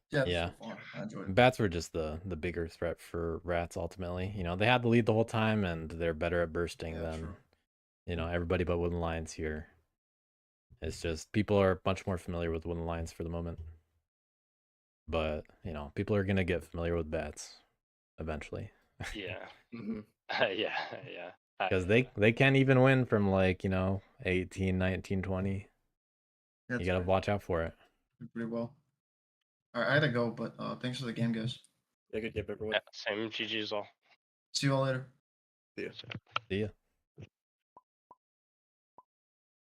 Yeah. I enjoyed it. Bats were just the bigger threat for Rats ultimately. You know, they had the lead the whole time and they're better at bursting than everybody but Wooden Lions here. It's just people are much more familiar with Wooden Lions for the moment. But, people are gonna get familiar with bats eventually. Yeah. Mm-hmm. Yeah. Because they can't even win from 18, 19, 20. That's you gotta watch out for it. Pretty well. All right, I gotta go, but thanks for the game, guys. Yeah, good game, everyone. Yeah, same GG's all. See you all later. See ya. See ya.